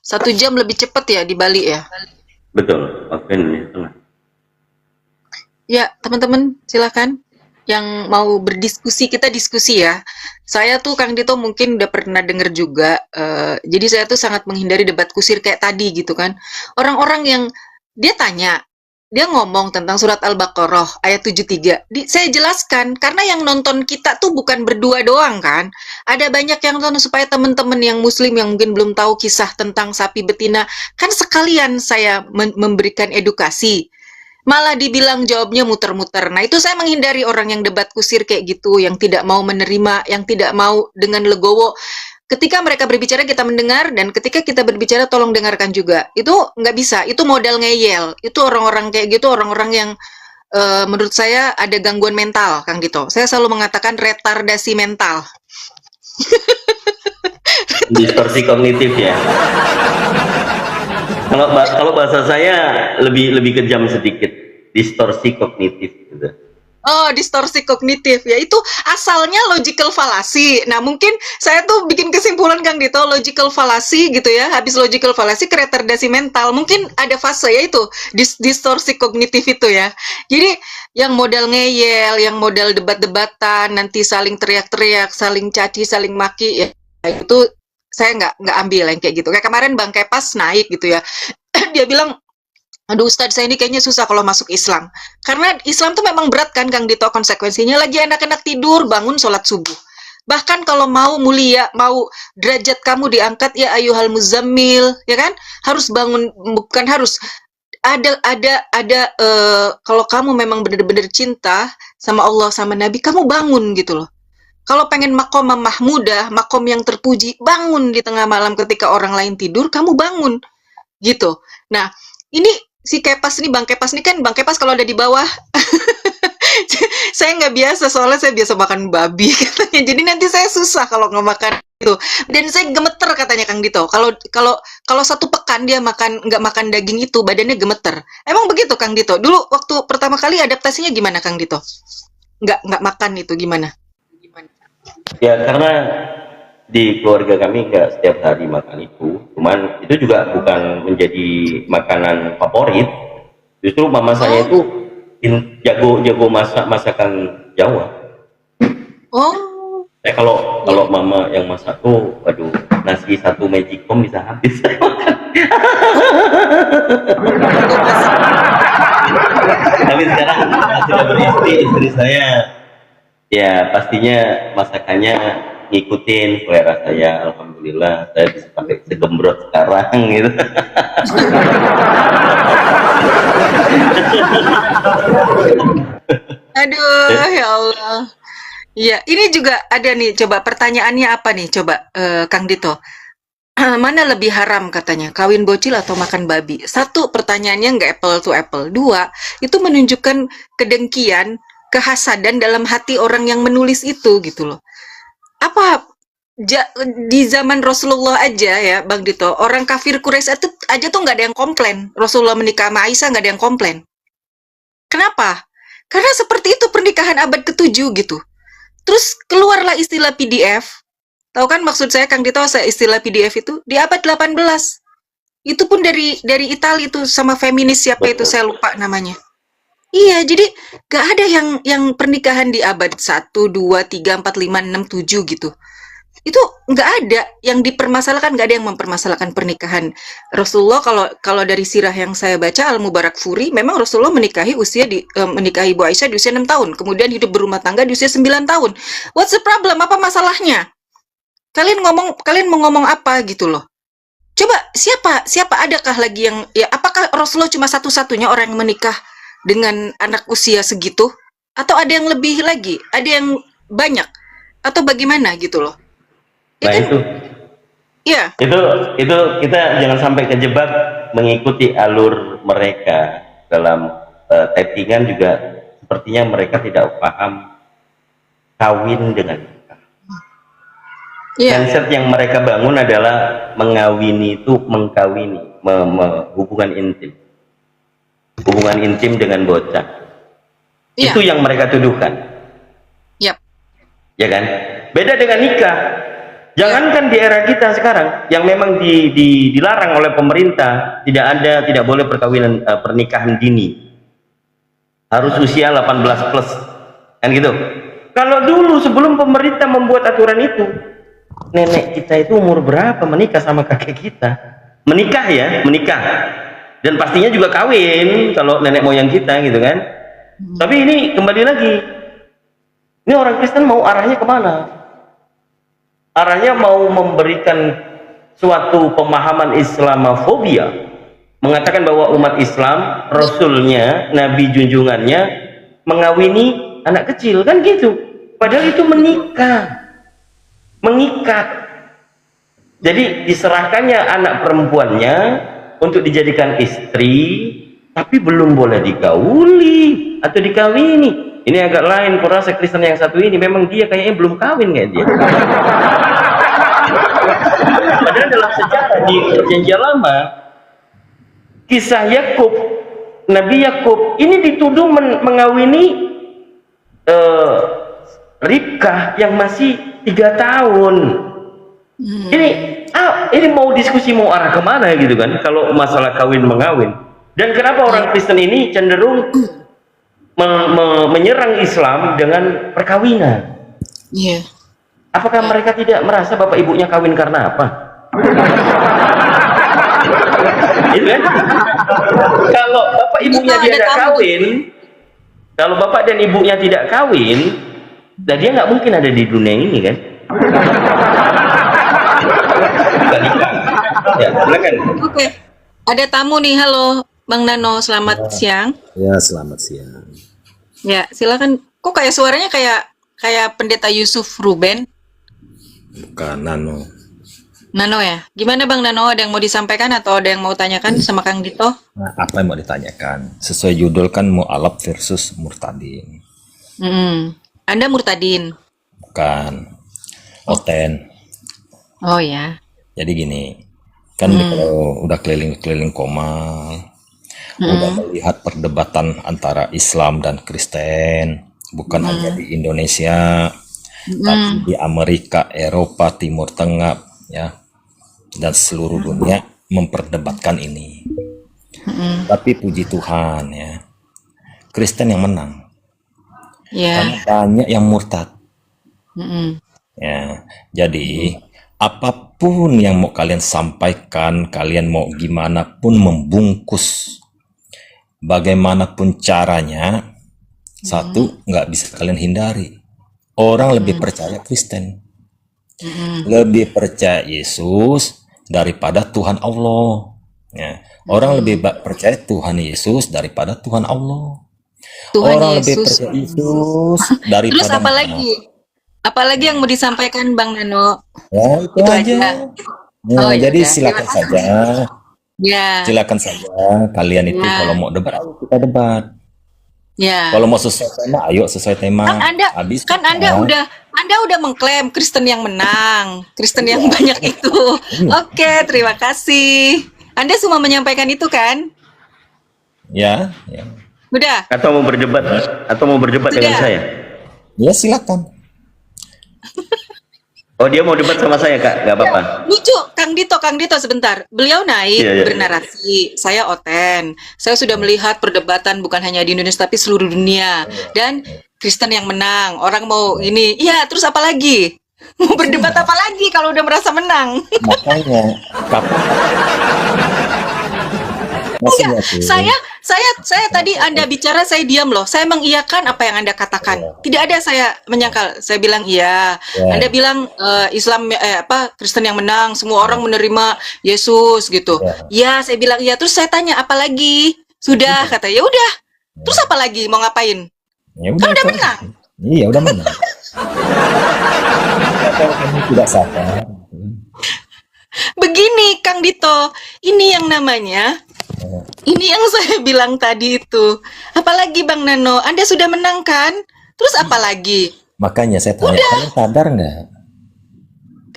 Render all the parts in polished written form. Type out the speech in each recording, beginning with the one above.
1 jam lebih cepat ya di Bali ya. Betul, waktu Indonesia Tengah. Ya, teman-teman, silakan yang mau berdiskusi, kita diskusi ya. Saya tuh Kang Dito mungkin udah pernah denger juga. Jadi saya tuh sangat menghindari debat kusir kayak tadi gitu kan. Orang-orang yang dia tanya, dia ngomong tentang surat Al-Baqarah ayat 73. Saya jelaskan karena yang nonton kita tuh bukan berdua doang kan. Ada banyak yang nonton supaya teman-teman yang muslim yang mungkin belum tahu kisah tentang sapi betina, kan sekalian saya memberikan edukasi. Malah dibilang jawabnya muter-muter. Nah, itu saya menghindari orang yang debat kusir kayak gitu, yang tidak mau menerima, yang tidak mau dengan legowo. Ketika mereka berbicara kita mendengar, dan ketika kita berbicara tolong dengarkan juga. Itu nggak bisa, itu modal ngeyel. Itu orang-orang kayak gitu, orang-orang yang menurut saya ada gangguan mental, Kang Dito. Saya selalu mengatakan retardasi mental. Distorsi kognitif ya. Kalau bahasa saya lebih kejam sedikit, distorsi kognitif gitu. Oh, distorsi kognitif ya, itu asalnya logical fallacy. Nah, mungkin saya tuh bikin kesimpulan Kang Dito, logical fallacy gitu ya. Habis logical fallacy ke retardasi mental. Mungkin ada fase ya itu, distorsi kognitif itu ya. Jadi yang modal ngeyel, yang modal debat-debatan, nanti saling teriak-teriak, saling caci, saling maki ya, itu saya nggak ambil yang kayak gitu. Kayak kemarin Bang Kepas naik gitu ya. Dia bilang, aduh Ustadz, saya ini kayaknya susah kalau masuk Islam. Karena Islam tuh memang berat kan Kang Dito, konsekuensinya lagi anak-anak tidur, bangun sholat subuh. Bahkan kalau mau mulia, mau derajat kamu diangkat, ya ayuhal muzammil, ya kan? Harus bangun, bukan harus. Kalau kamu memang benar-benar cinta sama Allah, sama Nabi, kamu bangun gitu loh. Kalau pengen makom mahmudah, makom yang terpuji, bangun di tengah malam ketika orang lain tidur, kamu bangun. Gitu. Nah, ini si Kepas nih, Bang Kepas nih kan, Bang Kepas kalau ada di bawah, saya nggak biasa, soalnya saya biasa makan babi katanya. Jadi nanti saya susah kalau nggak makan itu. Dan saya gemeter katanya Kang Dito. Kalau 1 pekan dia nggak makan daging itu, badannya gemeter. Emang begitu Kang Dito? Dulu waktu pertama kali adaptasinya gimana Kang Dito? Nggak makan itu gimana? Ya karena di keluarga kami nggak setiap hari makan itu, cuman itu juga bukan menjadi makanan favorit. Justru mama saya itu jago masakan Jawa. Oh. Kalau mama yang masak tuh, waduh, nasi 1 magicom bisa habis. Tapi sekarang sudah istri saya, ya pastinya masakannya ngikutin selera saya. Alhamdulillah saya bisa pakai segembrot sekarang gitu. Aduh, ya Allah. Iya, ini juga ada nih, coba pertanyaannya apa nih, coba Kang Dito. Mana lebih haram katanya, kawin bocil atau makan babi? 1, pertanyaannya nggak apple to apple. 2, itu menunjukkan kedengkian, kehasadan dalam hati orang yang menulis itu gitu loh. Apa di zaman Rasulullah aja ya Bang Dito, orang kafir Quraisy itu aja tuh nggak ada yang komplain. Rasulullah menikah sama Aisyah nggak ada yang komplain. Kenapa? Karena seperti itu pernikahan abad ke-7 gitu. Terus keluarlah istilah PDF. Tahu kan maksud saya Kang Dito, istilah PDF itu di abad 18. Itu pun dari Italia itu sama feminis siapa itu saya lupa namanya. Iya, jadi gak ada yang pernikahan di abad 1, 2, 3, 4, 5, 6, 7 gitu. Itu nggak ada yang dipermasalahkan, nggak ada yang mempermasalahkan pernikahan Rasulullah. Kalau dari sirah yang saya baca Al-Mubarak Furi, memang Rasulullah menikahi menikahi Ibu Aisyah di usia 6 tahun, kemudian hidup berumah tangga di usia 9 tahun. What's the problem? Apa masalahnya? Kalian mau ngomong apa gitu loh? Coba siapa adakah lagi yang ya, apakah Rasulullah cuma satu-satunya orang yang menikah dengan anak usia segitu, atau ada yang lebih lagi, ada yang banyak, atau bagaimana gitu loh? Nah kan? Itu ya, itu kita jangan sampai kejebak mengikuti alur mereka dalam typingan. Juga sepertinya mereka tidak paham kawin dengan nikah. Mindset yang mereka bangun adalah mengawini itu mengkawini, hubungan intim dengan bocah. Itu yang mereka tuduhkan. Yap. Ya kan? Beda dengan nikah. Jangankan di era kita sekarang, yang memang dilarang oleh pemerintah, tidak boleh perkawinan pernikahan dini. Harus usia 18 plus. Kan gitu. Kalau dulu sebelum pemerintah membuat aturan itu, nenek kita itu umur berapa menikah sama kakek kita? Menikah ya, menikah. Dan pastinya juga kawin kalau nenek moyang kita gitu kan. Tapi ini kembali lagi, ini orang Kristen mau arahnya kemana? Arahnya mau memberikan suatu pemahaman Islamofobia, mengatakan bahwa umat Islam, Rasulnya, Nabi junjungannya mengawini anak kecil, kan gitu. Padahal itu mengikat. Jadi diserahkannya anak perempuannya untuk dijadikan istri, tapi belum boleh digauli atau dikawini. Ini agak lain, kurasa Kristen yang satu ini memang dia kayaknya belum kawin kayak dia. Padahal dalam sejarah di Perjanjian Lama, kisah Yakub, Nabi Yakub ini dituduh mengawini Ribkah yang masih 3 tahun. Ini mau diskusi mau arah kemana gitu kan? Kalau masalah kawin mengawin. Dan kenapa orang Kristen ini cenderung menyerang Islam dengan perkawinan? Iya. Apakah mereka tidak merasa bapak ibunya kawin karena apa? Itu kan? Kalau bapak ibunya tidak kawin, kalau bapak dan ibunya tidak kawin, dan dia nggak mungkin ada di dunia ini kan? Ya, silakan. Oke. Ada tamu nih, halo Bang Nano, selamat siang. Ya, selamat siang. Ya, silakan. Kok kayak suaranya kayak Pendeta Yusuf Ruben? Bukan Nano. Nano ya? Gimana Bang Nano? Ada yang mau disampaikan atau ada yang mau tanyakan sama Kang Dito? Nah, apa yang mau ditanyakan? Sesuai judul kan mu'alaf versus murtadin. Anda murtadin? Bukan. Oten. Oh ya. Jadi gini, kan kalau udah keliling-keliling Komal, udah melihat perdebatan antara Islam dan Kristen, bukan hanya di Indonesia, tapi di Amerika, Eropa, Timur Tengah, ya, dan seluruh dunia memperdebatkan ini. Tapi puji Tuhan ya, Kristen yang menang. Karena banyak yang murtad. Ya, jadi apapun yang mau kalian sampaikan, kalian mau gimana pun membungkus, bagaimanapun caranya, satu nggak bisa kalian hindari. Orang lebih percaya Kristen, lebih percaya Yesus daripada Tuhan Allah. Ya. Orang lebih percaya Tuhan Yesus daripada Tuhan Allah. Tuhan Orang Yesus. lebih percaya Yesus daripada Terus apa lagi? Apalagi yang mau disampaikan Bang Nano? Ya, itu aja. Ya, Oh, jadi yaudah. silakan Terima saja. Ya. Silakan saja kalian itu kalau mau debat, ayo kita debat. Ya. Kalau mau sesuai tema, ayo sesuai tema. Habis Anda udah mengklaim Kristen yang menang, Kristen yang banyak itu. Oke, terima kasih. Anda semua menyampaikan itu kan? Ya, ya. Udah. Atau mau berdebat dengan saya? Ya, silakan. Oh, dia mau debat sama saya, Kak? Nggak apa-apa. Lucu, Kang Dito sebentar. Beliau naik bernarasi, saya Oten. Saya sudah melihat perdebatan bukan hanya di Indonesia tapi seluruh dunia. Dan Kristen yang menang. Orang mau ini, iya, terus apa lagi? Mau berdebat apa lagi kalau udah merasa menang? Makanya kapan? Enggak, saya tadi Anda bicara saya diam loh. Saya mengiyakan apa yang Anda katakan. Tidak ada saya menyangkal. Saya bilang iya. Anda bilang Islam Kristen yang menang, semua orang menerima Yesus gitu. Ya, saya bilang iya. Terus saya tanya apa lagi? Sudah kata ya udah. Terus apa lagi mau ngapain? Ya Kan udah menang. Iya, udah menang. Kalau kamu tidak sadar. Begini Kang Dito, ini yang namanya ini yang saya bilang tadi itu. Apalagi Bang Nano, Anda sudah menang kan? Terus apa lagi? Makanya saya tanya, kalian sadar nggak?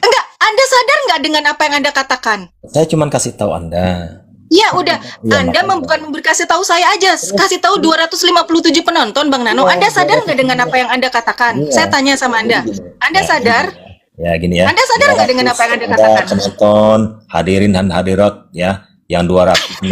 Enggak, Anda sadar nggak dengan apa yang Anda katakan? Saya cuma kasih tahu Anda. Ya udah, Ya, Anda bukan kasih tahu saya aja, kasih tahu 257 penonton Bang Nano. Anda sadar nggak dengan apa yang Anda katakan? Iya. Saya tanya sama Anda. Anda sadar? Ya gini ya, Anda sadar nggak dengan apa yang Anda 200 katakan? penonton, hadirin dan hadirat ya, yang 267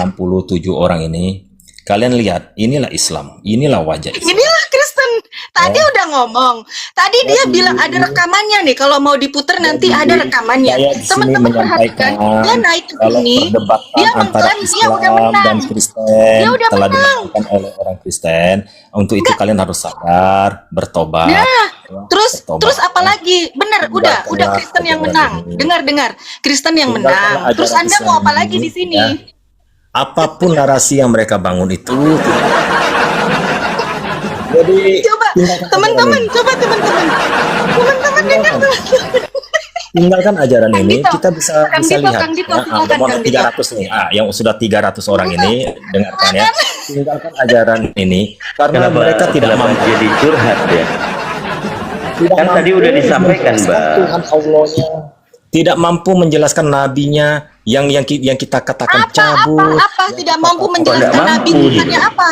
orang ini, kalian lihat, inilah Islam, inilah wajah Islam. Inilah Kristen. Tadi Ya. udah ngomong. Tadi dia bilang ada rekamannya nih. Kalau mau diputer nanti ada rekamannya. Saya di sini Teman-teman perhatikan. menyampaikan Dia naik ke kalau sini. perdebatan Dia antara mengklaim dia udah Islam menang. dan Kristen Dia udah telah menang. dimenangkan oleh orang Kristen. Untuk itu kalian harus sadar, bertobat. Nah, ya, terus bertobat. apa lagi? Benar, udah Tinggalkanlah Kristen yang ajaran menang. ini. Dengar, Kristen yang Tinggalkanlah menang. Terus ajaran Anda Islam mau apa ini, lagi di sini? ya. Apapun narasi yang mereka bangun itu, jadi Coba tinggalkan teman-teman, ajaran ini. coba teman-teman. Teman-teman dengar teman-teman. Tinggalkan ajaran Kang ini, Dito, kita bisa Kang bisa Dito, lihat Kang Dito, ya, silakan nomor Kang Dito. 300 nih, yang sudah 300 orang ini dengarkan ya. Tinggalkan ajaran ini karena Kenapa, mereka tidak kenapa mampu. jadi curhat ya? Tidak Kan tadi mampu udah disampaikan, menjelaskan Mbak. Tuhan Allahnya, tidak mampu menjelaskan nabinya yang kita katakan cabut. Apa tidak mampu nggak menjelaskan Nabi mampu, Tuhannya gitu. apa?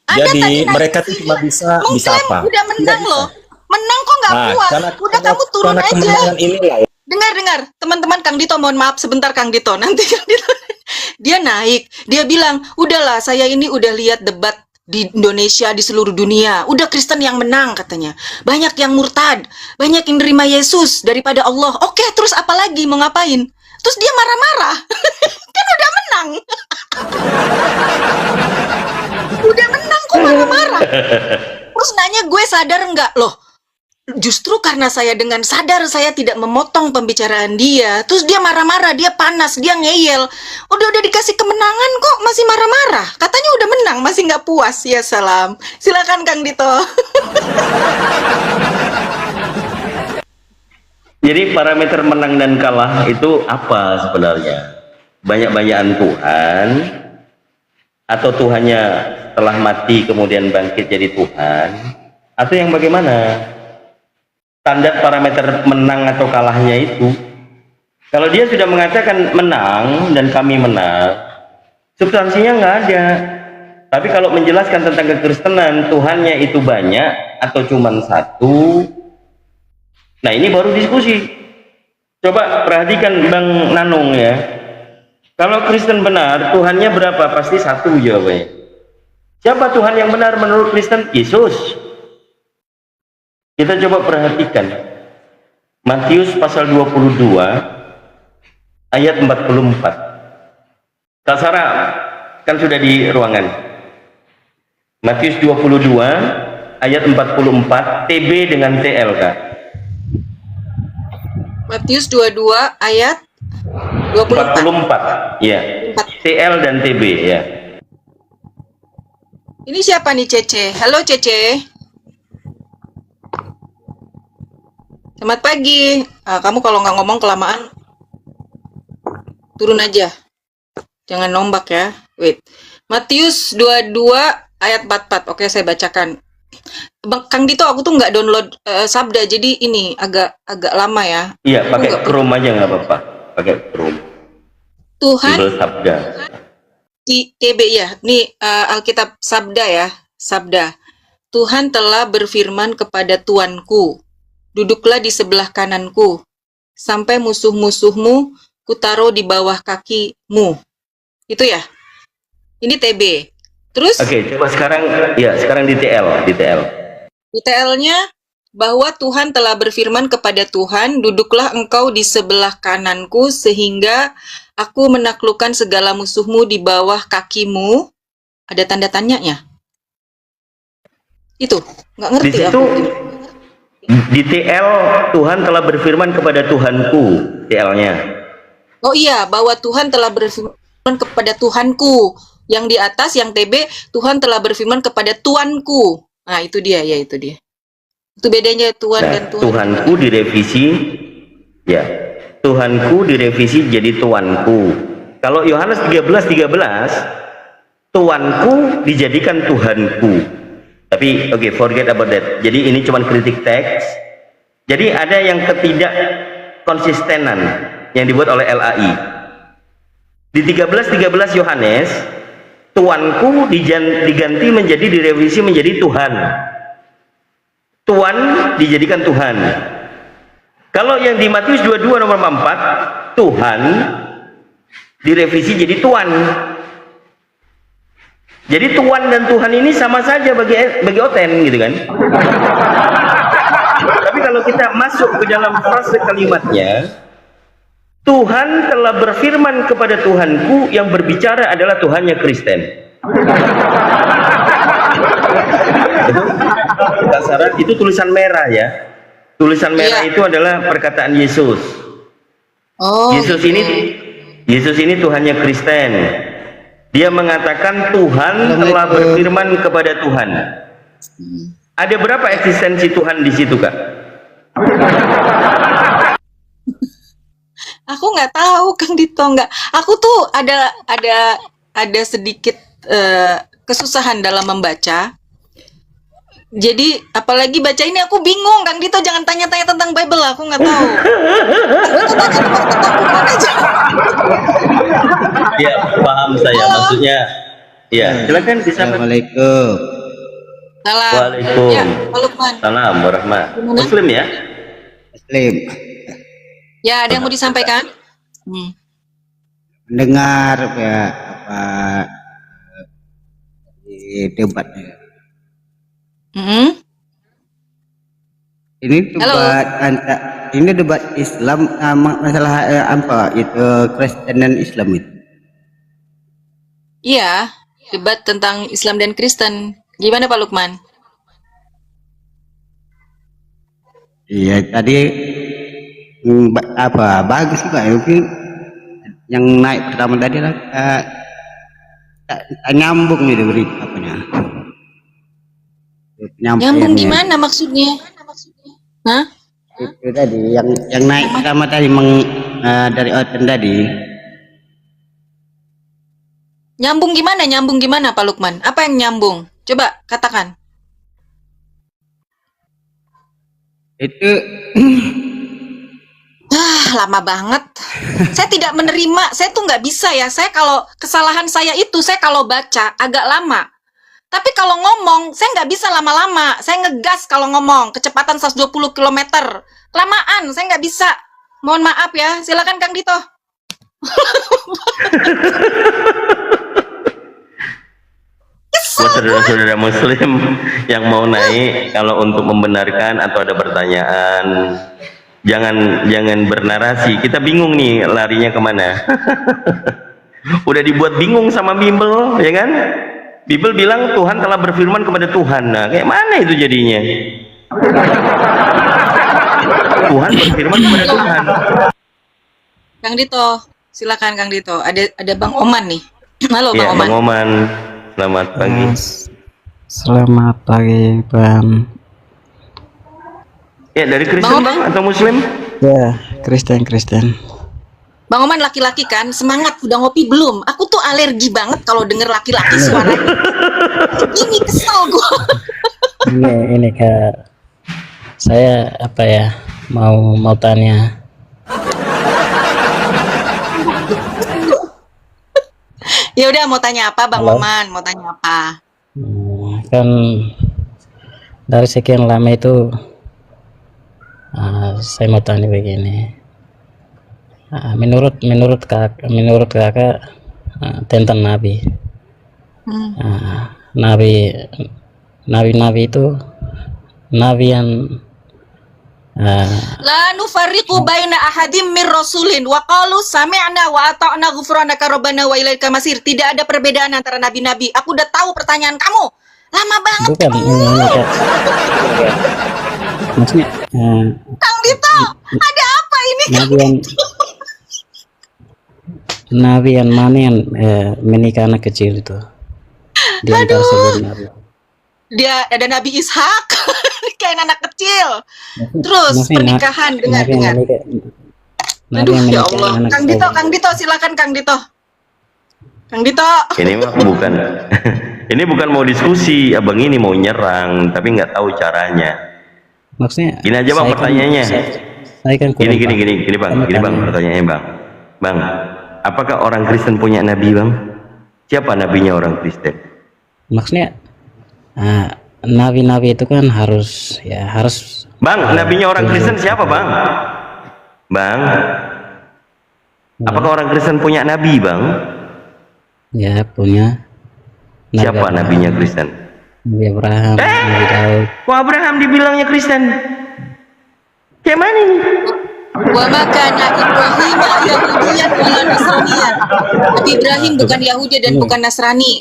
Anda Jadi tadi naik mereka ke tuh sini cuma bisa mengklaim apa? udah menang Tidak loh. bisa. Menang kok nggak Nah, puas. Udah kamu turun karena aja. kemenangan inilah ya. Dengar, teman-teman Kang Dito, mohon maaf sebentar Kang Dito. Nanti Kang Dito dia naik, dia bilang, udahlah saya ini udah lihat debat di Indonesia, di seluruh dunia. Udah Kristen yang menang katanya. Banyak yang murtad, banyak yang nerima Yesus daripada Allah. Oke, terus apa lagi mau ngapain? Terus dia marah-marah. Kan udah menang. Udah menang kok marah-marah. Terus nanya gue sadar nggak? Loh, justru karena saya dengan sadar saya tidak memotong pembicaraan dia. Terus dia marah-marah, dia panas, dia ngeyel. Udah dikasih kemenangan kok masih marah-marah. Katanya udah menang, masih nggak puas. Ya salam. Silakan Kang Dito. Jadi parameter menang dan kalah itu apa sebenarnya? Banyak-banyakan Tuhan, atau Tuhannya telah mati kemudian bangkit jadi Tuhan, atau yang bagaimana? Standar parameter menang atau kalahnya itu, kalau dia sudah mengatakan menang dan kami menang, substansinya nggak ada. Tapi kalau menjelaskan tentang kekristenan, Tuhannya itu banyak atau cuman satu, nah ini baru diskusi. Coba perhatikan Bang Nanung ya. Kalau Kristen benar, Tuhannya berapa? Pasti satu jawabannya. Siapa Tuhan yang benar menurut Kristen? Yesus. Kita coba perhatikan. Matius pasal 22 ayat 44. Kak Sarah kan sudah di ruangan. Matius 22 ayat 44 TB dengan TL Kak. Matius 22 ayat 24. 44. Iya. TL dan TB ya. Ini siapa nih Cece? Halo Cece. Selamat pagi. Kamu kalau nggak ngomong kelamaan, turun aja. Jangan nombak ya. Wait. Matius 22 ayat 44. Oke, saya bacakan. Kang Dito, aku tuh nggak download Sabda, jadi ini agak lama ya. Iya, pakai Chrome aja nggak apa-apa. Pakai Chrome. Tuhan Bible Sabda. di TB ya. Nih Alkitab Sabda ya. Sabda. Tuhan telah berfirman kepada Tuanku, duduklah di sebelah kananku, sampai musuh-musuhmu kutaruh di bawah kakimu. Itu ya. Ini TB. Terus Oke, coba sekarang di TL. detailnya bahwa Tuhan telah berfirman kepada Tuhan, duduklah engkau di sebelah kananku sehingga aku menaklukkan segala musuhmu di bawah kakimu. Ada tanda tanyanya. Itu, nggak Di ngerti situ aku. di TL Tuhan telah berfirman kepada Tuhanku, TL-nya. Oh iya, bahwa Tuhan telah berfirman kepada Tuhanku. Yang di atas, yang TB, Tuhan telah berfirman kepada Tuanku. Nah, itu dia, ya itu dia. Itu bedanya Tuhan Nah, dan Tuhan. Tuhanku direvisi, ya. Tuhanku direvisi jadi Tuanku. Kalau Yohanes 13:13, Tuanku dijadikan Tuhanku. Tapi oke, forget about that. Jadi ini cuma kritik teks. Jadi ada yang ketidak konsistenan yang dibuat oleh LAI. Di 13:13 Yohanes, Tuanku diganti menjadi direvisi menjadi Tuhan. Tuan dijadikan Tuhan. Kalau yang di Matius 22 nomor 4, Tuhan direvisi jadi Tuan. Jadi Tuan dan Tuhan ini sama saja bagi Oten gitu kan. Tapi kalau kita masuk ke dalam frase kalimatnya, Tuhan telah berfirman kepada Tuhanku, yang berbicara adalah Tuhannya Kristen. Kasaran itu tulisan merah ya. Tulisan merah itu adalah perkataan Yesus. Oh. Yesus ini Tuhannya Kristen. Dia mengatakan Tuhan telah berfirman kepada Tuhan. Ada berapa eksistensi Tuhan di situ, Kak? Aku nggak tahu, Kang Dito, nggak. Aku tuh ada sedikit kesusahan dalam membaca. Jadi apalagi baca ini aku bingung, Kang Dito, jangan tanya-tanya tentang Bible, aku nggak tahu. Kang Dito tanya tentang Tuhan aja. Ya, paham saya. Maksudnya, ya, silakan disampaikan. Assalamualaikum. Salam. Waalaikumsalam. Ya, Pak Lukman. Salam warahmatullahi. Gimana? Muslim ya? Muslim. Ya, ada yang mau disampaikan? Mendengar ya apa di debatnya. Ini debat Islam masalah apa itu Kristen dan Islam itu. Iya, debat tentang Islam dan Kristen. Gimana Pak Lukman? Iya tadi bagus juga ya, mungkin yang naik pertama tadi lah nyambung nih berita apanya. Nyambung gimana maksudnya? Hah? Itu tadi yang naik pertama tadi dari Oten tadi. Nyambung gimana Pak Lukman? Apa yang nyambung? Coba katakan. Itu Lama banget. Saya tidak menerima. Saya tuh nggak bisa ya. Saya kalau kesalahan saya itu, saya kalau baca agak lama. Tapi kalau ngomong, saya nggak bisa lama-lama. Saya ngegas kalau ngomong, kecepatan 120 km. Lamaan, saya nggak bisa. Mohon maaf ya. Silakan Kang Dito. Buat saudara-saudara Muslim yang mau naik, kalau untuk membenarkan atau ada pertanyaan, jangan bernarasi. Kita bingung nih larinya kemana. Udah dibuat bingung sama Bible, ya kan? Bible bilang Tuhan telah berfirman kepada Tuhan. Nah, kayak mana itu jadinya? Tuhan berfirman kepada Tuhan. Kang Dito, silakan Kang Dito. Ada Bang Oman nih. Halo Ya, Bang Oman. Bang Oman. Selamat pagi. Selamat pagi, Bang. Ya, dari Kristen Bang atau Muslim? Ya, Kristen. Bang Oman laki-laki kan, semangat, udah ngopi belum? Aku tuh alergi banget kalau denger laki-laki suaranya. Ini kesel gua. Ini Kak. Saya apa ya? Mau tanya. Ya udah, mau tanya apa Bang Oman? Mau tanya apa? Kan dari sekian lama itu saya mau tanya begini. Menurut kakak tentang nabi. Nabi itu nabi yang La nufarriqu baina ahadim mir rasulin wa qalu sami'na wa ata'na ghufranaka rabbana wa ilaikal masir. Tidak ada perbedaan antara nabi-nabi. Aku udah tahu pertanyaan kamu. Lama banget. bukan ini Kak. Maksudnya Kang Dito, ada apa ini Kang nabi yang Dito? nabi yang mana yang menikah anak kecil itu di antara seluruh nabi. Dia ada Nabi Ishak, kayak anak kecil. Terus Maksudnya pernikahan dengan nabi yang menikah, nabi Aduh yang ya menikah Allah. anak Kang Dito, silakan Kang Dito. Kang Dito. Ini mah bukan. Ini bukan mau diskusi, abang ini mau nyerang, tapi nggak tahu caranya. Maksudnya Gini aja bang pertanyaannya. Saya kan kurang Gini paham. bang pertanyaannya bang. Bang, apakah orang Kristen punya nabi bang? Siapa nabinya orang Kristen? Maksudnya nabi-nabi itu kan harus Bang, nabinya orang Kristen siapa bang? Bang, Ya, apakah orang Kristen punya nabi, Bang? ya punya Nabi Siapa Abraham, nabinya Kristen? Nabi Abraham, Nabi Daud. Kok Abraham dibilangnya Kristen? Kayak mana ini? Wa makana Ibrahim Yahudiyan wala Nasraniyan. Nabi Ibrahim bukan Yahudi dan bukan Nasrani.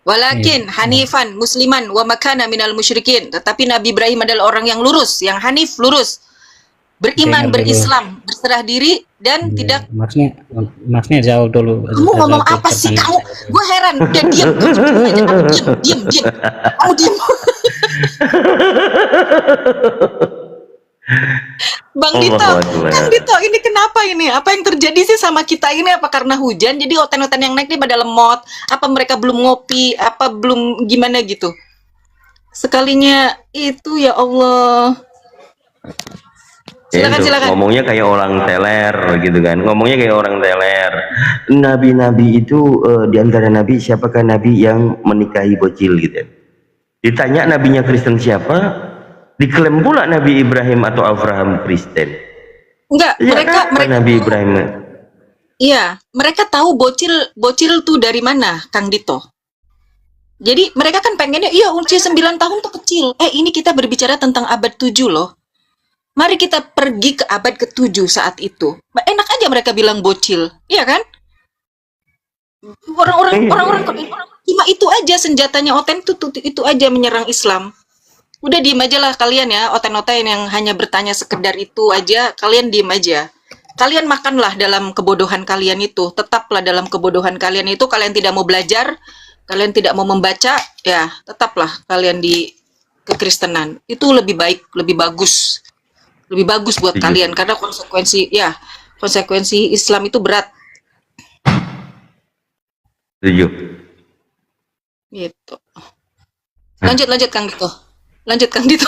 Walakin hanifan musliman wa makana minal musyrikin. Tetapi Nabi Ibrahim adalah orang yang lurus, yang hanif, lurus. Beriman, Dengar dulu. berislam, berserah diri dan tidak. Maksudnya jauh dulu. Kamu ngomong apa sih kamu? Gue heran. Udah diam, diam. Kamu diam. Bang Dito, Kang Dito, ini kenapa ini? Apa yang terjadi sih sama kita ini? Apa karena hujan? Jadi oten-oten yang naik ini pada lemot? Apa mereka belum ngopi? Apa belum gimana gitu? Sekalinya itu ya Allah. Silakan, Itu, silakan. ngomongnya kayak orang teler gitu kan. Ngomongnya kayak orang teler. Nabi-nabi itu di antara nabi siapakah nabi yang menikahi bocil gitu. Ditanya nabinya Kristen siapa? Diklaim pula Nabi Ibrahim atau Abraham Kristen. Enggak, Ya, mereka kapan Nabi Ibrahim? iya, mereka tahu bocil tuh dari mana, Kang Dito. Jadi mereka kan pengennya, iya usia 9 tahun tuh kecil. Ini kita berbicara tentang abad 7 loh. Mari kita pergi ke abad ke-7 saat itu. Enak aja mereka bilang bocil, iya kan? Orang-orang cuma itu aja senjatanya Oten itu aja menyerang Islam. Udah diem aja lah kalian ya, oten-oten yang hanya bertanya sekedar itu aja, kalian diem aja. Kalian makanlah dalam kebodohan kalian itu, tetaplah dalam kebodohan kalian itu, kalian tidak mau belajar, kalian tidak mau membaca, ya tetaplah kalian di kekristenan. Itu lebih baik, lebih bagus buat kalian, karena konsekuensi Islam itu berat. Setuju. Gitu. Lanjut Kang Dito. Lanjutkan Dito.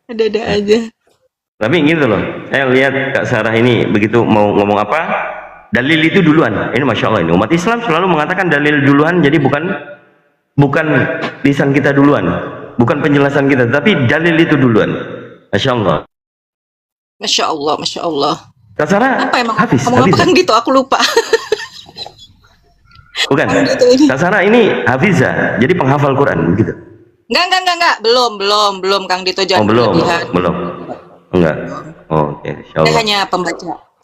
Ada-ada aja. Tapi gitu loh, saya lihat Kak Sarah ini begitu mau ngomong apa, dalil itu duluan. Ini Masya Allah, ini umat Islam selalu mengatakan dalil duluan, jadi bukan lisan kita duluan, bukan penjelasan kita, tapi dalil itu duluan. Masya Allah. Masya Allah, Masya Allah. Kak Sarah, Apa emang? Hafiz, Ngomong apa Kang Dito? Aku lupa. bukan. Kak Sarah ini Hafizah, jadi penghafal Quran, begitu. Enggak. Belum Kang Dito, jangan Belum. berlebihan. Enggak. Oh, oke, Insya Allah.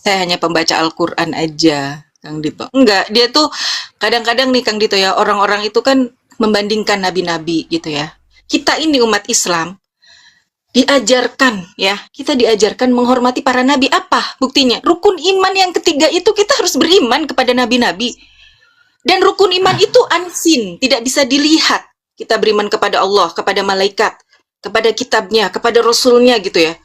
Saya hanya pembaca Al-Qur'an aja, Kang Dito. Enggak, dia tuh kadang-kadang nih Kang Dito ya, orang-orang itu kan membandingkan nabi-nabi gitu ya. Kita ini umat Islam diajarkan ya, kita diajarkan menghormati para nabi. Apa buktinya? Rukun iman yang ketiga itu kita harus beriman kepada nabi-nabi. Dan rukun iman itu unseen, tidak bisa dilihat. Kita beriman kepada Allah, kepada malaikat, kepada kitabnya, kepada rasulnya gitu ya.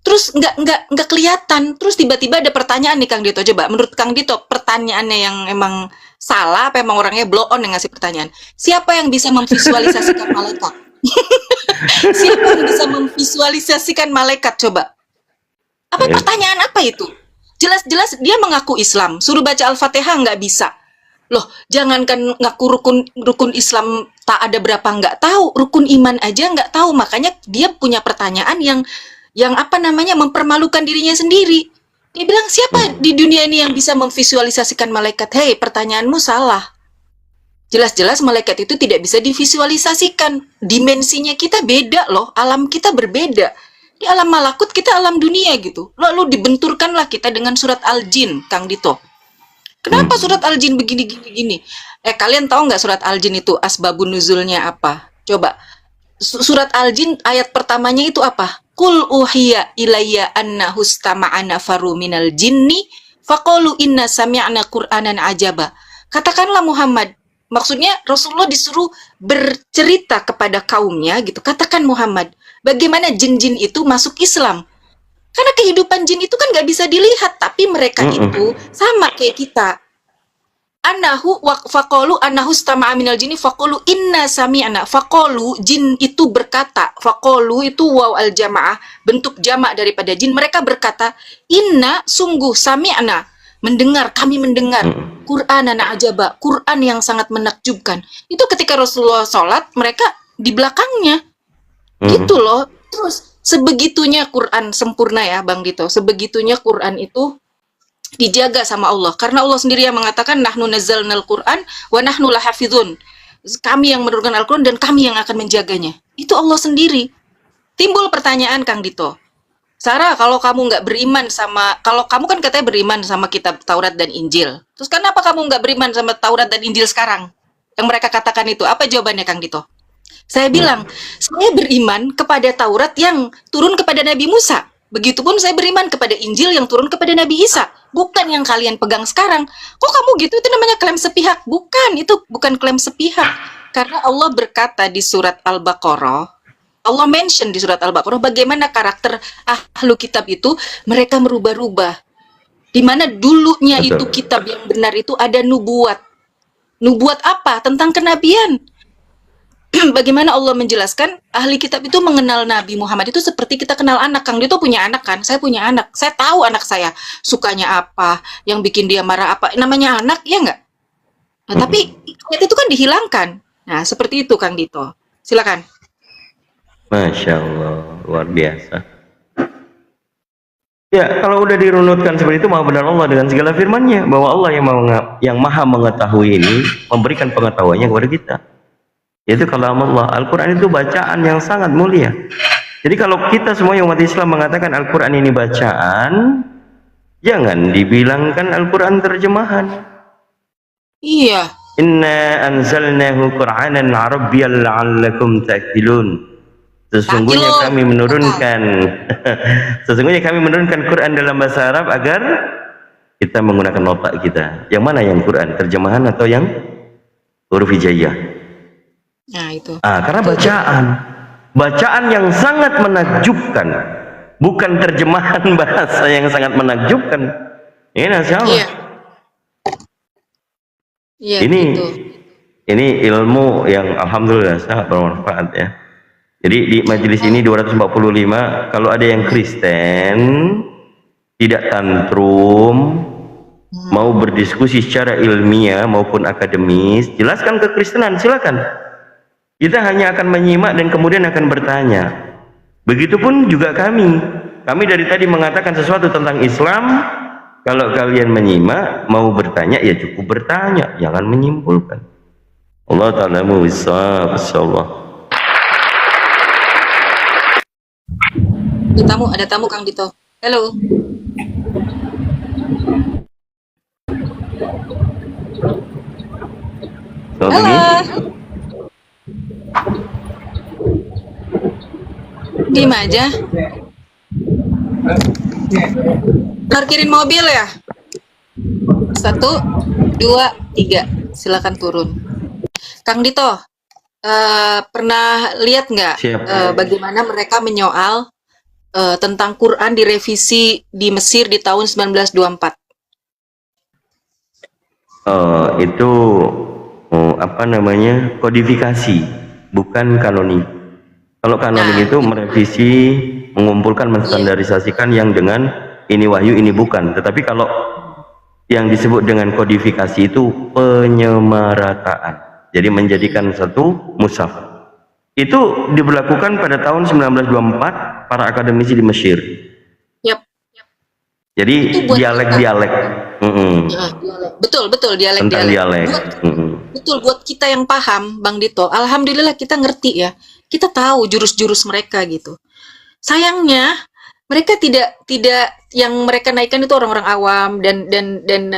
Terus nggak kelihatan. Terus tiba-tiba ada pertanyaan nih Kang Dito. Coba menurut Kang Dito pertanyaannya yang emang salah apa emang orangnya blow on yang ngasih pertanyaan? Siapa yang bisa memvisualisasikan malaikat? Siapa yang bisa memvisualisasikan malaikat? Coba. Apa pertanyaan apa itu? Jelas-jelas dia mengaku Islam, suruh baca Al-Fatihah nggak bisa. Loh, jangankan ngaku rukun Islam tak ada berapa nggak tahu, rukun iman aja nggak tahu. Makanya dia punya pertanyaan yang apa namanya mempermalukan dirinya sendiri. Dia bilang, siapa di dunia ini yang bisa memvisualisasikan malaikat? Hei, pertanyaanmu salah. Jelas-jelas malaikat itu tidak bisa divisualisasikan. Dimensinya kita beda loh, alam kita berbeda. Di alam malakut kita alam dunia gitu. Lalu dibenturkanlah kita dengan surat Al-Jin, Kang Dito. Kenapa surat Al-Jin begini? Kalian tahu nggak surat Al-Jin itu asbabun nuzulnya apa? Coba. Surat Al-Jin ayat pertamanya itu apa? Qul uhiya ilayya annahu istama'ana faru minal jinni faqalu inna sami'na qur'anan ajaba. Katakanlah Muhammad, maksudnya Rasulullah disuruh bercerita kepada kaumnya gitu. Katakan Muhammad, bagaimana jin-jin itu masuk Islam? Karena kehidupan jin itu kan nggak bisa dilihat, tapi mereka itu sama kayak kita. Faqalu annahu istama'a minal jinni faqalu inna sami'na. Faqalu, jin itu berkata, faqalu itu waw al jamaah, bentuk jamak daripada jin. Mereka berkata, inna sungguh sami'na, kami mendengar Qur'anan ajaba, Quran yang sangat menakjubkan. Itu ketika Rasulullah sholat, mereka di belakangnya. Gitu loh. Terus Sebegitunya Quran sempurna ya Bang Dito, sebegitunya Quran itu dijaga sama Allah. Karena Allah sendiri yang mengatakan nahnu nazzalnal Qur'an wa nahnu lahafizun. Kami yang menurunkan Al-Qur'an dan kami yang akan menjaganya. Itu Allah sendiri. Timbul pertanyaan Kang Dito. Sarah, kalau kamu nggak beriman sama, kalau kamu kan katanya beriman sama kitab Taurat dan Injil. Terus kenapa kamu nggak beriman sama Taurat dan Injil sekarang? Yang mereka katakan itu. Apa jawabannya Kang Dito? Saya bilang, saya beriman kepada Taurat yang turun kepada Nabi Musa. Begitupun saya beriman kepada Injil yang turun kepada Nabi Isa. Bukan yang kalian pegang sekarang. Kok kamu gitu? Itu namanya klaim sepihak. Bukan, itu bukan klaim sepihak. Karena Allah berkata di surat Al-Baqarah, Allah mention di surat Al-Baqarah bagaimana karakter ahlu kitab itu mereka merubah-rubah. Di mana dulunya Betul. itu kitab yang benar itu ada nubuat. Nubuat apa? Tentang kenabian. Bagaimana Allah menjelaskan ahli kitab itu mengenal Nabi Muhammad itu seperti kita kenal anak. Kang Dito punya anak kan? Saya punya anak. Saya tahu anak saya sukanya apa, yang bikin dia marah apa. Namanya anak, ya nggak? Nah, tapi ayat itu kan dihilangkan. Nah, seperti itu Kang Dito. Silakan. Masya Allah, luar biasa. Ya, kalau udah dirunutkan seperti itu, maha benar Allah dengan segala firman-Nya bahwa Allah yang maha mengetahui ini memberikan pengetahuannya kepada kita. Yaitu kalam Allah. Al-Quran itu bacaan yang sangat mulia. Jadi kalau kita semua umat Islam mengatakan Al-Quran ini bacaan, jangan dibilangkan Al-Quran terjemahan. Iya. Inna anzalnahu Qur'anan Arabiyyan la'allakum ta'qilun. Sesungguhnya kami menurunkan sesungguhnya kami menurunkan Quran dalam bahasa Arab agar kita menggunakan otak kita. Yang mana yang Quran? Terjemahan atau yang huruf hijaiyah? Nah, itu. Karena bacaan yang sangat menakjubkan, bukan terjemahan bahasa yang sangat menakjubkan. Ini Masya Allah. Iya. Iya, Ini gitu. Ini ilmu yang alhamdulillah sangat bermanfaat ya. Jadi di majelis ini 245, kalau ada yang Kristen tidak tantrum, mau berdiskusi secara ilmiah maupun akademis, jelaskan kekristenan, silakan. Kita hanya akan menyimak dan kemudian akan bertanya. Begitupun juga kami dari tadi mengatakan sesuatu tentang Islam. Kalau kalian menyimak, mau bertanya, ya cukup bertanya, jangan menyimpulkan. Allah Ta'ala muwissaq, insyaallah. Ada tamu Kang Dito. Halo. Halo. Diem aja. Parkirin mobil ya? 1, 2, 3. Silakan turun. Kang Dito, pernah lihat nggak bagaimana mereka menyoal tentang Quran direvisi di Mesir di tahun 1924? Itu apa namanya, kodifikasi, bukan kanonik. Kalau kanonik itu merevisi, mengumpulkan, menstandarisasikan yang dengan ini wahyu, ini bukan. Tetapi kalau yang disebut dengan kodifikasi itu penyemarataan, jadi menjadikan satu mushaf. Itu diberlakukan pada tahun 1924 para akademisi di Mesir. Yap. Jadi dialek-dialek. Betul dialek. Tentang dialek. Betul, buat kita yang paham Bang Dito, alhamdulillah kita ngerti ya. Kita tahu jurus-jurus mereka gitu. Sayangnya mereka tidak yang mereka naikkan itu orang-orang awam dan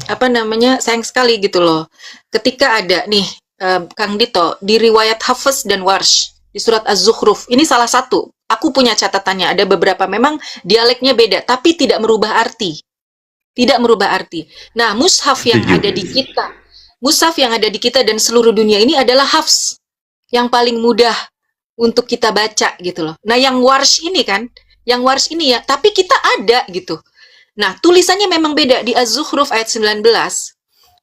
apa namanya, sayang sekali gitu loh. Ketika ada nih Kang Dito di riwayat Hafiz dan Warsh di surat Az-Zukhruf, ini salah satu. Aku punya catatannya, ada beberapa memang dialeknya beda tapi tidak merubah arti. Tidak merubah arti. Nah, mushaf yang ada di kita, mushaf yang ada di kita dan seluruh dunia ini adalah Hafs, yang paling mudah untuk kita baca gitu loh. Nah, yang Warsh ini kan, yang Warsh ini ya, tapi kita ada gitu. Nah, tulisannya memang beda. Di Az-Zukhruf ayat 19,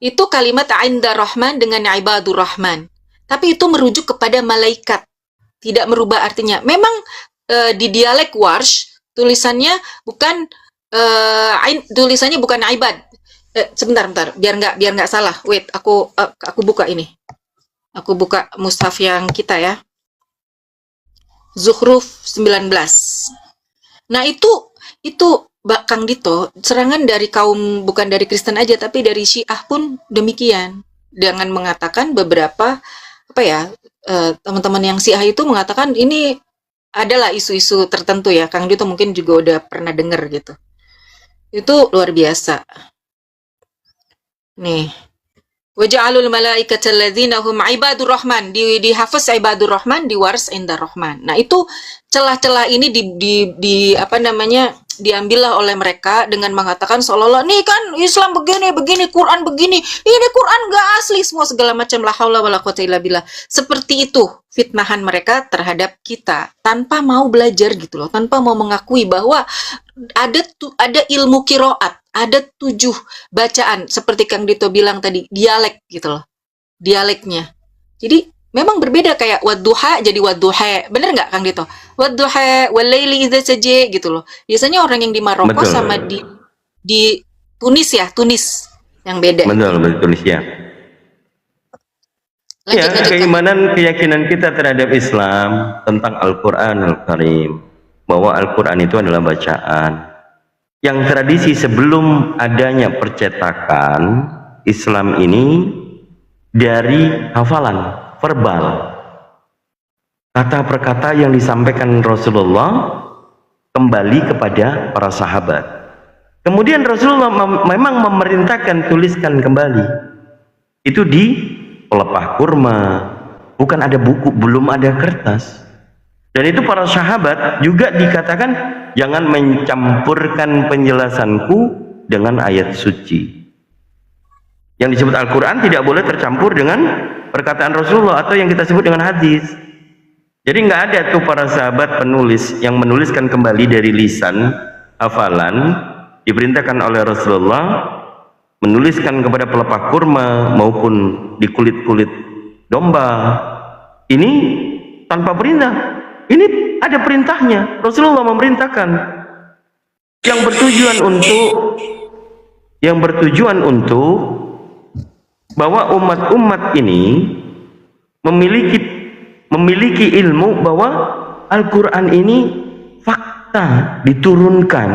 itu kalimat 'inda Rahman dengan 'ibadur Rahman. Tapi itu merujuk kepada malaikat. Tidak merubah artinya. Memang di dialek Warsh tulisannya bukan tulisannya bukan ibad. Sebentar, biar nggak salah. Wait, aku buka ini. Aku buka mushaf yang kita ya. Zukhruf 19. Nah, itu Kang Dito, serangan dari kaum bukan dari Kristen aja tapi dari Syiah pun demikian. Dengan mengatakan beberapa teman-teman yang Syiah itu mengatakan ini adalah isu-isu tertentu ya. Kang Dito mungkin juga udah pernah dengar gitu. Itu luar biasa. Nih. Waja'alul malaikata alladzina hum ibadur rahman, dihafaz ibadur rahman, diwars indar rahman. Nah, itu celah-celah ini diambillah oleh mereka dengan mengatakan seolah-olah nih kan Islam begini, Quran begini, ini Quran nggak asli, semua segala macam, la haula wala quwata illa billah. Seperti itu fitnahan mereka terhadap kita tanpa mau belajar gitu loh, tanpa mau mengakui bahwa ada ilmu kiroat, ada 7 bacaan seperti Kang Dito bilang tadi, dialek gitu loh, dialeknya. Jadi memang berbeda, kayak wadduha jadi wadduha, bener nggak Kang Dito? Wadduha walaili idza saja gitu loh. Biasanya orang yang di Maroko Betul. sama di Tunis ya, Tunis yang beda. Betul, Tunis ya. Ya, Lanjut, Kang. keimanan keyakinan kita terhadap Islam tentang Al-Quran Al-Karim, bahwa Al-Quran itu adalah bacaan yang tradisi sebelum adanya percetakan Islam ini dari hafalan verbal, kata per kata yang disampaikan Rasulullah kembali kepada para sahabat. Kemudian Rasulullah memang memerintahkan tuliskan kembali itu di pelepah kurma, bukan ada buku, belum ada kertas. Dan itu para sahabat juga dikatakan jangan mencampurkan penjelasanku dengan ayat suci. Yang disebut Al-Quran tidak boleh tercampur dengan perkataan Rasulullah atau yang kita sebut dengan hadis. Jadi nggak ada tuh para sahabat penulis yang menuliskan kembali dari lisan hafalan, diperintahkan oleh Rasulullah menuliskan kepada pelepah kurma maupun di kulit-kulit domba. Ini tanpa perintah. Ini ada perintahnya. Rasulullah memerintahkan yang bertujuan untuk bahwa umat-umat ini memiliki ilmu bahwa Al-Quran ini fakta diturunkan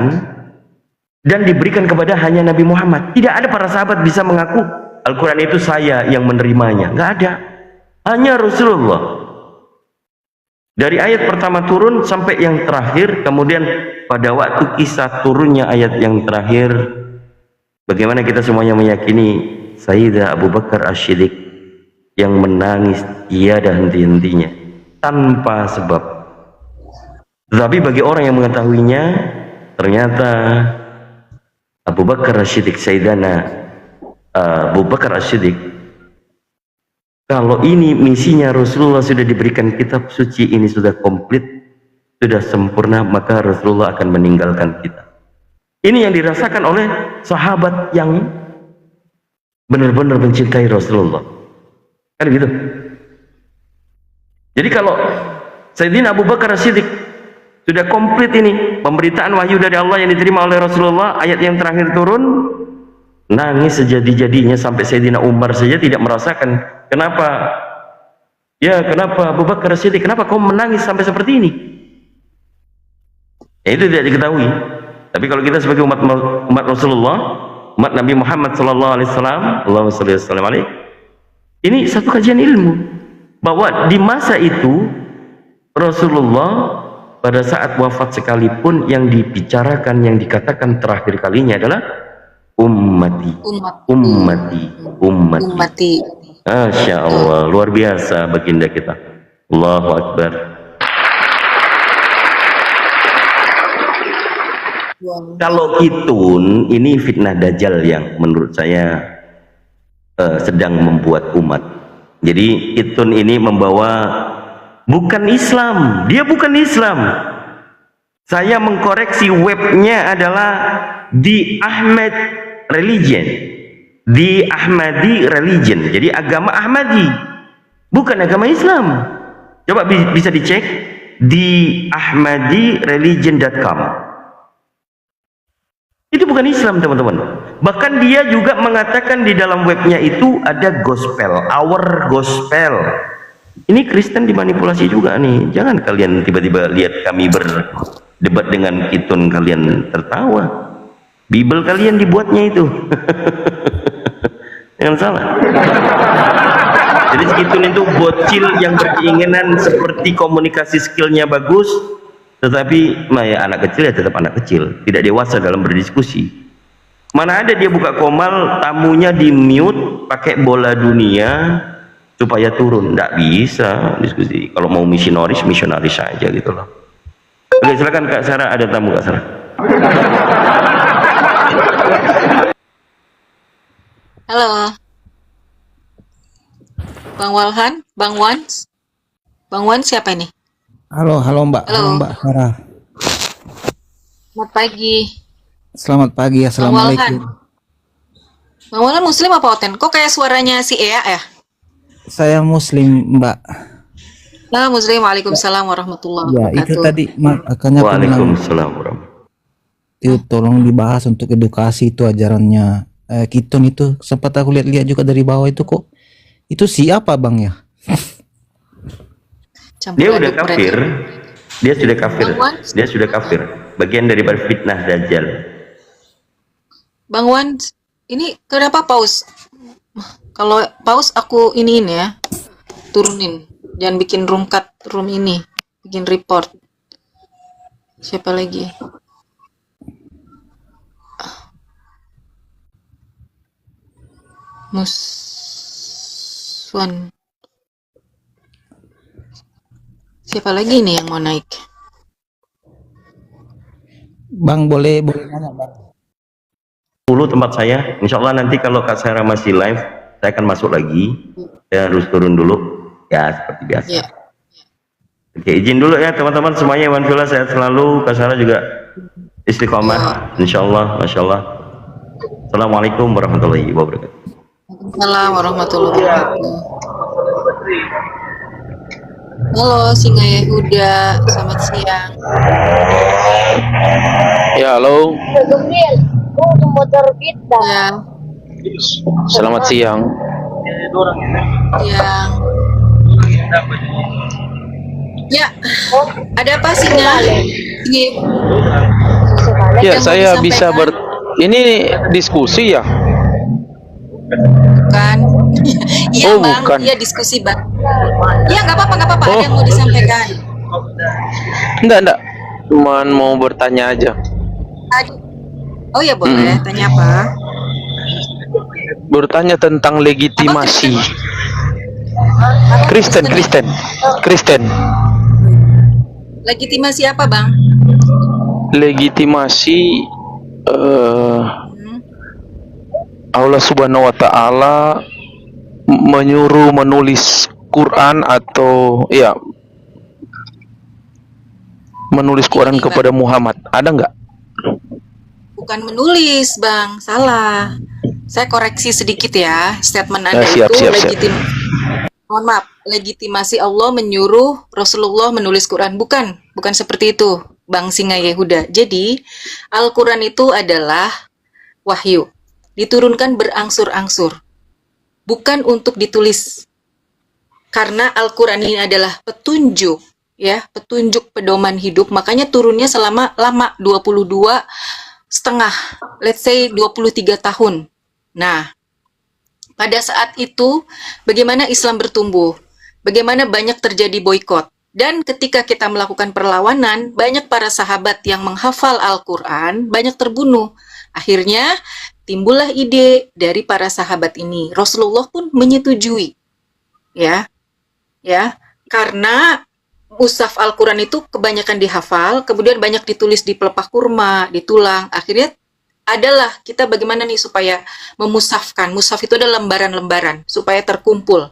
dan diberikan kepada hanya Nabi Muhammad. Tidak ada para sahabat bisa mengaku Al-Quran itu saya yang menerimanya. Nggak ada. Hanya Rasulullah. Dari ayat pertama turun sampai yang terakhir, kemudian pada waktu kisah turunnya ayat yang terakhir, bagaimana kita semuanya meyakini Sayyidah Abu Bakar As-Siddiq yang menangis tiada henti-hentinya tanpa sebab. Tetapi bagi orang yang mengetahuinya, ternyata Abu Bakar As-Siddiq, Sayyidana Abu Bakar As-Siddiq, kalau ini misinya Rasulullah sudah diberikan kitab suci ini sudah komplit, sudah sempurna, maka Rasulullah akan meninggalkan kita. Ini yang dirasakan oleh sahabat yang benar-benar mencintai Rasulullah. Kan gitu. Jadi kalau Sayyidina Abu Bakar As-Siddiq sudah komplit ini pemberitaan wahyu dari Allah yang diterima oleh Rasulullah, ayat yang terakhir turun, nangis sejadi-jadinya sampai Sayyidina Umar saja tidak merasakan. Kenapa Abu Bakar As-Siddiq, kenapa kau menangis sampai seperti ini? Ya, itu tidak diketahui. Tapi kalau kita sebagai umat Rasulullah, umat Nabi Muhammad SAW, Allahumma shalli wa sallim alaihi, ini satu kajian ilmu bahwa di masa itu Rasulullah pada saat wafat sekalipun yang dibicarakan, yang dikatakan terakhir kalinya adalah ummati. Masya Allah, luar biasa baginda kita. Allahu Akbar. Kalau kitun, ini fitnah dajjal yang menurut saya sedang membuat umat. Jadi kitun ini membawa bukan Islam, dia bukan Islam. Saya mengkoreksi webnya adalah di Ahmad Religion, di Ahmadi Religion, jadi agama Ahmadi, bukan agama Islam. Coba bisa dicek di ahmadireligion.com. Itu bukan Islam, teman-teman. Bahkan dia juga mengatakan di dalam webnya itu ada gospel, our gospel. Ini Kristen dimanipulasi juga nih. Jangan kalian tiba-tiba lihat kami berdebat dengan Kitun kalian tertawa. Bible kalian dibuatnya itu. Jangan salah. Jadi Kitun itu bocil yang berkeinginan seperti komunikasi skillnya bagus, tetapi ya, anak kecil ya tetap anak kecil, tidak dewasa dalam berdiskusi. Mana ada dia buka komal, tamunya di mute pakai bola dunia supaya turun. Nggak bisa diskusi. Kalau mau misionaris saja gitu loh. Oke, silakan Kak Sarah, ada tamu Kak Sarah. Halo. Bang Walhan, Bang Wans. Bang Wans siapa ini? Halo, halo Mbak, Halo. halo Mbak Sarah. Selamat pagi. Selamat pagi, Bang Walhan. assalamualaikum. Bang Walhan muslim apa oten? Kok kayak suaranya si Ea ya? Saya Muslim Mbak. Nah, muslim. Waalaikumsalam warahmatullahi Ya, wabarakatuh. itu tadi makanya aku bilang Waalaikumsalam warahmatullahi. itu tolong dibahas untuk edukasi itu ajarannya Kitun itu. Sempat aku lihat-lihat juga dari bawah itu kok. Itu siapa Bang ya? Campur Dia udah aduk kafir. mereka. Dia sudah kafir. Bang Wan? Dia sudah kafir. Bagian dari fitnah Dajjal. Bang Wans, ini kenapa pause? Kalau pause aku iniin ya, turunin. Jangan bikin room cut room ini, bikin report. Siapa lagi? Muswan. Siapa lagi nih yang mau naik? Bang boleh nanya Bang. Dulu tempat saya, insya Allah nanti kalau Kak Sarah masih live, saya akan masuk lagi. Saya harus turun dulu, ya seperti biasa. Ya. Oke, izin dulu ya teman-teman semuanya. Wan Fila sehat selalu, Kak Sarah juga istiqomah, insya Allah, masya Allah. Assalamualaikum warahmatullahi wabarakatuh. Waalaikumsalam warahmatullahi wabarakatuh. Halo Singa Yehuda, selamat siang. Ya, halo. Ya, Selamat siang. siang. Ya, ada apa Singa? Singa Ya, yang mau saya bisa disampaikan? ini diskusi ya? Bukan. Iya Oh, Bang, bukan. iya diskusi Bang. Iya nggak apa-apa, Ada Oh. yang mau disampaikan? Enggak. Cuman mau bertanya aja. Oh ya boleh, tanya apa? Bertanya tentang legitimasi. Kristen. Legitimasi apa Bang? Legitimasi Hmm. Allah Subhanahu wa taala menyuruh menulis Quran atau ya menulis Quran Ini, kepada Muhammad. Ada nggak? Bukan menulis Bang, salah. Saya koreksi sedikit ya, statement Anda Siap. itu mohon maaf, legitimasi Allah menyuruh Rasulullah menulis Quran. Bukan seperti itu, Bang Singa Yehuda. Jadi, Al-Quran itu adalah wahyu. Diturunkan berangsur-angsur. Bukan untuk ditulis. Karena Al-Quran ini adalah petunjuk, ya, petunjuk pedoman hidup. Makanya turunnya selama lama, 22,5, let's say 23 tahun. Nah, pada saat itu, bagaimana Islam bertumbuh? Bagaimana banyak terjadi boikot? Dan ketika kita melakukan perlawanan, banyak para sahabat yang menghafal Al-Quran, banyak terbunuh. Akhirnya, timbullah ide dari para sahabat ini. Rasulullah pun menyetujui. Ya, karena mushaf Al-Quran itu kebanyakan dihafal, kemudian banyak ditulis di pelepah kurma, di tulang. Akhirnya adalah kita bagaimana nih supaya memusafkan. Mushaf itu adalah lembaran-lembaran supaya terkumpul.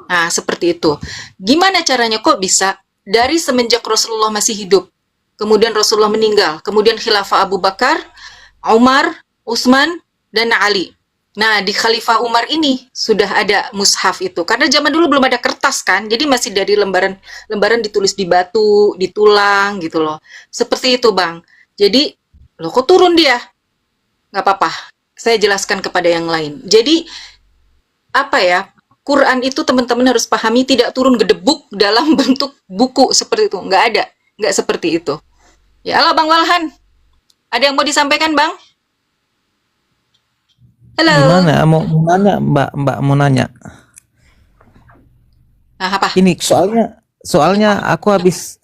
Nah, seperti itu. Gimana caranya kok bisa? Dari semenjak Rasulullah masih hidup, kemudian Rasulullah meninggal, kemudian Khilafah Abu Bakar, Umar, Utsman, dan Ali. Nah, di Khalifah Umar ini sudah ada mushaf itu. Karena zaman dulu belum ada kertas kan, jadi masih dari lembaran ditulis di batu, di tulang gitu loh. Seperti itu, Bang. Jadi, loh kok turun dia? Nggak apa-apa, saya jelaskan kepada yang lain. Jadi, apa ya, Quran itu teman-teman harus pahami tidak turun gedebuk dalam bentuk buku seperti itu. Nggak ada. Nggak seperti itu. Ya Allah, Bang Walhan. Ada yang mau disampaikan, Bang? Halo. Gimana? Mau nanya, Mbak mau nanya. Nah, apa? Ini soalnya aku habis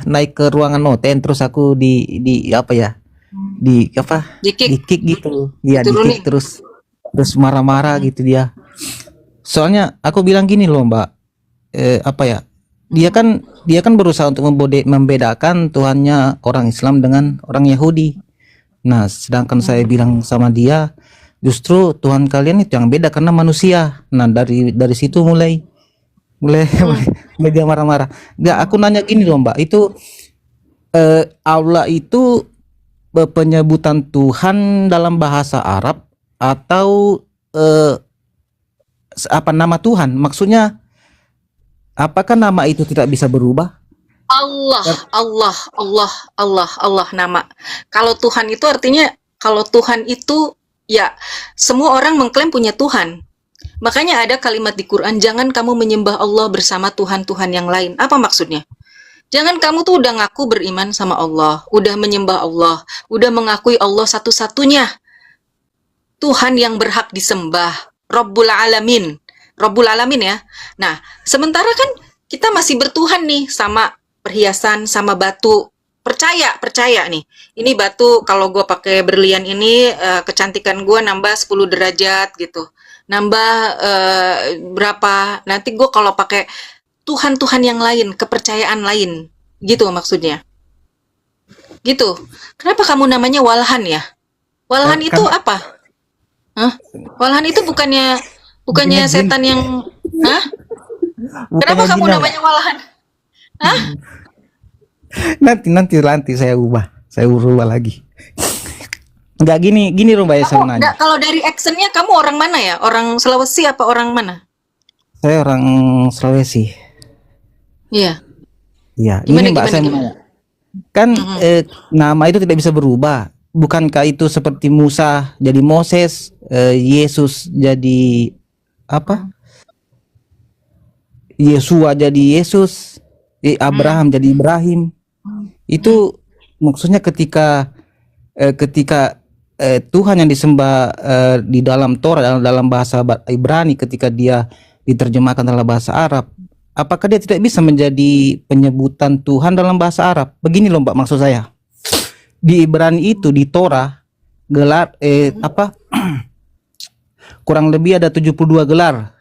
naik ke ruangan noten, terus aku di apa ya? Di apa? Di-kick. Di-kick gitu. Iya, Diturunin. di-kick terus marah-marah gitu dia. Soalnya aku bilang gini loh, Mbak. Apa ya? Dia kan berusaha untuk membedakan Tuhannya orang Islam dengan orang Yahudi. Nah, sedangkan saya bilang sama dia, justru Tuhan kalian itu yang beda karena manusia. Nah, dari situ mulai dia marah-marah. Nggak, aku nanya gini loh, Mbak. Itu Allah itu penyebutan Tuhan dalam bahasa Arab atau apa nama Tuhan? Maksudnya apakah nama itu tidak bisa berubah? Allah nama. Kalau Tuhan itu artinya, kalau Tuhan itu ya semua orang mengklaim punya Tuhan. Makanya ada kalimat di Quran, jangan kamu menyembah Allah bersama Tuhan-Tuhan yang lain. Apa maksudnya? Jangan kamu tuh udah ngaku beriman sama Allah, udah menyembah Allah, udah mengakui Allah satu-satunya Tuhan yang berhak disembah, Rabbul Alamin. Rabbul Alamin ya. Nah, sementara kan kita masih bertuhan nih sama perhiasan, sama batu. Percaya nih. Ini batu kalau gue pakai berlian ini kecantikan gue nambah 10 derajat gitu. Nambah berapa? Nanti gue kalau pakai Tuhan-Tuhan yang lain, kepercayaan lain. Gitu maksudnya. Gitu. Kenapa kamu namanya Walhan ya? Walhan itu apa? Hah? Walhan itu bukannya Bukannya jin. setan yang hah? Kenapa Bukannya kamu jin, Mbak. namanya Walhan? Hah? Nanti saya ubah lagi. Enggak, gini loh, Mbak, saya mau nanya. Enggak, kalau dari actionnya kamu orang mana ya? Orang Sulawesi apa orang mana? Saya orang Sulawesi. Iya. Iya, Gimana, ini Mbak, saya mau gimana? nanya. Kan nama itu tidak bisa berubah. Bukankah itu seperti Musa jadi Moses, Yesus jadi apa? Yesua jadi Yesus, Abraham jadi Ibrahim. Itu maksudnya ketika Tuhan yang disembah di dalam Torah, dalam bahasa Ibrani, ketika dia diterjemahkan dalam bahasa Arab, apakah dia tidak bisa menjadi penyebutan Tuhan dalam bahasa Arab? Begini loh, Mbak, maksud saya. Di Ibrani itu, di Torah, gelar kurang lebih ada 72 gelar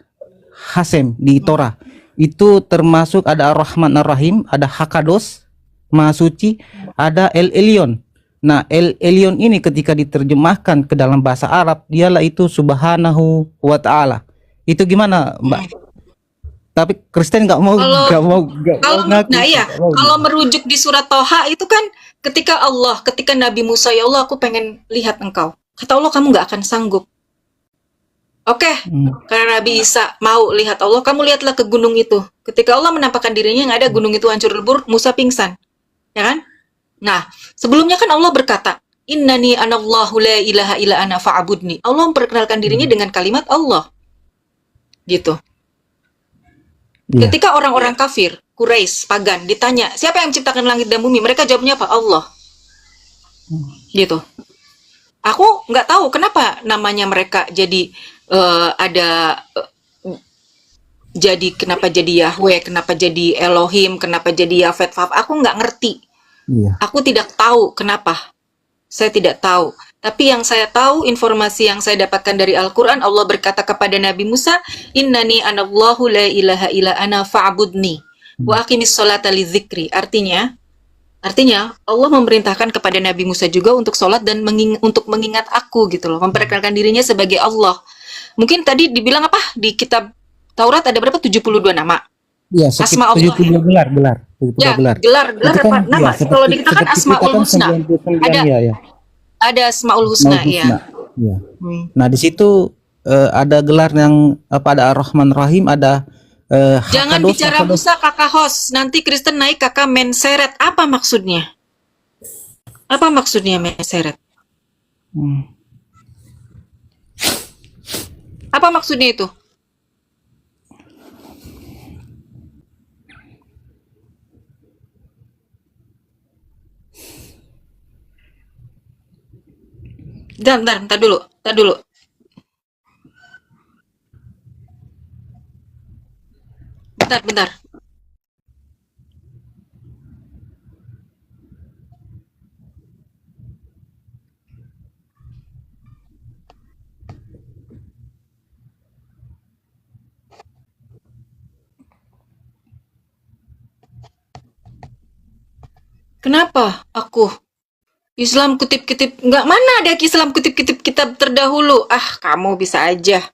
Hasem di Torah. Itu termasuk ada Ar-Rahman Ar-Rahim, ada Hakados, Maha Suci, ada El Elyon. Nah, El Elyon ini ketika diterjemahkan ke dalam bahasa Arab, dialah itu Subhanahu wa Ta'ala. Itu gimana, Mbak? Tapi Kristen nggak mau ngaku. Nah iya, kalau merujuk di surat Toha itu kan ketika Nabi Musa, ya Allah aku pengen lihat engkau. Kata Allah, kamu nggak akan sanggup. Oke, karena Nabi Isa mau lihat Allah, kamu lihatlah ke gunung itu. Ketika Allah menampakkan dirinya, yang ada gunung itu hancur lebur, Musa pingsan. Ya kan? Nah, sebelumnya kan Allah berkata, Innani anallahu la ilaha illa ana fa'budni. Allah memperkenalkan dirinya dengan kalimat Allah. Gitu. Iya. Ketika orang-orang kafir, Quraisy, pagan, ditanya, siapa yang menciptakan langit dan bumi? Mereka jawabnya apa? Allah. Gitu. Aku nggak tahu kenapa namanya mereka jadi kenapa jadi Yahweh, kenapa jadi Elohim, kenapa jadi Yahweh, aku nggak ngerti. Iya. Aku tidak tahu kenapa. Saya tidak tahu. Tapi yang saya tahu, informasi yang saya dapatkan dari Al-Quran, Allah berkata kepada Nabi Musa, Innani anallahu la ilaha illa ana fa'budni wa aqimis sholata li dzikri. Artinya Allah memerintahkan kepada Nabi Musa juga untuk sholat dan untuk mengingat aku gitu loh, memperkenalkan dirinya sebagai Allah. Mungkin tadi dibilang apa? Di kitab Taurat ada berapa? 72 nama. Iya, Asma Allah. 72 gelar. 72 Ya, gelar Itu apa kan, nama? ya, Kalau di kita kan Asmaul Husna. 99, ya. Ada Asmaul Husna, ya. Iya. Nah, di situ ada gelar yang apa, ada Ar-Rahman Rahim, ada Jangan Hakados, bicara Hakados. Musa kakak host, nanti Kristen naik kakak menseret. Apa maksudnya? Apa maksudnya menseret? Apa maksudnya itu? Bentar dulu, bentar dulu. Bentar. Kenapa aku Islam kutip-kitip? Nggak, mana ada Islam kutip-kitip kitab terdahulu? Ah, kamu bisa aja.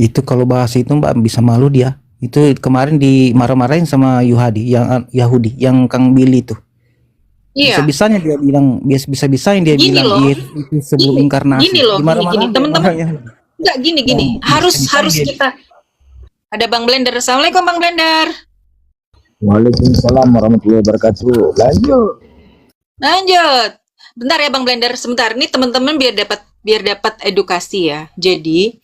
Itu kalau bahas itu Mbak bisa malu dia. Itu kemarin dimarah-marahin sama Yahudi yang Kang Billy itu. Iya. Bisa-bisanya dia bilang, bisa-bisanya dia Gini bilang loh, itu sebelum gini, inkarnasi. gini loh, gini, teman-teman. marahnya. Enggak, gini. Harus kita. Ada Bang Blender. Assalamualaikum Bang Blender. Waalaikumsalam warahmatullahi wabarakatuh. Lanjut. Bentar ya Bang Blender, sebentar. Ini teman-teman biar dapat edukasi ya. Jadi,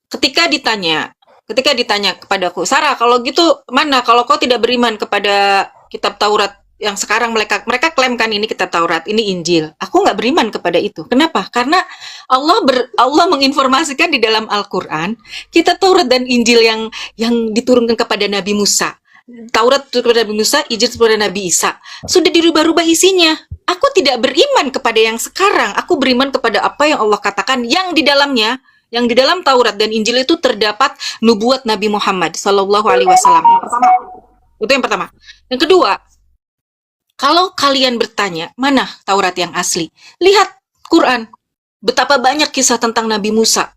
ketika ditanya kepadaku, Sarah, kalau gitu mana kalau kau tidak beriman kepada kitab Taurat yang sekarang mereka klaimkan ini kitab Taurat, ini Injil. Aku nggak beriman kepada itu. Kenapa? Karena Allah menginformasikan di dalam Al-Qur'an kitab Taurat dan Injil yang diturunkan kepada Nabi Musa. Taurat kepada Nabi Musa, Injil kepada Nabi Isa. Sudah dirubah-rubah isinya. Aku tidak beriman kepada yang sekarang. Aku beriman kepada apa yang Allah katakan yang di dalamnya, yang di dalam Taurat dan Injil itu terdapat nubuat Nabi Muhammad Sallallahu Alaihi Wasallam. Itu yang pertama. Yang kedua, kalau kalian bertanya mana Taurat yang asli, lihat Quran. Betapa banyak kisah tentang Nabi Musa,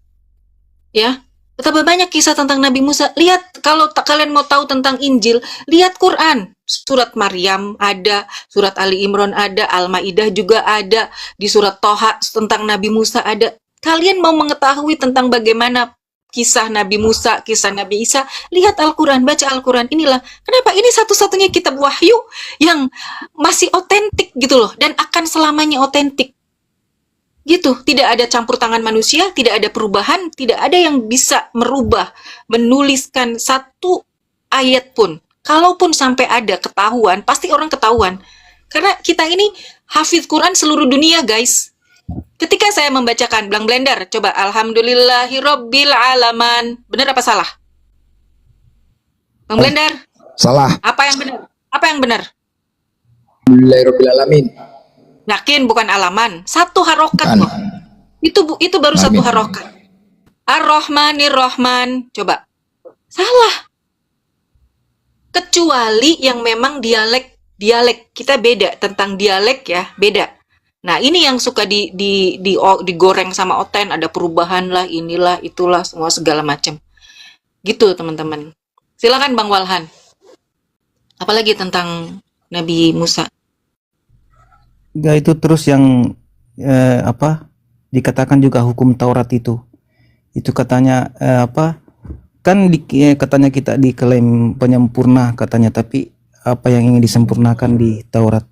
ya. Betapa banyak kisah tentang Nabi Musa. Lihat, kalau kalian mau tahu tentang Injil, lihat Quran. Surat Maryam ada, surat Ali Imran ada, Al-Maidah juga ada, di surat Toha tentang Nabi Musa ada. Kalian mau mengetahui tentang bagaimana kisah Nabi Musa, kisah Nabi Isa, lihat Al-Quran, baca Al-Quran. Inilah kenapa ini satu-satunya kitab wahyu yang masih otentik gitu loh, dan akan selamanya otentik. Gitu, tidak ada campur tangan manusia, tidak ada perubahan, tidak ada yang bisa merubah, menuliskan satu ayat pun. Kalaupun sampai ada ketahuan, pasti orang ketahuan. Karena kita ini hafiz Quran seluruh dunia, guys. Ketika saya membacakan Bang Blender, coba Alhamdulillahirabbil alamin. Benar apa salah? Bang Blender? Salah. Apa yang benar? Apa yang benar? Alhamdulillahirabbil alamin. Yakin bukan alaman. Satu harokat Bukan. loh. Itu baru satu Amin. harokat. Ar-Rahmanir Rahman. Coba. Salah. Kecuali yang memang dialek kita beda, tentang dialek ya, beda. Nah, ini yang suka digoreng sama Oten, ada perubahan lah, inilah, itulah, semua segala macam. Gitu, teman-teman. Silakan Bang Walhan. Apalagi tentang Nabi Musa. Ya itu terus yang dikatakan juga hukum Taurat itu katanya katanya kita diklaim penyempurna katanya, tapi apa yang ingin disempurnakan di Taurat.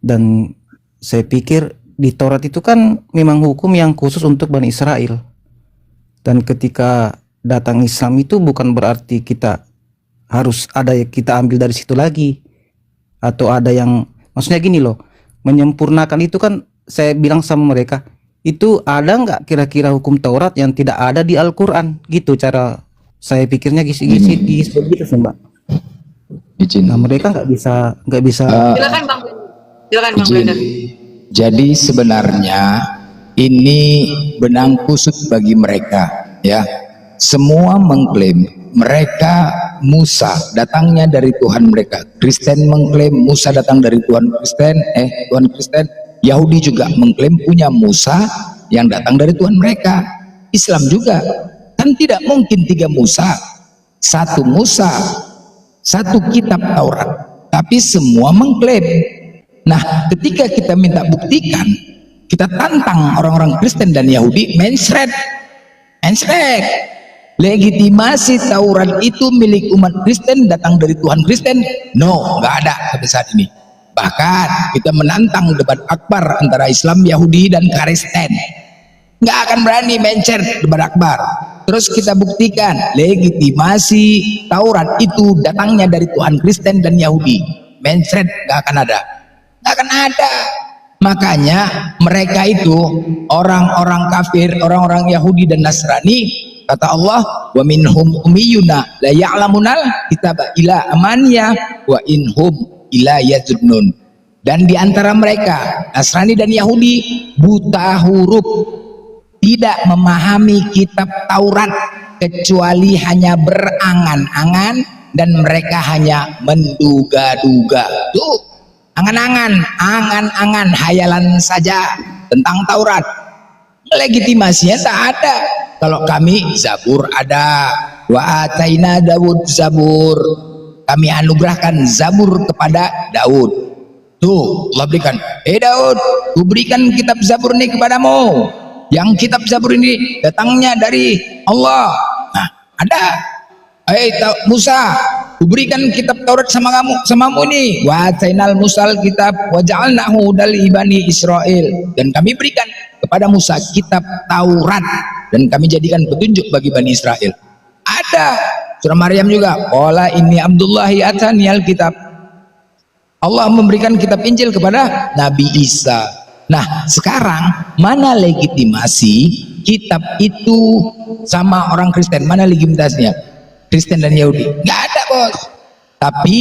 Dan saya pikir di Taurat itu kan memang hukum yang khusus untuk Bani Israel, dan ketika datang Islam itu bukan berarti kita harus ada yang kita ambil dari situ lagi, atau ada yang maksudnya gini loh, menyempurnakan itu kan saya bilang sama mereka, itu ada nggak kira-kira hukum Taurat yang tidak ada di Al-Quran gitu, cara saya pikirnya gitu sih Mbak. Izin. Nah mereka nggak bisa Silakan Bang Blender. Jadi sebenarnya ini benang kusut bagi mereka, ya. Semua mengklaim mereka Musa datangnya dari Tuhan mereka. Kristen mengklaim Musa datang dari Tuhan Kristen. Yahudi juga mengklaim punya Musa yang datang dari Tuhan mereka. Islam juga. Kan tidak mungkin 3 Musa. 1 Musa, 1 kitab Taurat. Tapi semua mengklaim. Nah, ketika kita minta buktikan, kita tantang orang-orang Kristen dan Yahudi, mencret. Legitimasi Taurat itu milik umat Kristen, datang dari Tuhan Kristen? No, nggak ada sampai saat ini. Bahkan kita menantang debat akbar antara Islam, Yahudi, dan Kristen. Nggak akan berani mencret debat akbar. Terus kita buktikan legitimasi Taurat itu datangnya dari Tuhan Kristen dan Yahudi. Mencret nggak akan ada. Nggak akan ada. Makanya mereka itu orang-orang kafir, orang-orang Yahudi dan Nasrani, kata Allah, wa minhum ummiyuna la ya'lamunal kitaba ila amaniya wa inhum ila yazunnun. Dan di antara mereka Nasrani dan Yahudi buta huruf, tidak memahami kitab Taurat kecuali hanya berangan-angan dan mereka hanya menduga-duga. Tuh, angan-angan, hayalan saja tentang Taurat. Legitimasinya tak ada. Kalau kami Zabur ada, wa ataina Daud Zabur. Kami anugerahkan Zabur kepada Daud. Tuh, Allah berikan. Daud, ku berikan kitab Zabur ini kepadamu. Yang kitab Zabur ini datangnya dari Allah. Nah, ada. Musa, kuberikan kitab Taurat sama kamu ini. Wa atainal Musal kitab wa ja'alnahu dali bani Israel. Dan kami berikan kepada Musa kitab Taurat dan kami jadikan petunjuk bagi Bani Israel. Ada. Surah Maryam juga. Qala inni Abdullahi ataniyal kitab. Allah memberikan kitab Injil kepada Nabi Isa. Nah, sekarang mana legitimasi kitab itu sama orang Kristen? Mana legitimasinya? Kristen dan Yahudi? Nggak ada, bos. Tapi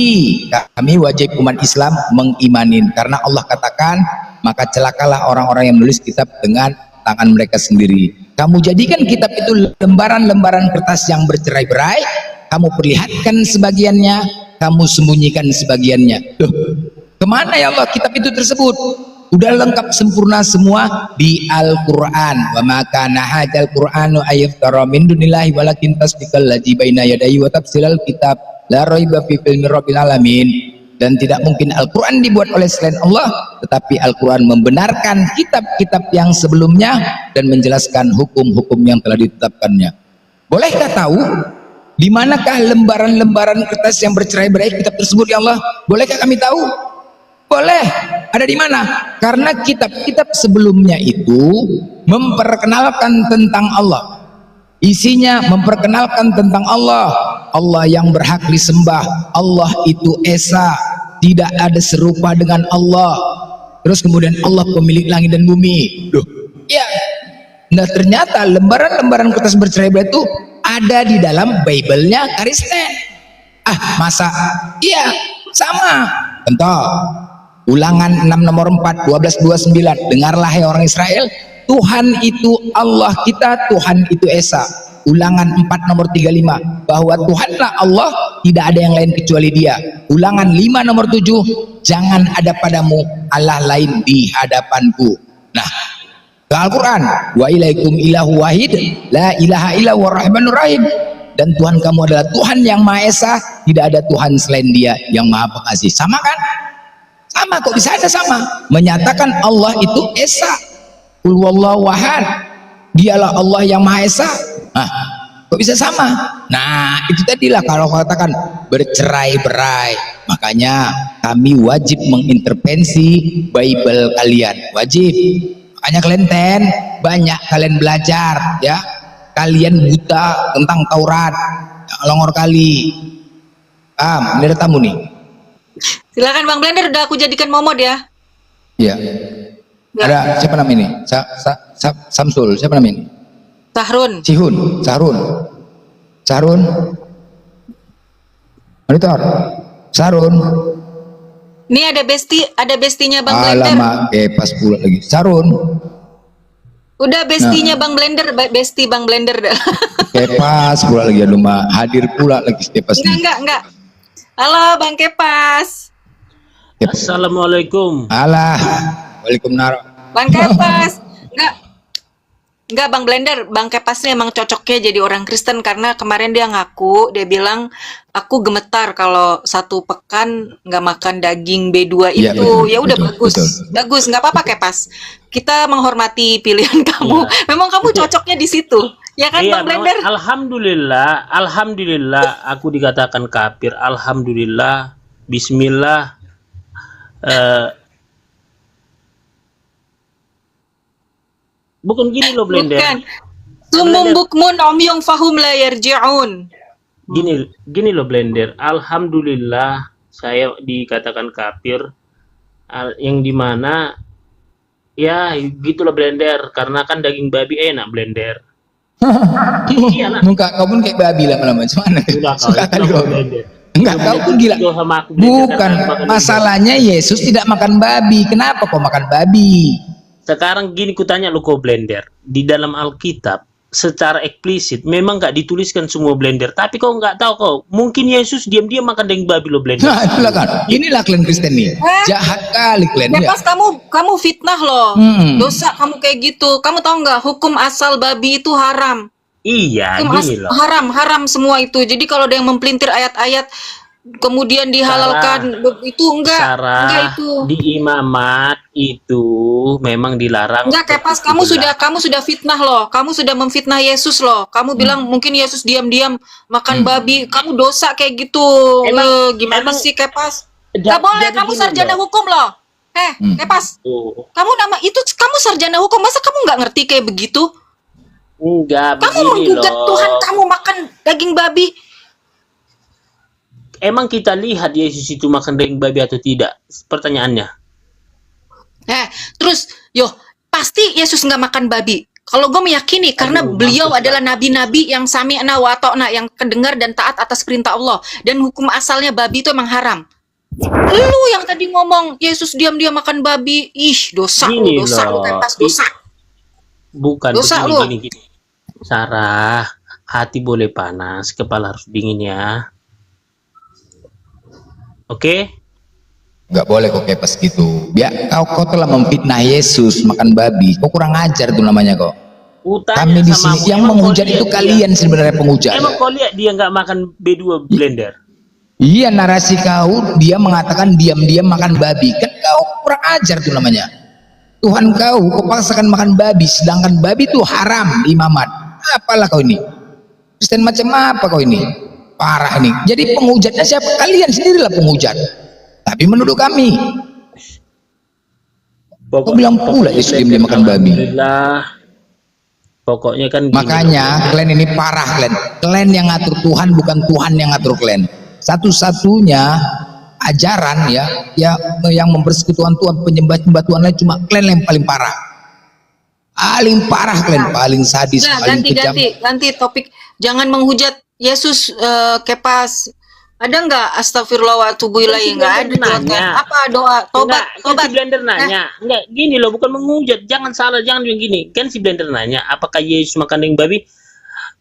kami wajib umat Islam mengimanin, karena Allah katakan, maka celakalah orang-orang yang menulis kitab dengan tangan mereka sendiri. Kamu jadikan kitab itu lembaran-lembaran kertas yang bercerai-berai, kamu perlihatkan sebagiannya, kamu sembunyikan sebagiannya. Loh, kemana ya Allah kitab itu tersebut? Udah lengkap sempurna semua di Al-Quran. Wa maka nahajal Qur'anu ayyaftara min dunillahi walakin tasdiqal ladzi baina yadayhi wa tafsilal kitab la raiba fi ilmi rabbil alamin. Dan tidak mungkin Al-Quran dibuat oleh selain Allah, tetapi Al-Quran membenarkan kitab-kitab yang sebelumnya dan menjelaskan hukum-hukum yang telah ditetapkannya. Bolehkah tahu di manakah lembaran-lembaran kertas yang bercerai-berai kitab tersebut ya Allah? Bolehkah kami tahu? Boleh. Ada di mana? Karena kitab-kitab sebelumnya itu memperkenalkan tentang Allah. Isinya memperkenalkan tentang Allah. Allah yang berhak disembah. Allah itu Esa. Tidak ada serupa dengan Allah. Terus kemudian Allah pemilik langit dan bumi. Loh, ya. Nah, ternyata lembaran-lembaran kertas bercerai-berai itu ada di dalam Bible-nya Kristen. Masa? Iya, sama. Contoh, Ulangan 6 nomor 4 12:29. Dengarlah hai orang Israel, Tuhan itu Allah kita, Tuhan itu Esa. Ulangan 4 nomor 35, bahwa Tuhanlah Allah, tidak ada yang lain kecuali Dia. Ulangan 5 nomor 7, jangan ada padamu Allah lain di hadapanku. Nah, ke Al-Quran, wa ilaikum ilahu wahid la ilaha illa huwa rahmanur rahim. Dan Tuhan kamu adalah Tuhan yang Maha Esa, tidak ada Tuhan selain Dia yang Maha Pengasih. Sama kan? Sama, kok bisa ada sama? Menyatakan Allah itu Esa. Qul huwallahu ahad. Dialah Allah yang Maha Esa. Kok bisa sama? Nah, itu tadilah kalau katakan bercerai-berai. Makanya kami wajib mengintervensi Bible kalian. Wajib. Makanya kalian banyak kalian belajar ya. Kalian buta tentang Taurat. Longor kali. Ini ada tamu nih. Silakan Bang Blender, udah aku jadikan momod ya. Iya. Ada siapa nama ini? Samsul, siapa nama ini? Sahrun. Sahrun. Monitor. Sahrun. Ini ada bestinya Bang Blender. Alamak, pas pula lagi. Sahrun. Udah bestinya Bang Blender, besti Bang Blender dah. Kepas pula lagi, aduh mah hadir pula lagi Kepas. Enggak. Halo Bang Kepas. Assalamualaikum. Alah. Waalaikumsalam. Bang Kepas. Enggak Bang Blender, Bang Kepas ini emang cocoknya jadi orang Kristen karena kemarin dia ngaku, dia bilang aku gemetar kalau 1 pekan nggak makan daging B2 itu. Ya udah bagus. Betul. Bagus, nggak apa-apa Kepas. Kita menghormati pilihan kamu. Memang kamu cocoknya di situ. Ya kan Bang Blender? Alhamdulillah aku dikatakan kafir. Alhamdulillah. Bismillah. Bukan gini loh Blender. Bukan. Sumum bukmun umyung fahum la yarji'un. Gini loh Blender. Alhamdulillah saya dikatakan kafir, yang dimana Ya, gitulah blender. Karena kan daging babi enak blender. Iyalah. Muka kau pun kayak babi lama-lama. Gimana? Sudah kau, Suka kali itu kau. blender. Enggak, Lu kau pun menyebut gila. itu sama aku blender Bukan, karena makan masalahnya Yesus tidak makan babi. Kenapa kau makan babi? Sekarang gini kutanya lu kau blender. Di dalam Alkitab secara eksplisit memang nggak dituliskan semua blender, tapi kau nggak tahu kau mungkin Yesus diam-diam makan daging babi lo blender. Nah, itulah kan. Inilah klan Kristen nih. Jahat kali klan ya. Pas kamu fitnah loh. Hmm. Dosa kamu kayak gitu. Kamu tahu nggak hukum asal babi itu haram. Iya, Hukum gini loh. haram semua itu. Jadi kalau ada yang mempelintir ayat-ayat kemudian dihalalkan itu enggak itu. Di imamat itu memang dilarang. Enggak, kayak pas kamu sudah fitnah loh. Kamu sudah memfitnah Yesus loh. Kamu bilang mungkin Yesus diam-diam makan babi. Kamu dosa kayak gitu. Gimana sih kayak pas? Enggak boleh, kamu sarjana hukum loh. Kayak pas. Kamu sarjana hukum, masa kamu nggak ngerti kayak begitu? Enggak, kamu menggugat Tuhan kamu makan daging babi. Emang kita lihat Yesus itu makan daging babi atau tidak? Pertanyaannya. Terus, pasti Yesus nggak makan babi. Kalau gue meyakini, karena beliau adalah nabi-nabi yang sami'na wa ta'na, yang kedengar dan taat atas perintah Allah. Dan hukum asalnya babi itu emang haram. Lu yang tadi ngomong Yesus diam-diam makan babi, dosa lu kayak pas dosa. Bukan dosa begini, gini. Sarah, hati boleh panas, kepala harus dingin ya. Oke? Nggak boleh kok kayak pas gitu. Kau telah memfitnah Yesus makan babi. Kau kurang ajar tuh namanya kok. Kami di sini yang menghujat itu kalian sebenarnya penghujat. Emang kau lihat dia nggak makan B2 blender? Iya, narasi kau dia mengatakan diam-diam makan babi. Kan kau kurang ajar tuh namanya. Tuhan kau paksakan makan babi, sedangkan babi itu haram di imamat. Apalah kau ini? Kristen macam apa kau ini? Parah ini. Jadi penghujatnya siapa? Kalian sendirilah penghujat. Tapi menuduh kami. Kau bilang pula Yesus dia makan babi. Pokoknya kan. Makanya kalian ini parah kalian. Kalian yang ngatur Tuhan, bukan Tuhan yang ngatur kalian. Satu-satunya ajaran yang mempersekutukan Tuhan, penyembah Tuhan lain cuma kalian yang paling parah. Paling parah kalian, paling sadis, paling kejam. Ganti topik. Jangan menghujat Yesus kepas. Ada nggak astagfirullah wa atubu ilaih? Nggak ada. Apa doa tobat? Si blender nanya. Enggak, gini loh, bukan menghujat. Jangan salah, jangan begini. Kan si blender nanya, apakah Yesus makan daging babi?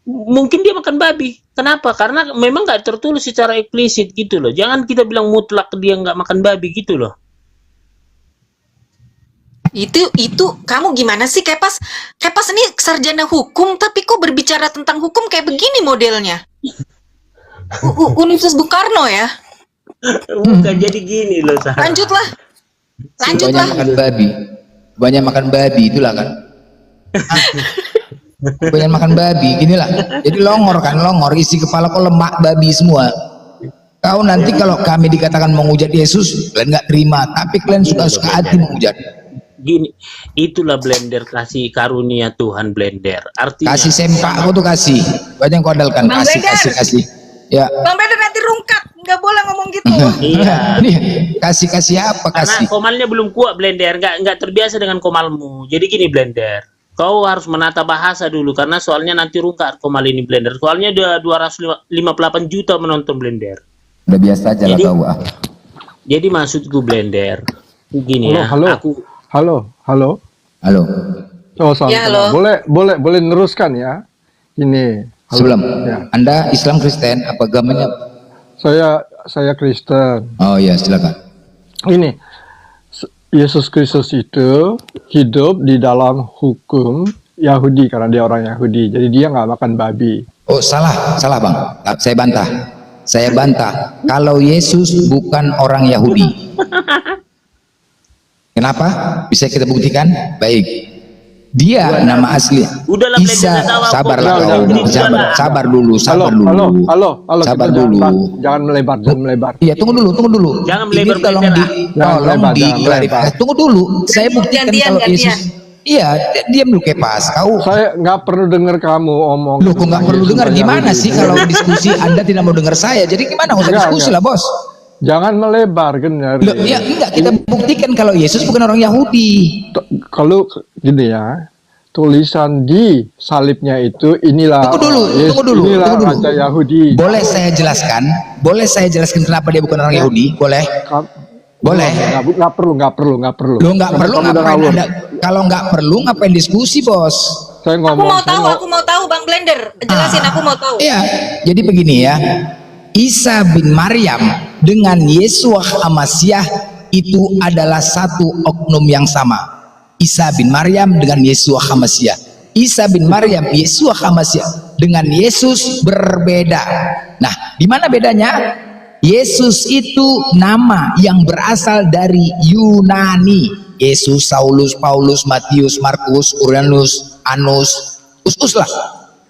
Mungkin dia makan babi. Kenapa? Karena memang nggak tertulis secara eksplisit gitu loh. Jangan kita bilang mutlak dia nggak makan babi gitu loh. Itu kamu gimana sih Kepas? Kepas ini sarjana hukum tapi kok berbicara tentang hukum kayak begini modelnya? Universitas Bung Karno ya? Bukan jadi gini loh. Lanjutlah. Banyak makan babi. Banyak makan babi itulah kan. Banyak makan babi inilah. Jadi longor isi kepala kau lemak babi semua. Kau nanti kalau kami dikatakan menghujat Yesus, kalian nggak terima, tapi kalian suka-suka hati menghujat. Gini, itulah blender, kasih karunia Tuhan blender. Artinya kasih sempak aku tuh kasih. Banyak kau andalkan kasih. Ya. Bang Blender nanti rungkat, nggak boleh ngomong gitu. Iya. Kasih apa kasih? Karena komalnya belum kuat blender, nggak terbiasa dengan komalmu. Jadi gini blender, kau harus menata bahasa dulu karena soalnya nanti rungkat komal ini blender. Soalnya udah 258 juta menonton blender. Udah biasa aja lah kau. Jadi maksudku blender, gini Halo. Oh, salam. Ya, halo. Boleh neruskan ya. Ini. Sebelum Anda Islam Kristen apa agamanya? Saya Kristen. Oh ya, silakan. Ini Yesus Kristus itu hidup di dalam hukum Yahudi karena dia orang Yahudi. Jadi dia nggak makan babi. Oh, salah Bang. Saya bantah. Kalau Yesus bukan orang Yahudi. Kenapa? Bisa kita buktikan? Baik. Dia nama asli Isa. Sabarlah kau. Sabar dulu. Halo. Sabar dulu. Jangan melebar. Iya, tunggu dulu. Jangan Ini melebar, tolong diklarifikasi. Tunggu dulu. Saya buktikan kalau Yesus. Iya, diam dulu Kepas. Saya nggak perlu dengar kamu omong. Loh, kok nggak perlu dengar? Gimana sih kalau diskusi Anda tidak mau dengar saya? Jadi gimana? Nggak usah diskusi lah, Bos. Jangan melebar, benar. Loh, ya enggak, kita buktikan kalau Yesus bukan orang Yahudi. Kalau gini ya, tulisan di salibnya itu inilah Tunggu dulu. Raja Yahudi. Boleh saya jelaskan? Kenapa dia bukan orang Yahudi? Boleh? Boleh. Nggak perlu. Loh, nggak perlu ngapain Anda? Kalau nggak perlu ngapain diskusi, Bos? Saya Aku mau tahu Bang Blender. Jelasin, aku mau tahu. Iya, jadi begini ya. Isa bin Maryam dengan Yesua Hamasyah itu adalah satu oknum yang sama. Isa bin Maryam dengan Yesua Hamasyah. Isa bin Maryam, Yesua Hamasyah dengan Yesus berbeda. Nah, di mana bedanya? Yesus itu nama yang berasal dari Yunani. Yesus, Saulus, Paulus, Matius, Markus, Uranus, Anus, Us lah.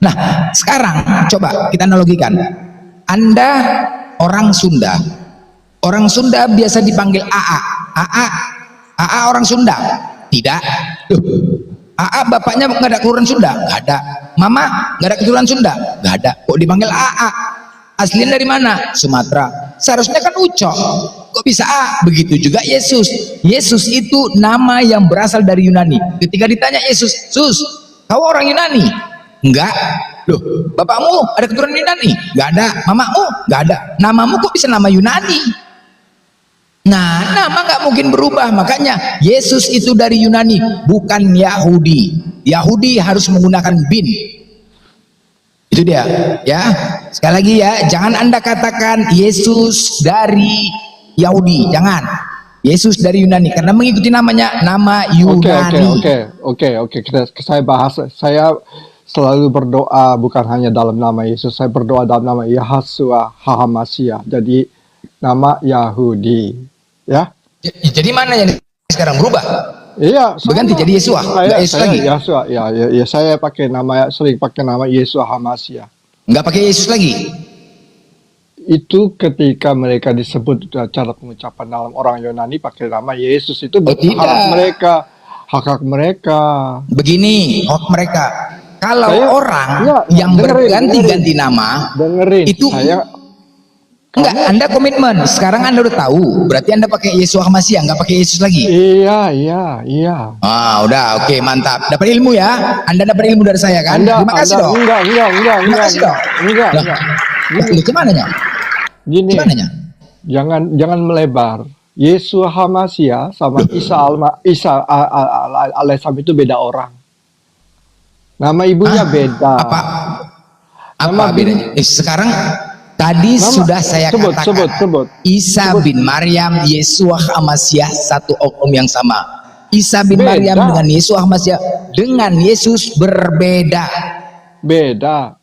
Nah, sekarang coba kita analogikan. Anda orang Sunda. Orang Sunda biasa dipanggil AA. AA orang Sunda. Tidak. Loh, AA bapaknya nggak ada keturunan Sunda? Nggak ada. Mama nggak ada keturunan Sunda? Nggak ada. Kok dipanggil AA? Aslinya dari mana? Sumatera. Seharusnya kan Ucok. Kok bisa A? Begitu juga Yesus. Yesus itu nama yang berasal dari Yunani. Ketika ditanya Yesus, "Sus, kau orang Yunani?" Enggak. Loh, bapakmu ada keturunan Yunani? Enggak ada. Mamamu? Enggak ada. Namamu kok bisa nama Yunani? Nah, nama nggak mungkin berubah. Makanya Yesus itu dari Yunani, bukan Yahudi. Yahudi harus menggunakan bin. Itu dia, ya. Sekali lagi ya, jangan Anda katakan Yesus dari Yahudi, jangan. Yesus dari Yunani karena mengikuti nama Yunani. Oke. Saya bahas. Saya selalu berdoa bukan hanya dalam nama Yesus. Saya berdoa dalam nama Yahshua HaMashiach. Jadi nama Yahudi, ya. Jadi mana yang sekarang berubah? Iya, berganti jadi Yesua. Yesua. Ya, saya pakai sering pakai nama Yesua HaMashiach. Nggak pakai Yesus lagi. Itu ketika mereka disebut cara pengucapan dalam orang Yunani pakai nama Yesus itu hak mereka. Begini, hak mereka. Kalau orang yang berganti-ganti nama, itu enggak, Anda komitmen. Sekarang Anda udah tahu, berarti Anda pakai Yesua HaMashiach, enggak pakai Yesus lagi. Iya. Ah, udah, oke, mantap. Dapat ilmu ya. Anda dapat ilmu dari saya kan? Terima kasih dong. Enggak. Gimana nya? Gini. Jangan melebar. Yesua HaMashiach sama Isa alaihissalam itu beda orang. Nama ibunya beda. Apa bedanya? Sekarang tadi sudah saya katakan Isa bin Maryam, Yesua HaMashiach satu oknum yang sama. Isa bin Maryam dengan Yesua HaMashiach dengan Yesus berbeda. Beda.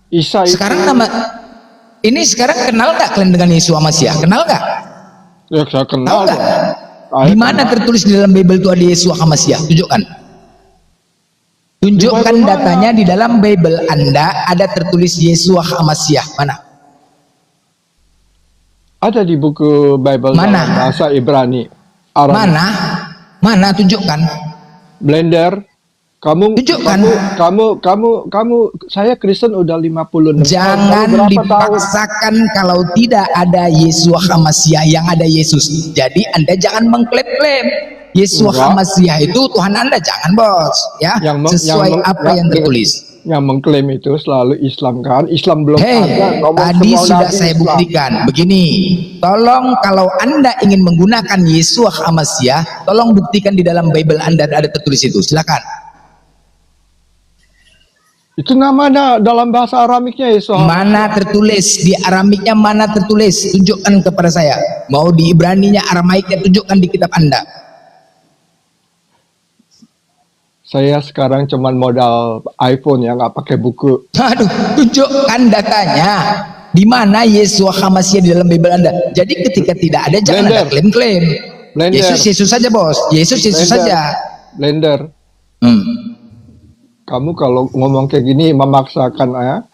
Isa itu... Sekarang ini sekarang kenal nggak kalian dengan Yesua HaMashiach? Kenal nggak? Ya, saya kenal. Di mana tertulis di dalam Bible itu ada Yesua HaMashiach? Tunjukkan datanya di dalam Bible Anda ada tertulis Yesua HaMashiach. Mana? Ada di buku Bible mana? Dalam bahasa Ibrani. Arab. Mana? Tunjukkan. Blender. Kamu, saya Kristen udah 56 tahun. Jangan dipaksakan kalau tidak ada Yesua HaMashiach, yang ada Yesus. Jadi Anda jangan mengklaim-klaim. Yesua HaMashiach itu Tuhan Anda, jangan bos, ya. Sesuai apa yang tertulis. Yang mengklaim itu selalu Islam kan? Islam belum ada. Tadi sudah saya buktikan. Begini, tolong kalau Anda ingin menggunakan Yesua HaMashiach, tolong buktikan di dalam Bible Anda ada tertulis itu. Silakan. Itu namanya dalam bahasa Aramiknya Yesua. Mana tertulis di Aramiknya? Mana tertulis? Tunjukkan kepada saya. Mau di Ibraninya, Aramaiknya, tunjukkan di kitab Anda. Saya sekarang cuman modal iPhone ya, nggak pakai buku. Aduh, tunjukkan datanya. Di mana Yesua HaMashiach di dalam Bible Anda? Jadi ketika tidak ada, jangan ada klaim-klaim. Yesus saja bos. Yesus saja. Blender. Kamu kalau ngomong kayak gini memaksakan ya.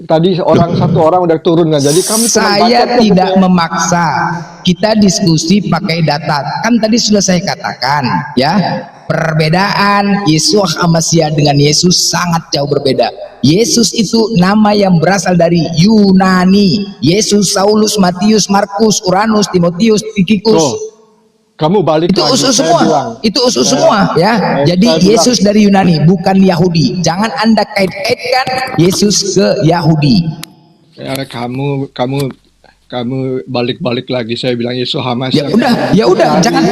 Tadi satu orang udah turun ya. Jadi kamu saya tidak memaksa. Kita diskusi pakai data. Kan tadi sudah saya katakan ya. Perbedaan Yeshua Hamashiach dengan Yesus sangat jauh berbeda. Yesus itu nama yang berasal dari Yunani. Yesus, Saulus, Matius, Markus, Uranus, Timotius, Tikikus. Tuh, kamu balik Itu lagi. usus Saya semua. bilang, Itu usus semua ya. Jadi saya bilang. Yesus dari Yunani, bukan Yahudi. Jangan Anda kait-kaitkan Yesus ke Yahudi. Ya, kamu balik-balik lagi. Saya bilang Yesus Hamashiach. Ya udah, jangan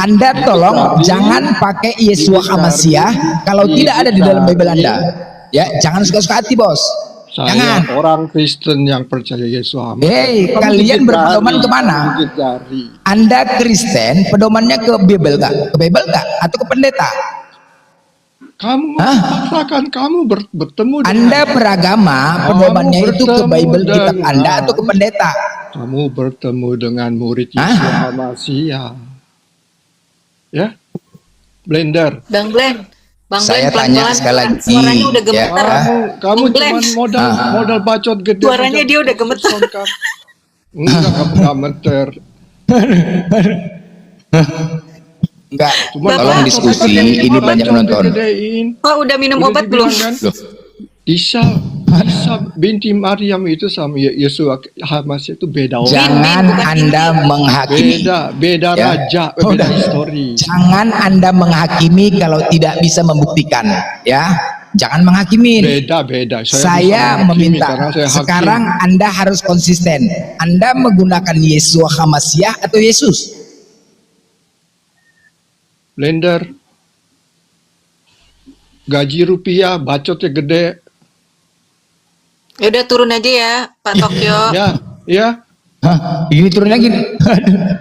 Anda tolong jangan pakai Yeshua Hamashiach kalau tidak ada di dalam Bible Anda. Ya, jangan suka-suka hati, Bos. Saya Jangan. orang Kristen yang percaya Yesus Hamashiach. Hei, Kamu kalian gigit berpedoman jari, kemana? kamu gigit jari. Anda Kristen, pedomannya ke Bible nggak? Ke Bible nggak? Atau ke pendeta? Kamu memaksakan kamu bertemu dengan Anda beragama, pedomannya itu ke bertemu Bible kitab dengan- Anda atau ke pendeta? kamu bertemu dengan murid Yesus Hamashiach. Ya, Blender. Bang Glenn, Bang Saya Glenn tanya pelan-pelan, sekali lagi, suaranya udah ya. gemeter. Kamu Bang Glenn. cuma modal bacot gede. Suaranya dia udah gemeter. Enggak, kamu gemeter. Enggak, Cuma tolong diskusi, ini banyak menonton. Oh, udah minum obat belum? Loh, Isa binti Maryam itu sama Yesus Hamashiach itu beda orang. jangan Anda menghakimi. Beda Ya. raja, Oh, beda udah. histori. Jangan Anda menghakimi kalau tidak bisa membuktikan, ya. Jangan menghakimi. Beda. Saya bisa menghakimi meminta karena saya hakim. sekarang Anda harus konsisten. Anda menggunakan Yeshua Hamashiach atau Yesus? Blender. Gaji rupiah, bacotnya gede. Ya udah turun aja ya, Pak Tokyo. Ya. Hah, ini turun lagi.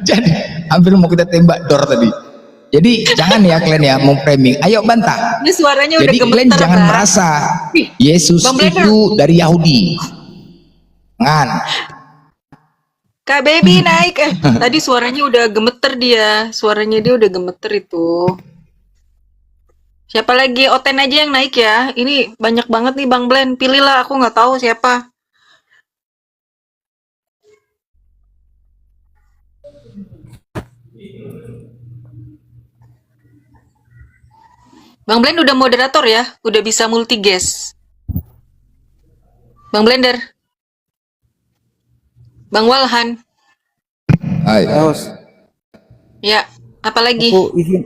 Jadi hampir mau kita tembak Dor tadi. Jadi jangan ya kalian ya mau framing. Ayo bantah. Ini suaranya udah Jadi gemeter, kalian jangan Bang. merasa Yesus Bang Blender. itu dari Yahudi. Ngan. Kak Baby naik. Tadi suaranya udah gemeter dia. Suaranya dia udah gemeter itu. Siapa lagi? Oten aja yang naik ya. Ini banyak banget nih Bang Glenn. Pilihlah, aku nggak tahu siapa. Bang Blend udah moderator ya? Udah bisa multi guest. Bang Blender. Bang Walhan. Hai. Ya, apalagi? Aku izin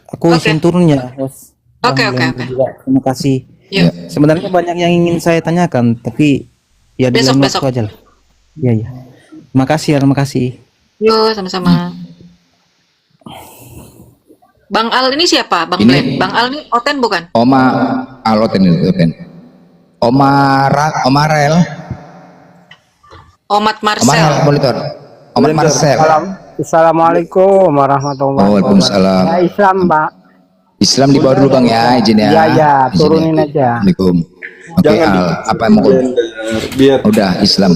aku Oke. izin turunnya, Bos. Oke, Bang oke, Glenn oke. juga. Terima kasih. Yuk. Sebenarnya banyak yang ingin saya tanyakan, tapi ya di lain Besok. waktu aja lah. Iya, iya. Terima kasih, terima kasih. Yuk, sama-sama. Bang Al ini siapa? Bang Ini- Blend. Bang Al ini Oten bukan? Oma Aloten itu Oten. Omarel. Omat Marcel. Omarel monitor. Omat Marcel. Assalamualaikum warahmatullahi Waalaikumsalam. Ya, Islam, Mbak. Islam di bawah dulu Bang ya, izin ya. Iya, iya, Izin turunin ya. aja. Assalamualaikum. Oke, Al, apa yang mau kau? Udah Islam.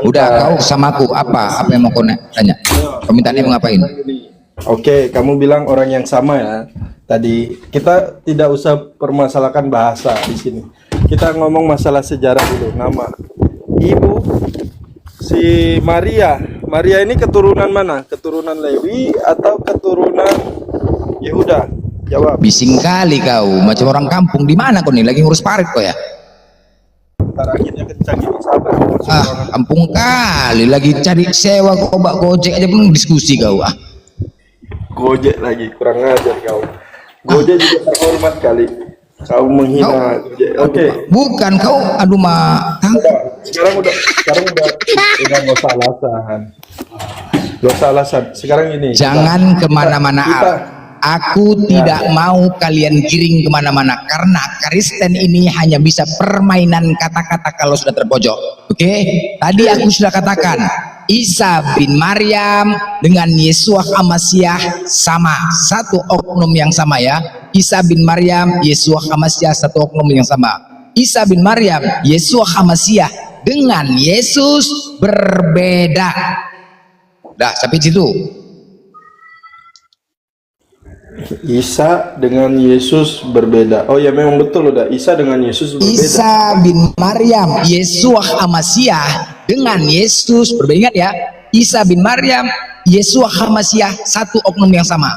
Udah kau sama aku apa yang mau kau tanya? Permintaannya mau ngapain? Oke, kamu bilang orang yang sama ya. Tadi kita tidak usah permasalahkan bahasa di sini. Kita ngomong masalah sejarah dulu. Nama ibu si Maria. Maria ini keturunan mana? Keturunan Lewi atau keturunan Yehuda? Jawab. Bising kali kau, macam orang kampung. Di mana kau nih? Lagi ngurus parit kau ya? Ntar akhirnya kencang gitu sabar. Kampung kali lagi cari sewa kobak gojek aja belum diskusi kau. Gojek lagi, kurang ajar kau. Gojek juga terhormat kali. Kau menghina Gojek. Oke. Bukan kau, aduh mak. Sekarang udah nggak usah alasan. Gak usah alasan. Sekarang ini. Jangan kemana-mana Al. Aku tidak mau kalian giring kemana-mana karena Kristen ini hanya bisa permainan kata-kata kalau sudah terpojok. Oke? Tadi aku sudah katakan Isa bin Maryam dengan Yeshua Hamashiach sama, satu oknum yang sama ya. Isa bin Maryam, Yeshua Hamashiach satu oknum yang sama. Isa bin Maryam, Yeshua Hamashiach dengan Yesus berbeda. Dah sampai situ. Isa dengan Yesus berbeda. Oh ya memang betul udah. Isa dengan Yesus berbeda. Isa bin Maryam, Yeshua Hamashiach dengan Yesus berbeda. Ingat ya, Isa bin Maryam, Yeshua Hamashiach satu oknum yang sama.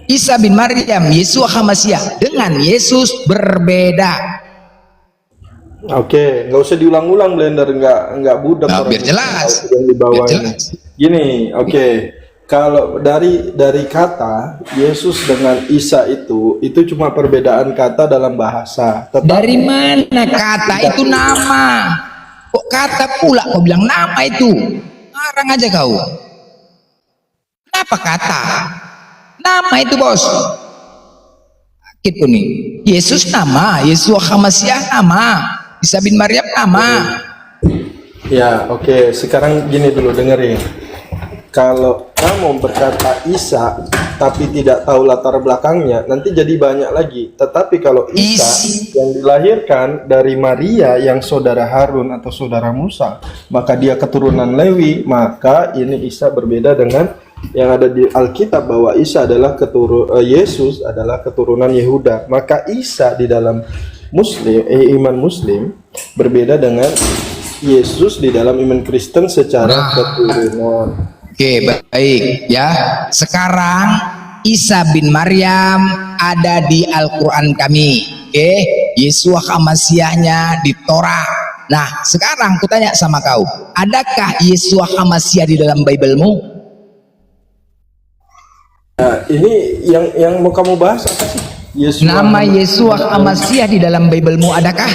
Isa bin Maryam, Yesua Hamasiah, dengan Yesus berbeda. Oke, nggak usah diulang-ulang Blender, nggak budak Nah, orang biar jelas. yang di bawah Biar ini. jelas. Gini, oke. Kalau dari kata Yesus dengan Isa itu cuma perbedaan kata dalam bahasa. Dari mana kata itu nama? Kok kata pula kau bilang nama itu? Ngarang aja kau. Kenapa kata? Nama itu bos. Gitu nih. Yesus nama, Yesua Hamasiah nama, Isa bin Maryam nama. Ya, oke. Sekarang gini dulu, dengerin. Kalau kamu berkata Isa tapi tidak tahu latar belakangnya, nanti jadi banyak lagi. Tetapi kalau Isa yang dilahirkan dari Maria yang saudara Harun atau saudara Musa, maka dia keturunan Lewi, maka ini Isa berbeda dengan yang ada di Alkitab bahwa Isa adalah Yesus adalah keturunan Yehuda. Maka Isa di dalam iman Muslim berbeda dengan Yesus di dalam iman Kristen secara keturunan. Oke, baik ya. Sekarang Isa bin Maryam ada di Al-Quran kami. Oke, Yesua Hamasiahnya di Torah. Nah, sekarang kutanya sama kau, adakah Yesua Hamasiah di dalam Biblemu? Nah, ini yang mau kamu bahas apa sih? Nama Yesua Hamasiah di dalam Biblemu adakah?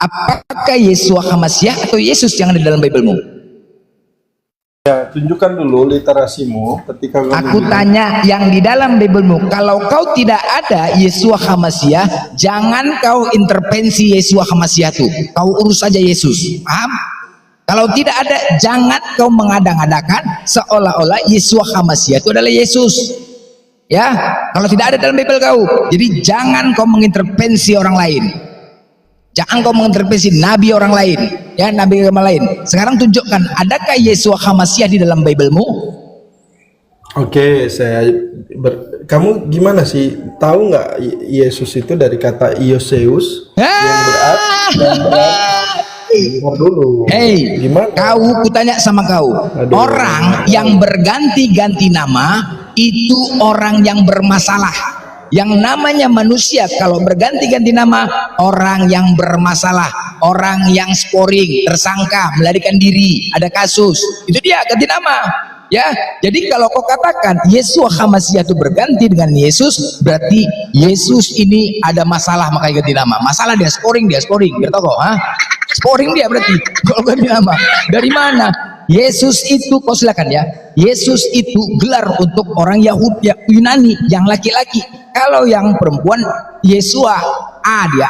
Apakah Yesua Hamasiah atau Yesus yang ada di dalam Biblemu? Ya, tunjukkan dulu literasimu ketika kamu Aku tanya yang di dalam Biblemu. Kalau kau tidak ada Yesua Hamasiah, jangan kau intervensi Yesua Hamasiah itu. Kau urus saja Yesus. Paham? Kalau tidak ada, jangan kau mengadang-adakan seolah-olah Yesua Hamasiah itu adalah Yesus. Ya, kalau tidak ada dalam Bible kau. Jadi jangan kau mengintervensi orang lain. Jangan kau mengintervensi nabi orang lain, ya, nabi agama lain. Sekarang tunjukkan, adakah Yesua Hamasiah di dalam Biblemu? Oke, kamu gimana sih? Tahu nggak Yesus itu dari kata Ioseus yang berarti dulu. Hei, gimana? Kau kutanya sama kau. Orang yang berganti-ganti nama itu orang yang bermasalah. Yang namanya manusia kalau berganti-ganti nama, orang yang bermasalah, orang yang sporing, tersangka, melarikan diri, ada kasus, itu dia ganti nama. Ya, jadi kalau kau katakan Yesua Hamasiah itu berganti dengan Yesus, berarti Yesus ini ada masalah makanya ganti nama. Masalah dia sporing, biar tau kok, sporing dia berarti kalau ganti nama. Dari mana? Yesus itu, kau silakan ya. Yesus itu gelar untuk orang Yahudi Yunani yang laki-laki. Kalau yang perempuan Yesua, A dia.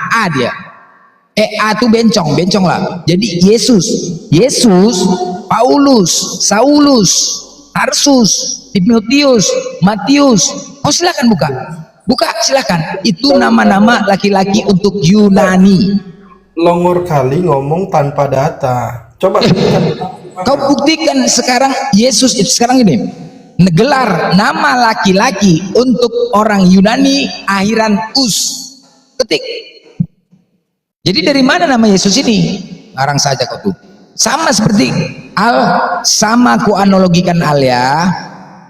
A itu bencong lah. Jadi Yesus, Paulus, Saulus, Tarsus, Timotius, Matius. Oh silakan buka silakan. Itu nama-nama laki-laki untuk Yunani. Longor kali ngomong tanpa data. Coba kau buktikan sekarang Yesus itu sekarang ini gelar nama laki-laki untuk orang Yunani akhiran us. Ketik. Jadi dari mana nama Yesus ini? Ngarang saja kau tuh. Sama seperti sama ku analogikan ya.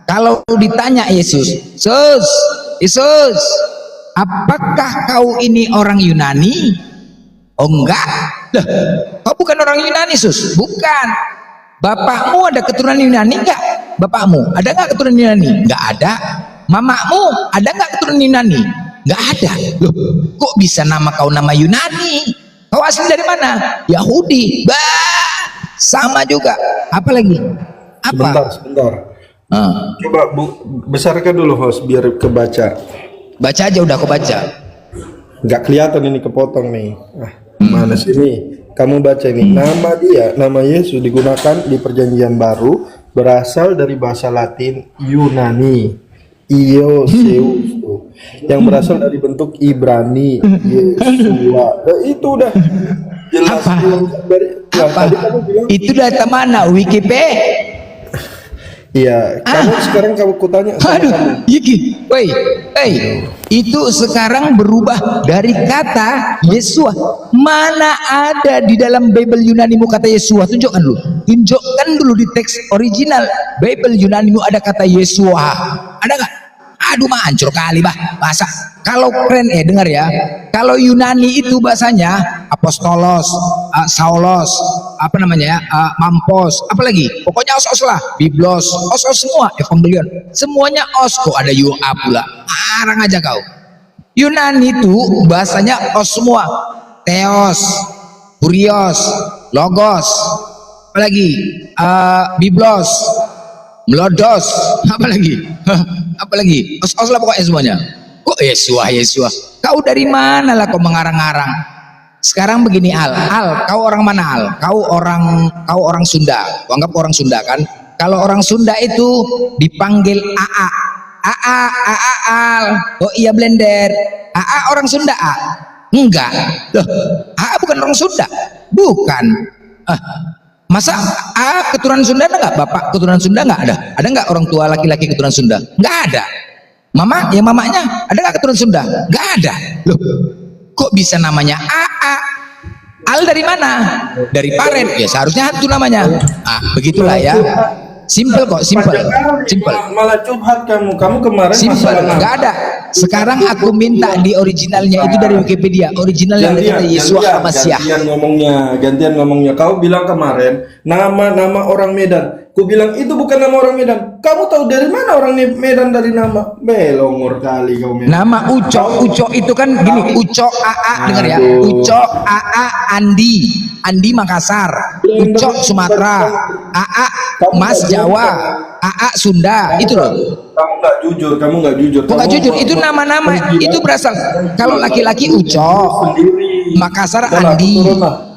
Kalau ditanya Yesus, Yesus, apakah kau ini orang Yunani? Oh enggak. Loh, kau bukan orang Yunani, Sus. Bukan. Bapakmu ada keturunan Yunani enggak? Bapakmu ada enggak keturunan Yunani? Enggak ada. Mamamu ada enggak keturunan Yunani? Enggak ada. Loh, kok bisa nama kau nama Yunani? Kau asli dari mana? Yahudi. Sama juga. Apa lagi? Apa? Sebentar. Coba besarkan dulu host biar kebaca. Baca aja udah aku baca. Nggak kelihatan ini kepotong nih. Mana sih ini? Kamu baca ini. Nama Yesus digunakan di Perjanjian Baru berasal dari bahasa Latin Yunani, Ioseus, yang berasal dari bentuk Ibrani, Yesua. Itu udah jelas. Apa? Itu data mana? Wikipedia? Iya, kamu sekarang kamu kutanya sama Aduh, kamu. Yiki, itu sekarang berubah dari kata Yesua. Mana ada di dalam Bible Yunanimu kata Yesua? Tunjukkan dulu di teks original Bible Yunanimu ada kata Yesua. Ada nggak? Aduh, mah hancur kali bahasa. Kalau keren dengar ya. Kalau Yunani itu bahasanya apostolos, saulos, apa namanya ya, mampos, apalagi pokoknya os lah, biblos, os semua, evangelion, semuanya os. Kok ada UA pula? Arang aja kau. Yunani itu bahasanya os semua, theos, kurios, logos, apalagi biblos, melodos, apalagi os lah pokoknya semuanya. Kok Yesua? Kau dari mana lah kau mengarang-arang? Sekarang begini Al, kau orang mana Al? Kau orang Sunda. Kau anggap orang Sunda kan? Kalau orang Sunda itu dipanggil AA. Al. Oh iya Blender. AA orang Sunda A? Enggak. Loh, AA bukan orang Sunda. Bukan. Masa keturunan Sunda ada nggak? Bapak keturunan Sunda nggak ada? Ada nggak orang tua laki-laki keturunan Sunda? Nggak ada. Mama, ya mamanya ada nggak keturunan Sunda? Nggak ada. Loh, kok bisa namanya AA? Al dari mana? Dari Paren. Ya seharusnya itu namanya. Begitulah ya. Simple kok, simple. Malah curhat kamu kemarin Simple, masalah nggak ada. Sekarang aku minta di originalnya itu dari Wikipedia. Originalnya dari Yesus Hamasiah. Gantian ngomongnya. Kau bilang kemarin nama orang Medan. Ku bilang itu bukan nama orang Medan. Kamu tahu dari mana orang Medan dari nama? Belongor kali kau Medan. Nama Uco itu kan gini, Uco AA, dengar ya. Uco AA Andi Makassar, Uco Sumatera, AA Mas Jawa, AA Sunda, itu loh. Kamu nggak jujur. Bukan jujur, itu nama-nama itu berasal. Kalau laki-laki Uco, Makassar Andi,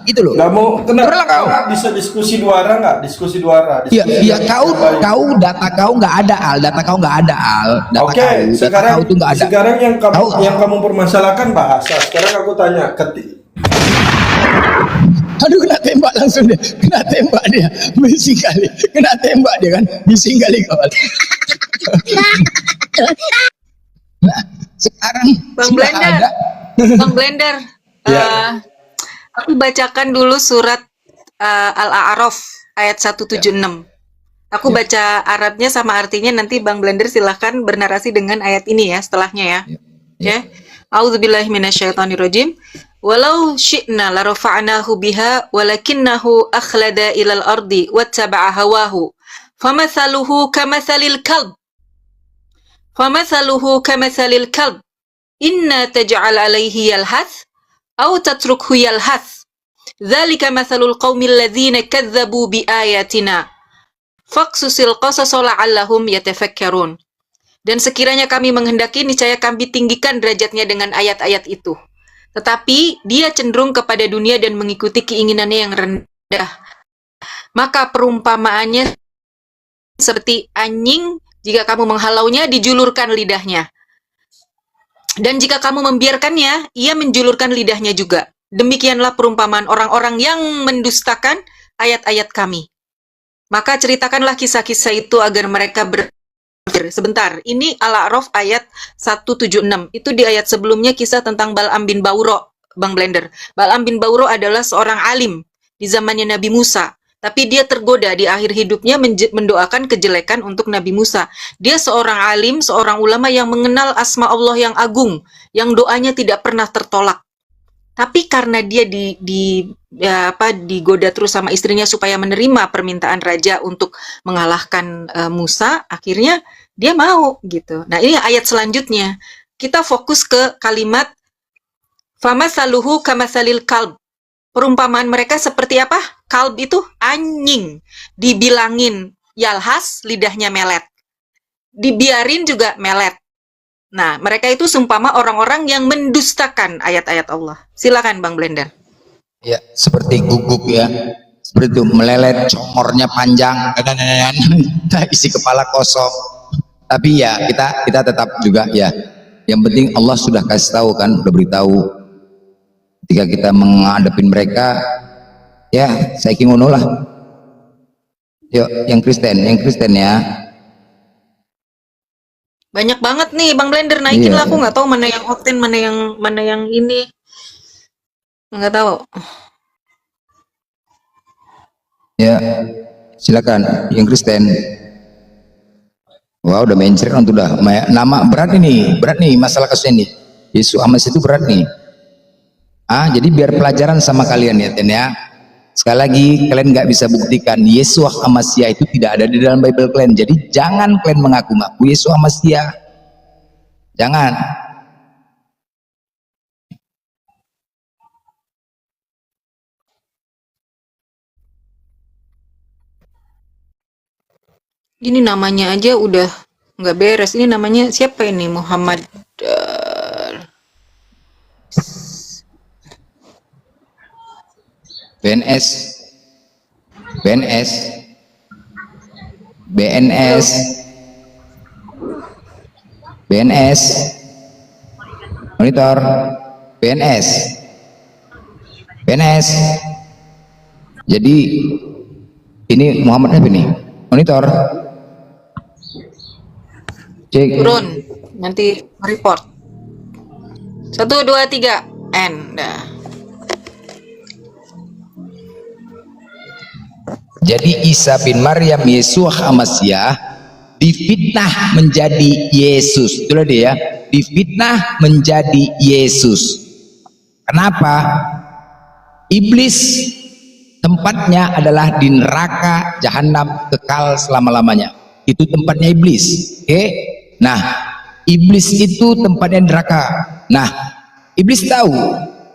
itu loh. Kamu kenapa bisa diskusi duara nggak? Iya, kau data kau nggak ada Al, Oke, sekarang yang kamu permasalahkan bahasa. Sekarang aku tanya, aduh, kena tembak langsung dia, bising kali, kan, bising kali kawan. Nah, sekarang Bang Blender, aku bacakan dulu surat Al-A'raf ayat 176. Aku baca Arabnya sama artinya, nanti Bang Blender silahkan bernarasi dengan ayat ini ya setelahnya ya. A'udzubillahi minasyaitonirrajim. Walau syi'na la rafa'nahu biha walakinnahu akhlada ilal ardi wattaba'a hawahu famathaluhu kamathalil kalb inna taj'al alaihi yalhath aw tatrukhu yalhath dzalika mathalul qaumil ladzina kadzdzabu biayatina faqsusil qasasa la'allahum yatafakkarun. Dan sekiranya kami menghendaki, niscaya kami tinggikan derajatnya dengan ayat-ayat itu. Tetapi dia cenderung kepada dunia dan mengikuti keinginannya yang rendah. Maka perumpamaannya seperti anjing, jika kamu menghalaunya, dijulurkan lidahnya. Dan jika kamu membiarkannya, ia menjulurkan lidahnya juga. Demikianlah perumpamaan orang-orang yang mendustakan ayat-ayat kami. Maka ceritakanlah kisah-kisah itu agar mereka Sebentar, ini Al-A'raf ayat 176. Itu di ayat sebelumnya kisah tentang Bal'am bin Bauro, Bang Blender. Bal'am bin Bauro adalah seorang alim di zamannya Nabi Musa. Tapi dia tergoda di akhir hidupnya mendoakan kejelekan untuk Nabi Musa. Dia seorang alim, seorang ulama yang mengenal asma Allah yang agung, yang doanya tidak pernah tertolak. Tapi karena dia digoda terus sama istrinya supaya menerima permintaan raja untuk mengalahkan Musa, akhirnya dia mau gitu. Nah, ini ayat selanjutnya. Kita fokus ke kalimat famasaluhu kamasalil kalb. Perumpamaan mereka seperti apa? Kalb itu anjing. Dibilangin yalhas, lidahnya melet. Dibiarin juga melet. Nah, mereka itu seumpama orang-orang yang mendustakan ayat-ayat Allah. Silakan Bang Blender. Ya, seperti guguk ya. Seperti itu, melelet, congornya panjang, isi kepala kosong. Tapi ya, kita tetap juga ya. Yang penting Allah sudah kasih tahu kan, sudah beritahu. Ketika kita menghadapin mereka, ya, saya ingin ngono lah. Yuk, yang Kristen ya. Banyak banget nih Bang Blender, naikin Iya, lah, aku nggak tahu mana yang Okten, mana yang ini. Nggak tahu. ya. Silakan yang Kristen. Wah, udah mencret tuh udah. Nama berat nih masalah kasus ini. Yesus Amas itu berat nih. Jadi biar pelajaran sama kalian ya, Ten ya. Sekali lagi, kalian nggak bisa buktikan Yesus Hamasia itu tidak ada di dalam Bible kalian. Jadi jangan kalian mengaku-ngaku Yesus Hamasia. Jangan. Ini namanya aja udah nggak beres. Ini namanya siapa ini? Muhammad BNS, BNS, BNS, BNS, monitor, BNS, BNS. Jadi ini Muhammad apa nih? Monitor. Cek. turun, nanti report. 1, 2, 3, N. Dah. Jadi Isa bin Maryam Yesus Hamasyah difitnah menjadi Yesus. Itulah dia, difitnah menjadi Yesus. Kenapa? Iblis tempatnya adalah di neraka jahanam kekal selama-lamanya. Itu tempatnya iblis. Oke? Nah, iblis itu tempatnya neraka. Nah, iblis tahu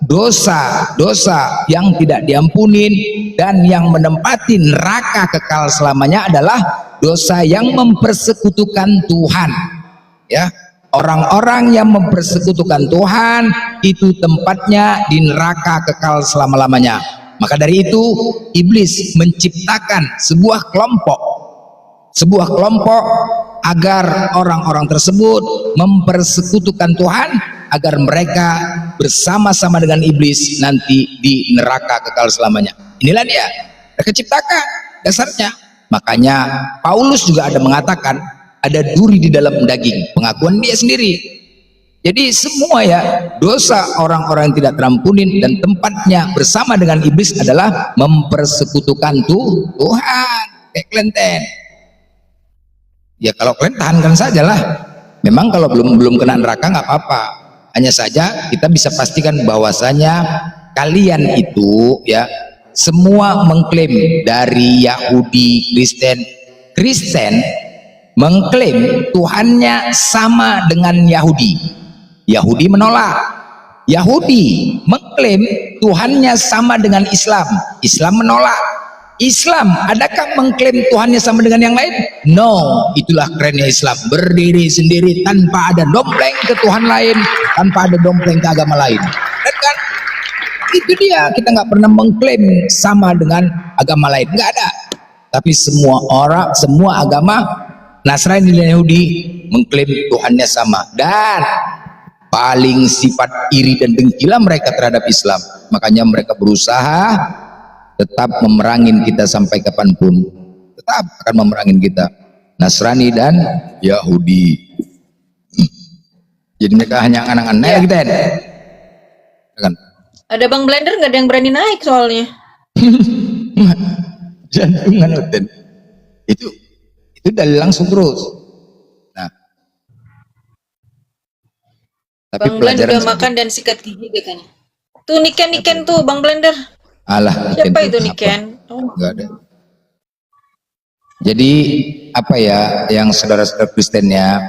dosa-dosa yang tidak diampunin dan yang menempati neraka kekal selamanya adalah dosa yang mempersekutukan Tuhan. Ya, orang-orang yang mempersekutukan Tuhan itu tempatnya di neraka kekal selama-lamanya. Maka dari itu iblis menciptakan sebuah kelompok agar orang-orang tersebut mempersekutukan Tuhan, agar mereka bersama-sama dengan iblis nanti di neraka kekal selamanya. Inilah dia, mereka ciptakan dasarnya. Makanya Paulus juga ada mengatakan ada duri di dalam daging, pengakuan dia sendiri. Jadi semua ya, dosa orang-orang yang tidak terampunin dan tempatnya bersama dengan iblis adalah mempersekutukan Tuhan. Kayak kelenten. Ya kalau kalian tahankan sajalah. Memang kalau belum kena neraka nggak apa-apa. Hanya saja kita bisa pastikan bahwasanya kalian itu ya semua mengklaim dari Yahudi, Kristen mengklaim Tuhannya sama dengan Yahudi. Yahudi menolak. Yahudi mengklaim Tuhannya sama dengan Islam. Islam menolak. Islam, adakah mengklaim Tuhannya sama dengan yang lain? No, itulah kerennya Islam, berdiri sendiri tanpa ada dompleng ke Tuhan lain, tanpa ada dompleng ke agama lain. Kan? Itu dia, kita nggak pernah mengklaim sama dengan agama lain, nggak ada. Tapi semua orang, semua agama, Nasrani dan Yahudi mengklaim Tuhannya sama. Dan paling sifat iri dan dengkilah mereka terhadap Islam. Makanya mereka berusaha tetap memerangin kita sampai kapanpun, tetap akan memerangin kita, Nasrani dan Yahudi. Jadi mereka hanya angan-angan naik kita kan. Ada Bang Blender nggak ada yang berani naik soalnya. Jantungan Uten. Itu dalil langsung terus. Nah, tapi Bang Blender udah makan dan sikat gigi katanya. Tuh Niken tuh Bang Blender. Alah, siapa itu Niken? Enggak ada. Jadi apa ya yang saudara-saudara Kristen ya,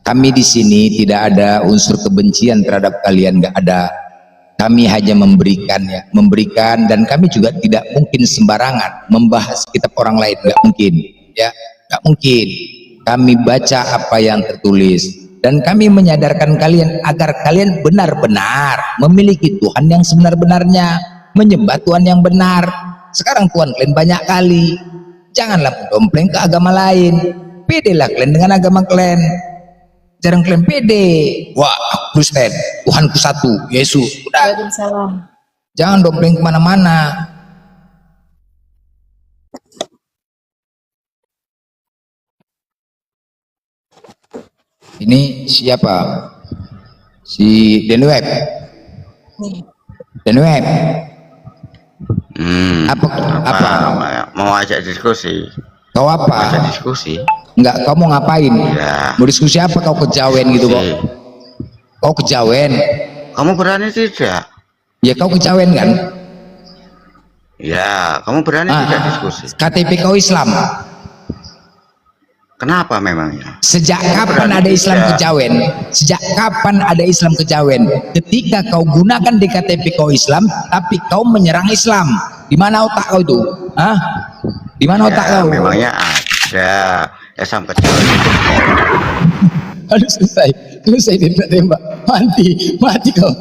kami di sini tidak ada unsur kebencian terhadap kalian, nggak ada. Kami hanya memberikan dan kami juga tidak mungkin sembarangan membahas kitab orang lain, nggak mungkin ya, nggak mungkin. Kami baca apa yang tertulis dan kami menyadarkan kalian agar kalian benar-benar memiliki Tuhan yang sebenar-benarnya, menyembah Tuhan yang benar. Sekarang Tuhan kalian banyak kali, janganlah mendompleng ke agama lain. Pedelah kalian dengan agama kalian. Jarang kalian pede. Wah, aku Kristen, Tuhanku satu, Yesus. Udah. Jangan dompleng kemana-mana. Ini siapa? Si Denweb. Denweb. Apa? Mau ajak diskusi. Kau apa? Ajak diskusi. Enggak, kau mau ngapain? Ya. Mau diskusi apa? Kau kejawen gitu kok? Kau kejawen? Kamu berani tidak? Ya kau kejawen kan? Ya, kamu berani tidak diskusi? KTP kau Islam. Kenapa memangnya? Sejak kapan ada Islam kejawen? Sejak kapan ada Islam kejawen? Ketika kau gunakan di KTP kau Islam, tapi kau menyerang Islam. Di mana otak kau itu? Hah? Di mana otak kau? Memangnya ada Islam kejawen. Aduh, selesai tembak. Mati kau.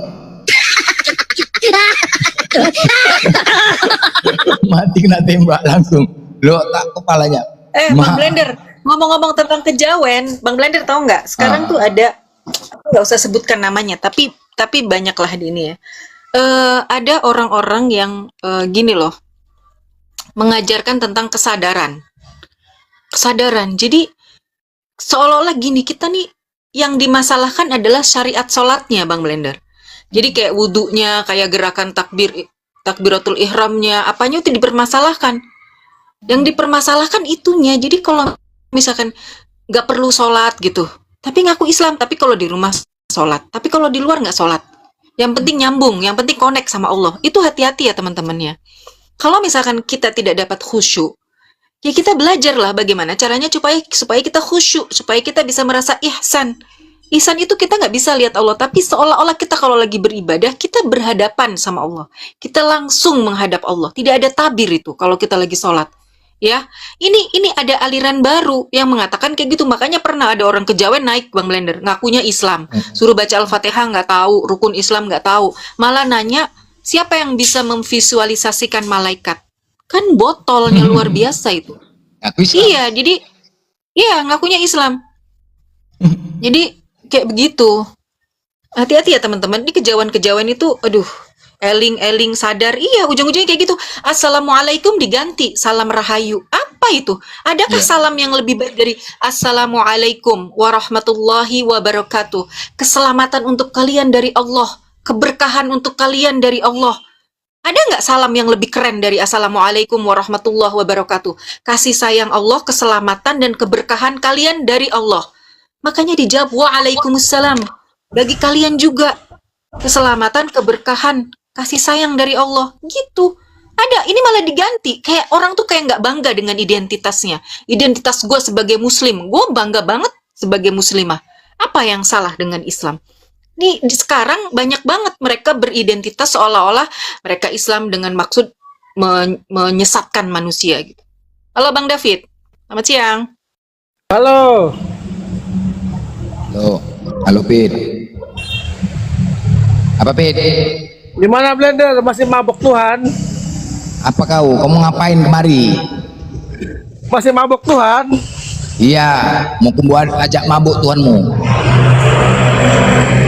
Mati kena tembak langsung. Lo tak kepalanya. Bang Blender, ngomong-ngomong tentang kejawen, Bang Blender tahu nggak? Sekarang tuh ada, aku nggak usah sebutkan namanya, tapi banyaklah di ini ya. Ada orang-orang yang gini loh, mengajarkan tentang kesadaran. Jadi seolah-olah gini, kita nih yang dimasalahkan adalah syariat sholatnya, Bang Blender. Jadi kayak wudhunya, kayak gerakan takbiratul ihramnya, apanya itu dipermasalahkan. Yang dipermasalahkan itunya. Jadi kalau misalkan nggak perlu sholat gitu, tapi ngaku Islam, tapi kalau di rumah sholat, tapi kalau di luar nggak sholat. Yang penting nyambung, yang penting connect sama Allah. Itu hati-hati ya teman-temannya. Kalau misalkan kita tidak dapat khusyuk, ya kita belajarlah bagaimana caranya supaya kita khusyuk, supaya kita bisa merasa ihsan. Ihsan itu kita nggak bisa lihat Allah, tapi seolah-olah kita kalau lagi beribadah, kita berhadapan sama Allah. Kita langsung menghadap Allah. Tidak ada tabir itu kalau kita lagi sholat. Ya, ini ada aliran baru yang mengatakan kayak gitu. Makanya pernah ada orang kejawen naik, Bang Blender, ngakunya Islam, suruh baca Al-Fatihah nggak tahu, rukun Islam nggak tahu, malah nanya siapa yang bisa memvisualisasikan malaikat. Kan botolnya luar biasa itu. Iya, jadi iya ngakunya Islam. Jadi kayak begitu. Hati-hati ya teman-teman. Ini kejawen-kejawen itu, aduh. Eling sadar, iya ujung-ujungnya kayak gitu. Assalamualaikum diganti salam rahayu. Apa itu? Adakah salam yang lebih baik dari Assalamualaikum warahmatullahi wabarakatuh? Keselamatan untuk kalian dari Allah, keberkahan untuk kalian dari Allah. Ada nggak salam yang lebih keren dari Assalamualaikum warahmatullahi wabarakatuh? Kasih sayang Allah, keselamatan dan keberkahan kalian dari Allah. Makanya dijawab waalaikumsalam. Bagi kalian juga keselamatan, keberkahan, kasih sayang dari Allah, gitu. Ada, ini malah diganti. Kayak orang tuh kayak nggak bangga dengan identitasnya. Identitas gue sebagai muslim, gue bangga banget sebagai muslimah. Apa yang salah dengan Islam? Nih, sekarang banyak banget mereka beridentitas seolah-olah mereka Islam dengan maksud menyesatkan manusia. Gitu. Halo Bang David, selamat siang. Halo. Halo Pit. Apa Pit? Di mana Blender? Masih mabuk Tuhan? Apa kau? Kamu ngapain kemari? Masih mabuk Tuhan? Iya, mau kumbuat ajak mabuk Tuhanmu.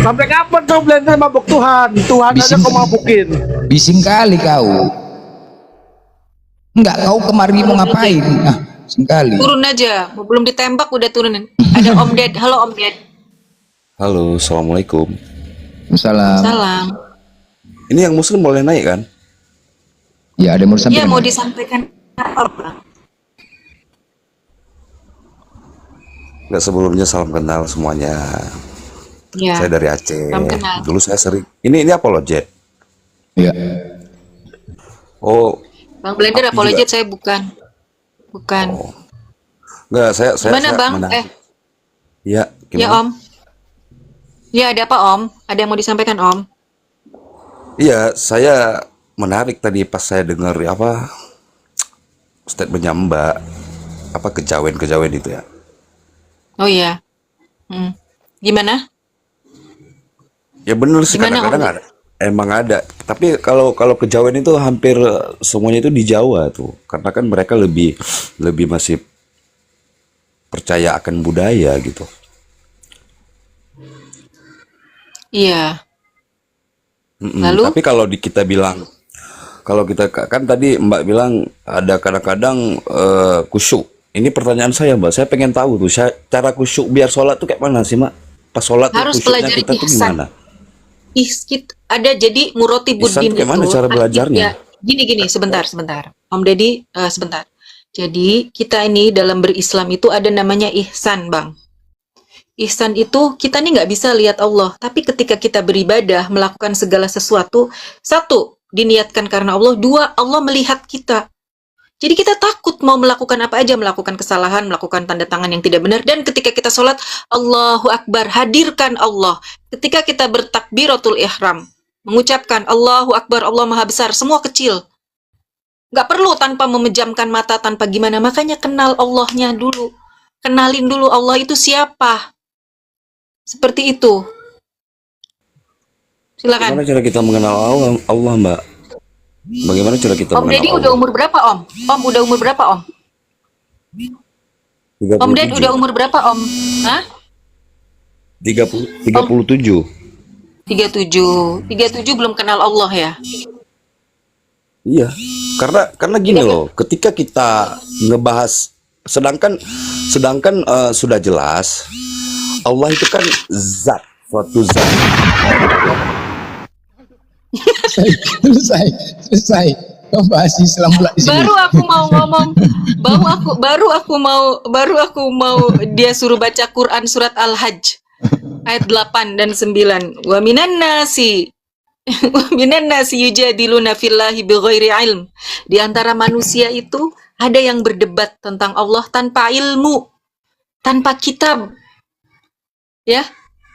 Sampai kapan kau Blender mabuk Tuhan? Tuhan aja kau mabukin. Bising kali kau. Enggak, kau kemari mau ngapain? Ah, bising kali. Turun aja, belum ditembak udah turunin. Ada Om Ded, halo Om Ded. Halo, assalamualaikum. Salam. Ini yang muslim boleh naik kan? Ya, ada yang mau disampaikan. Iya, mau disampaikan apa, Bang? Nggak, sebelumnya salam kenal semuanya. Ya. Saya dari Aceh. Salam kenal. Dulu saya sering. Ini apologet. Iya. Oh. Bang Blender apologet saya bukan. Oh. Nggak, saya Gimana saya Bang? menarik. Ya, gimana? Ya Om. Ya, ada apa Om? Ada yang mau disampaikan Om? Iya, saya menarik tadi pas saya dengar apa statementnya Mbak, apa kejawen itu ya. Oh iya. Gimana? Ya bener sih, Gimana, kadang-kadang ada. Emang ada. Tapi kalau kejawen itu hampir semuanya itu di Jawa tuh. Karena kan mereka lebih masih percaya akan budaya gitu. Iya. Lalu? Tapi kalau kita bilang, kalau kita kan tadi Mbak bilang ada kadang-kadang khusyuk. Ini pertanyaan saya Mbak, saya pengen tahu tuh cara khusyuk biar sholat tuh kayak mana sih Mbak? Pas sholat tuh Harus khusyuknya pelajari kita tuh ihsan. gimana? Ada jadi Ihsan Murotibuddin tuh gimana itu cara belajarnya? ya, gini sebentar Om Deddy, sebentar. Jadi kita ini dalam berislam itu ada namanya ihsan, Bang. Ihsan itu kita nih nggak bisa lihat Allah, tapi ketika kita beribadah melakukan segala sesuatu, satu diniatkan karena Allah, dua Allah melihat kita. Jadi kita takut mau melakukan apa aja, melakukan kesalahan, melakukan tanda tangan yang tidak benar. Dan ketika kita sholat, Allahu Akbar, hadirkan Allah. Ketika kita bertakbiratul ihram, mengucapkan Allahu Akbar, Allah Maha Besar, semua kecil. Nggak perlu tanpa memejamkan mata, tanpa gimana. Makanya kenal Allahnya dulu. Kenalin dulu Allah itu siapa. Seperti itu. Silakan. Bagaimana cara kita mengenal Allah, Mbak? Bagaimana cara kita Om mengenal Deddy Allah? udah umur berapa, Om? Om udah umur berapa, Om? Om Ded 37. udah umur berapa, Om? Hah? 37. 37 belum kenal Allah ya? Iya, karena gini loh, ketika kita ngebahas, sedangkan sudah jelas Allah itu kan zat, suatu zat. selesai membahas Islam pula di sini. Baru aku mau ngomong, baru aku mau dia suruh baca Quran surat Al-Hajj ayat 8 dan 9. Wa minan nasi yujadiluna fillahi bighairi ilm. Di antara manusia itu ada yang berdebat tentang Allah tanpa ilmu, tanpa kitab. Ya,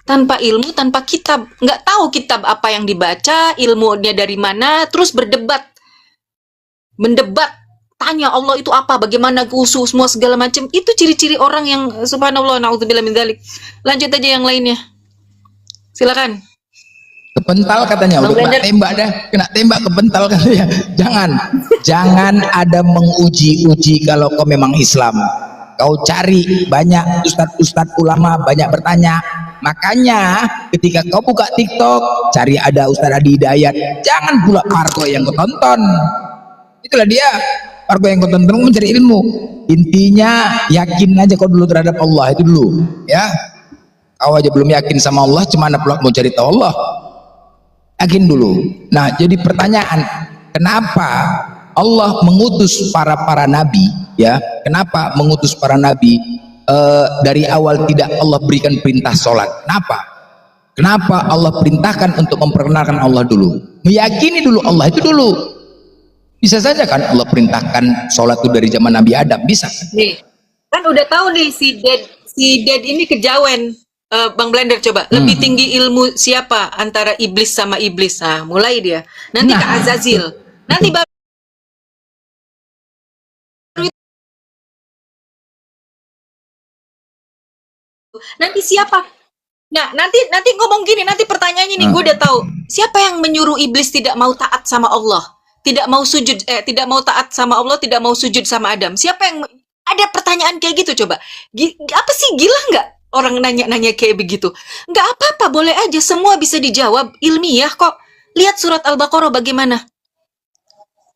tanpa ilmu, tanpa kitab. Nggak tahu kitab apa yang dibaca, ilmunya dari mana, terus berdebat. Mendebat, tanya Allah itu apa, bagaimana khusus, semua segala macam. Itu ciri-ciri orang yang subhanallah, na'udzubillah min dzalik. Lanjut aja yang lainnya. Silakan. Kepental katanya, udah kena tembak dah, kena tembak kepental katanya. Jangan ada menguji-uji kalau kau memang Islam. Kau cari banyak ustadz ulama, banyak bertanya. Makanya ketika kau buka TikTok, cari ada Ustadz Adi Hidayat. Jangan pula Parko yang kau tonton. Itulah dia, Parko yang kau tonton mencari ilmu. Intinya yakin aja kau dulu terhadap Allah itu dulu, ya. Kau aja belum yakin sama Allah, cemana pula mau cari tahu Allah? Yakin dulu. Nah, jadi pertanyaan, kenapa Allah mengutus para nabi, ya? Kenapa mengutus para nabi? Dari awal tidak Allah berikan perintah sholat. Kenapa Allah perintahkan untuk memperkenalkan Allah dulu, meyakini dulu Allah itu dulu? Bisa saja kan Allah perintahkan sholat itu dari zaman Nabi Adam, bisa Nih, kan udah tahu nih si Ded ini kejawen. Bang Blender coba, lebih tinggi ilmu siapa antara iblis sama iblis? Nah, mulai dia. Nanti ke Azazil. Nanti baru nanti siapa? Nah, nanti ngomong gini, nanti pertanyaannya nih, gue udah tahu. Siapa yang menyuruh iblis tidak mau taat sama Allah? Tidak mau sujud, tidak mau taat sama Allah, tidak mau sujud sama Adam. Siapa yang ada pertanyaan kayak gitu coba? Apa sih, gila nggak orang nanya-nanya kayak begitu? Nggak apa-apa, boleh aja, semua bisa dijawab ilmiah kok. Lihat surat Al-Baqarah bagaimana?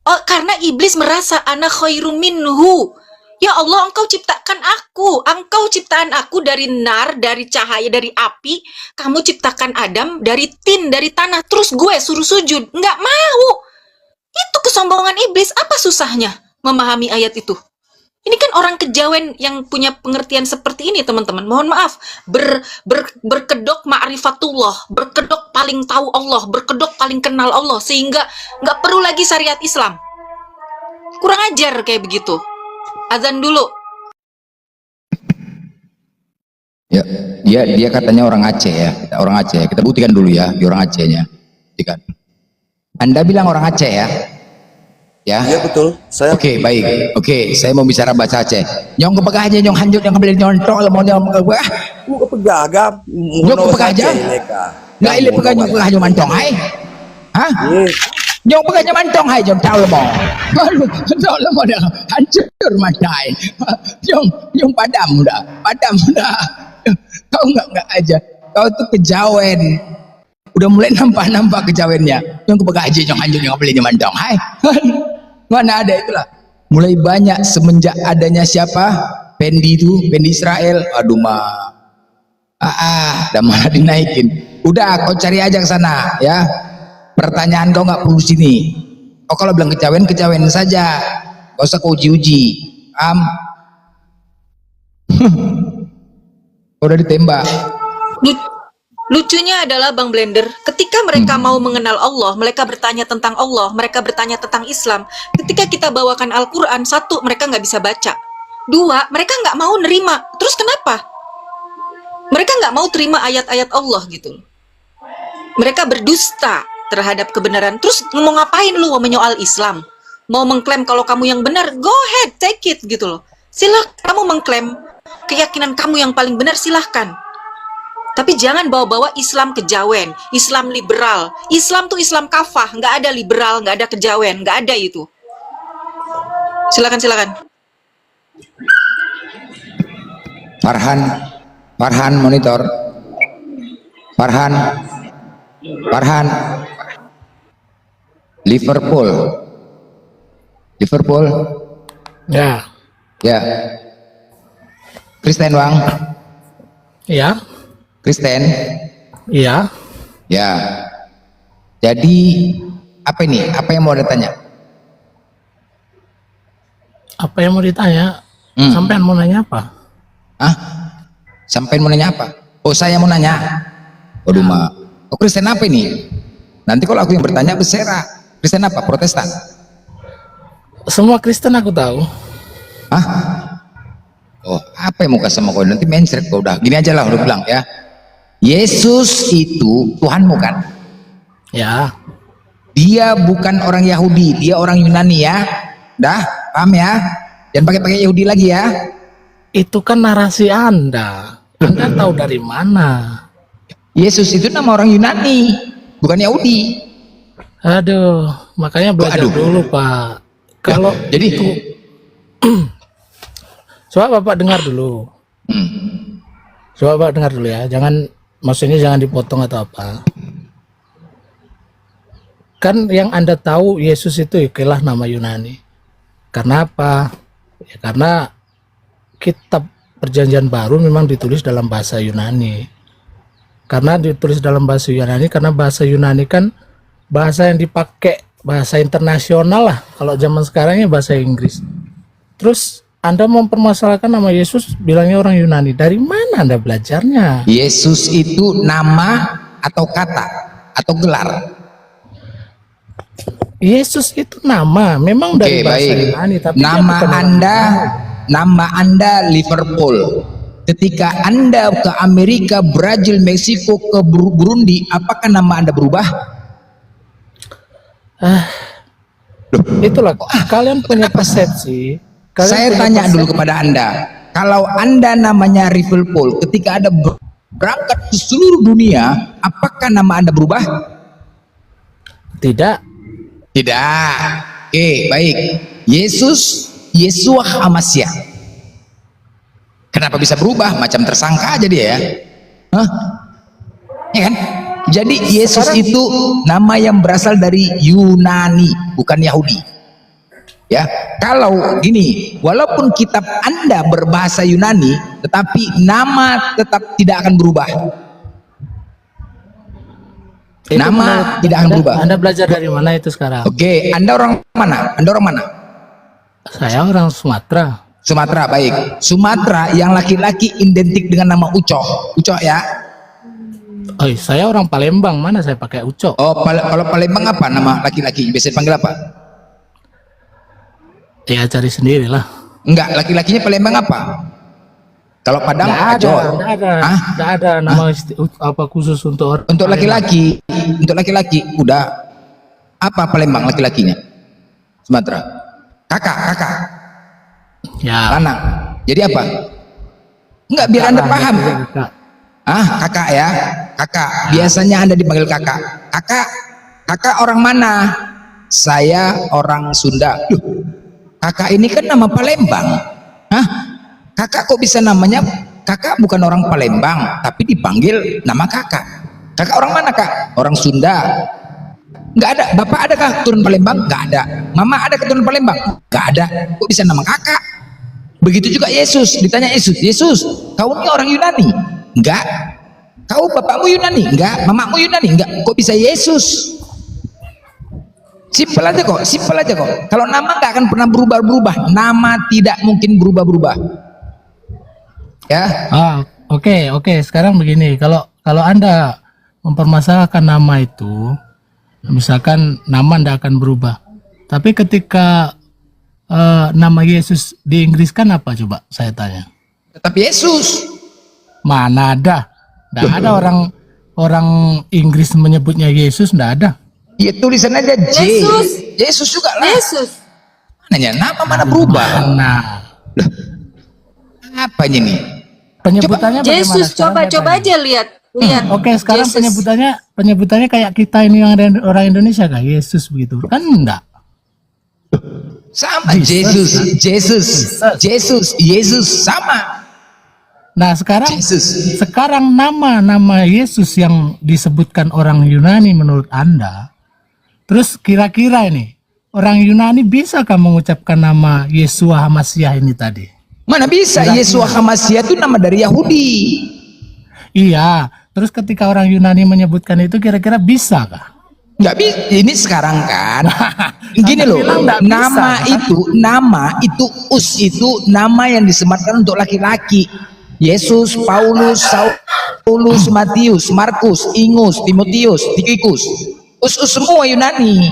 Oh, karena iblis merasa ana khairum minhu. Ya Allah, engkau ciptakan aku. Engkau ciptaan aku dari nar, dari cahaya, dari api. Kamu ciptakan Adam dari tin, dari tanah. Terus gue suruh sujud. Nggak mau. Itu kesombongan iblis. Apa susahnya memahami ayat itu? Ini kan orang kejawen yang punya pengertian seperti ini, teman-teman. Mohon maaf. Berkedok ma'rifatullah. Berkedok paling tahu Allah. Berkedok paling kenal Allah. Sehingga nggak perlu lagi syariat Islam. Kurang ajar kayak begitu. Azan dulu. ya. Dia katanya orang Aceh ya, orang Aceh. Kita buktikan dulu ya, di orang Acehnya. Buktikan. Anda bilang orang Aceh ya? Ya. Iya betul. Saya. Oke, baik. Oke, saya mau bicara bahasa Aceh. Nyong kepegah aja, nyong hanjut, nyong kembali nyontok, mau nyong kepegah. Kepegah agam. Nyong kepegah aja. Nggak ilih pegah nyong kepegah nyong mantong, hai? Hah? Nyong pegah nyong mantong, hai? Nyong tahu lemong. Tahu lemong dah. Hancur matai. Nyong padam dah. Kau nggak aja. Kau tuh kejawen. Udah mulai nampak kejawennya. Nyong kepegah aja, nyong hanjut, nyong kembali nyong mantong, hai? Mana ada itulah. Mulai banyak semenjak adanya siapa? Pendi itu, Pendi Israel. Aduh mah. Udah malah dinaikin. Udah, kau cari aja ke sana ya. Pertanyaan kau nggak perlu sini. Kau kalau bilang kejawen, kejawen saja. Gak usah kau uji-uji. Udah ditembak. Lucunya adalah Bang Blender, ketika mereka mau mengenal Allah, mereka bertanya tentang Allah, mereka bertanya tentang Islam. Ketika kita bawakan Al-Quran, satu, mereka nggak bisa baca. Dua, mereka nggak mau nerima. Terus kenapa? Mereka nggak mau terima ayat-ayat Allah gitu. Mereka berdusta terhadap kebenaran. Terus mau ngapain lu mau menyoal Islam? Mau mengklaim kalau kamu yang benar, go ahead, take it gitu loh. Silahkan kamu mengklaim keyakinan kamu yang paling benar, silahkan. Tapi jangan bawa-bawa Islam kejawen, Islam liberal. Islam tuh Islam kafah, nggak ada liberal, nggak ada kejawen, nggak ada itu. Silakan. Farhan monitor. Farhan. Liverpool. Ya. Kristen Bang. Ya. Kristen. Iya. Ya. Jadi apa ini? Apa yang mau ditanya? Apa yang mau ditanya? Sampean mau nanya apa? Sampean mau nanya apa? Oh, saya mau nanya. Waduh, Mak. Oh, Kristen apa ini? Nanti kalau aku yang bertanya berserak. Kristen apa? Protestan? Semua Kristen aku tahu. Oh, apa yang mau kasih sama kau? Nanti mainstream kau udah. Gini aja lah, udah bilang ya. Yesus itu Tuhanmu kan? Ya. Dia bukan orang Yahudi, dia orang Yunani ya. Dah, paham ya? Jangan pakai Yahudi lagi ya. Itu kan narasi Anda. Anda tahu dari mana? Yesus itu nama orang Yunani, bukan Yahudi. Aduh, makanya belajar dulu, Pak. Kalau jadi itu coba Bapak dengar dulu. Coba Bapak dengar dulu ya. Maksudnya jangan dipotong atau apa. Kan yang Anda tahu Yesus itu ikilah nama Yunani. Karena apa? Ya, karena kitab Perjanjian Baru memang ditulis dalam bahasa Yunani. Karena ditulis dalam bahasa Yunani, karena bahasa Yunani kan bahasa yang dipakai, bahasa internasional lah. Kalau zaman sekarang ya bahasa Inggris. Terus Anda mempermasalahkan nama Yesus, bilangnya orang Yunani. Dari mana Anda belajarnya? Yesus itu nama atau kata atau gelar? Yesus itu nama, memang dari bahasa Yunani. Tapi nama Anda Liverpool. Ketika Anda ke Amerika, Brazil, Meksiko, ke Burundi, apakah nama Anda berubah? Itulah kalian punya persepsi. Saya tanya dulu kepada Anda, kalau Anda namanya Liverpool, ketika Anda berangkat ke seluruh dunia, apakah nama Anda berubah? Tidak. Oke, baik. Yesua Hamasyah. Kenapa bisa berubah? Macam tersangka aja dia ya. Ya kan? Jadi Yesus itu nama yang berasal dari Yunani, bukan Yahudi. Ya, kalau gini, walaupun kitab Anda berbahasa Yunani, tetapi nama tetap tidak akan berubah. Nama tidak akan berubah. Anda belajar dari mana itu sekarang? Oke, Anda orang mana? Saya orang Sumatera. Sumatera, baik. Sumatera yang laki-laki identik dengan nama Ucok. Ucok ya. Oh, saya orang Palembang, mana saya pakai Ucok. Oh, kalau Palembang apa nama laki-laki? Biasa dipanggil apa? Ya cari sendiri lah. Enggak, laki-lakinya Palembang apa? Kalau Padang Nggak ada nama apa khusus untuk laki-laki. Untuk laki-laki udah apa Palembang laki-lakinya? Sumatera. Kakak. Ya. Lanang. Jadi apa? Enggak, biar Anda paham. Kakak ya. Kakak. Biasanya Anda dipanggil kakak. Kakak orang mana? Saya orang Sunda. Kakak ini kan nama Palembang. Kakak kok bisa namanya kakak bukan orang Palembang, tapi dipanggil nama kakak. Kakak orang mana, Kak? Orang Sunda. Nggak ada. Bapak adakah keturunan Palembang? Nggak ada. Mama ada keturunan Palembang? Nggak ada. Kok bisa nama kakak? Begitu juga Yesus. Ditanya Yesus, kau ini orang Yunani? Enggak. Kau bapakmu Yunani? Enggak. Mamamu Yunani? Enggak. Kok bisa Yesus? Simpel aja kok, simpel aja kok. Kalau nama nggak akan pernah berubah-berubah. Nama tidak mungkin berubah-berubah. Ya. Oke. Sekarang begini, kalau Anda mempermasalahkan nama itu, misalkan nama tidak akan berubah. Tapi ketika nama Yesus di Inggris kan apa coba saya tanya? Tetap Yesus. Mana ada? Tidak ada orang Inggris menyebutnya Yesus, tidak ada. Ya tulisan aja Yesus. Yesus juga lah. Yesus. Mananya nama mana berubah? Nah, Apanya nih? penyebutannya bagaimana? Yesus, Sekarang saya coba tanya. aja lihat. Oke, sekarang Yesus. penyebutannya kayak kita ini orang Indonesia kah? Yesus begitu. Kan enggak. Sama Yesus sama. Nah, sekarang nama Yesus yang disebutkan orang Yunani menurut Anda, terus kira-kira ini orang Yunani bisakah mengucapkan nama Yeshua HaMashiach ini tadi? Mana bisa? Yeshua HaMashiach itu nama dari Yahudi. Iya, terus ketika orang Yunani menyebutkan itu kira-kira bisakah? Nggak bisa. Ini sekarang kan gini loh, nama itu us itu nama yang disematkan untuk laki-laki. Yesus, Paulus, Saulus, Matius, Markus, Ingus, Timotius, Tikikus, us semua Yunani.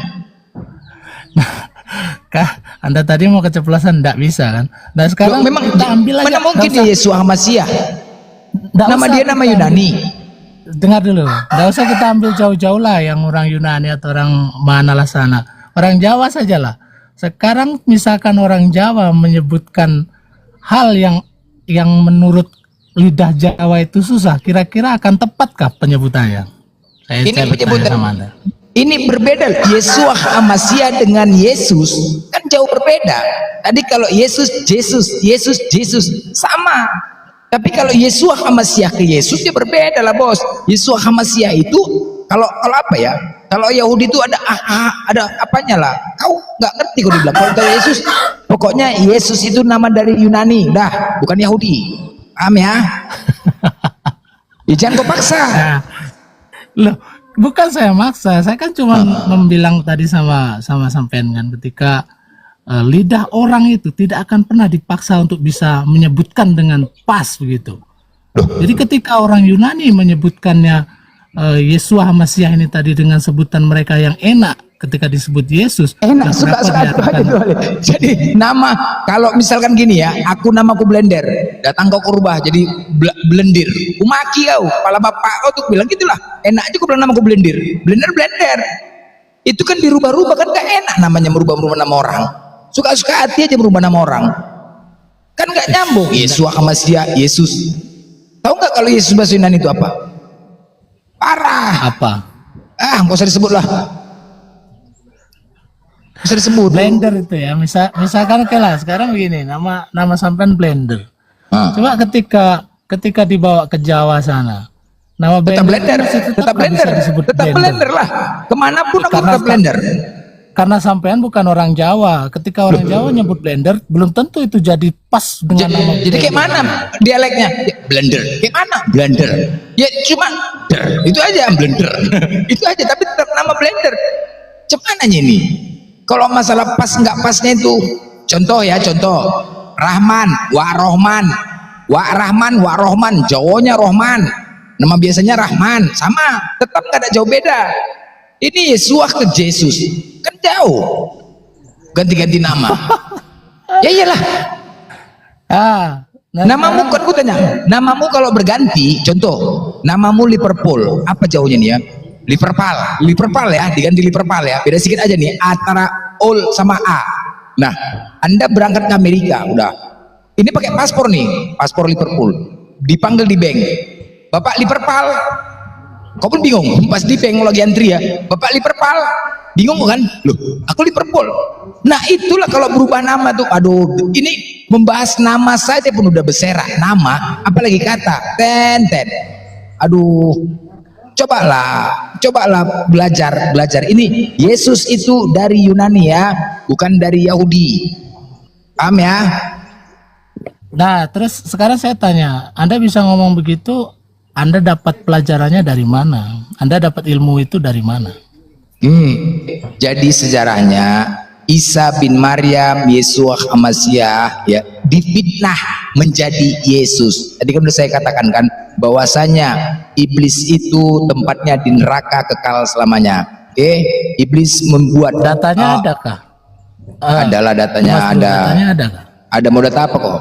Kah, Anda tadi mau keceplosan, enggak bisa kan? Nah sekarang memang kita ambil aja. mana mungkin dia Yesus HaMashiach? Nama dia nama Yunani. Dengar dulu, enggak usah kita ambil jauh-jauh lah yang orang Yunani atau orang manalah sana. Orang Jawa sajalah. Sekarang misalkan orang Jawa menyebutkan hal yang menurut lidah Jawa itu susah, kira-kira akan tepatkah penyebutannya? Ini bertanya penyebutan sama Anda. ini berbeda. Yeshua HaMashiach dengan Yesus kan jauh berbeda. Tadi kalau Yesus sama. Tapi kalau Yeshua HaMashiach ke Yesus dia berbeda lah bos. Yeshua HaMashiach itu kalau apa ya? Kalau Yahudi itu ada apanya lah. Kau nggak ngerti kau dibilang. Kalau Yesus, pokoknya Yesus itu nama dari Yunani, dah, bukan Yahudi. Paham ya? Jangan kau paksa. Nah, loh, bukan saya maksa, saya kan cuma membilang tadi sama sampean kan, ketika lidah orang itu tidak akan pernah dipaksa untuk bisa menyebutkan dengan pas begitu. Jadi ketika orang Yunani menyebutkannya Yeshua HaMashiach ini tadi dengan sebutan mereka yang enak, ketika disebut Yesus enak, suka jadi nama. Kalau misalkan gini ya, namaku Blender, datang kau rubah jadi Blendir, umaki kau, kepala bapak kau tuh bilang gitulah, enak aja kau bilang namaku Blender, Blender itu kan dirubah-rubah kan gak enak namanya, merubah nama orang, suka-suka hati aja merubah nama orang kan gak nyambung. Yeshua HaMashiach, Yesus. Tahu nggak kalau Yesus bahasa Yunani itu apa? Parah. Apa? Nggak usah disebut lah. Bisa disebut Blender itu ya, misalkan oke lah, sekarang begini, nama sampean Blender. Coba ketika dibawa ke Jawa sana, nama tetap Blender, tetap Blender lah. Kemanapun aku tetap Blender. Karena sampean bukan orang Jawa. Ketika orang Jawa nyebut Blender, belum tentu itu jadi pas dengan nama. Jadi kayak mana dialeknya? Ya, Blender. Kayak mana? Blender. Ya cuma itu aja Blender. Itu aja, tapi tetap nama Blender. Cemananya ini? Kalau masalah pas nggak pasnya itu, contoh Rahman, Wa Rohman, Jawanya Rohman, nama biasanya Rahman, sama, tetap nggak ada jauh beda. Ini Yesus ke Yesus, kan jauh, ganti-ganti nama. Ya iyalah. Namamu kan ku tanya, namamu kalau berganti, contoh, namamu Liverpool, apa jauhnya nih ya? Liverpool ya, diganti Liverpool ya, beda sedikit aja nih antara Ol sama A. Nah, Anda berangkat ke Amerika, udah, ini pakai paspor nih, paspor Liverpool, dipanggil di bank, Bapak Liverpool, kau pun bingung, pas di bank lagi antri ya, Bapak Liverpool, bingung kan, loh, aku Liverpool. Nah itulah kalau berubah nama tuh, aduh, ini membahas nama saja pun udah berserak, nama, apalagi kata, ten, aduh. Cobalah belajar. Ini Yesus itu dari Yunani ya, bukan dari Yahudi. Paham ya? Nah, terus sekarang saya tanya, Anda bisa ngomong begitu Anda dapat pelajarannya dari mana? Anda dapat ilmu itu dari mana? Jadi sejarahnya Isa bin Maryam, Yesus Hamasiah ya difitnah menjadi Yesus. Tadi kan sudah saya katakan kan bahwasanya iblis itu tempatnya di neraka kekal selamanya. Iblis membuat Datanya adakah? adalah datanya Mas, ada. datanya ada nggak? Ada mau data apa kok?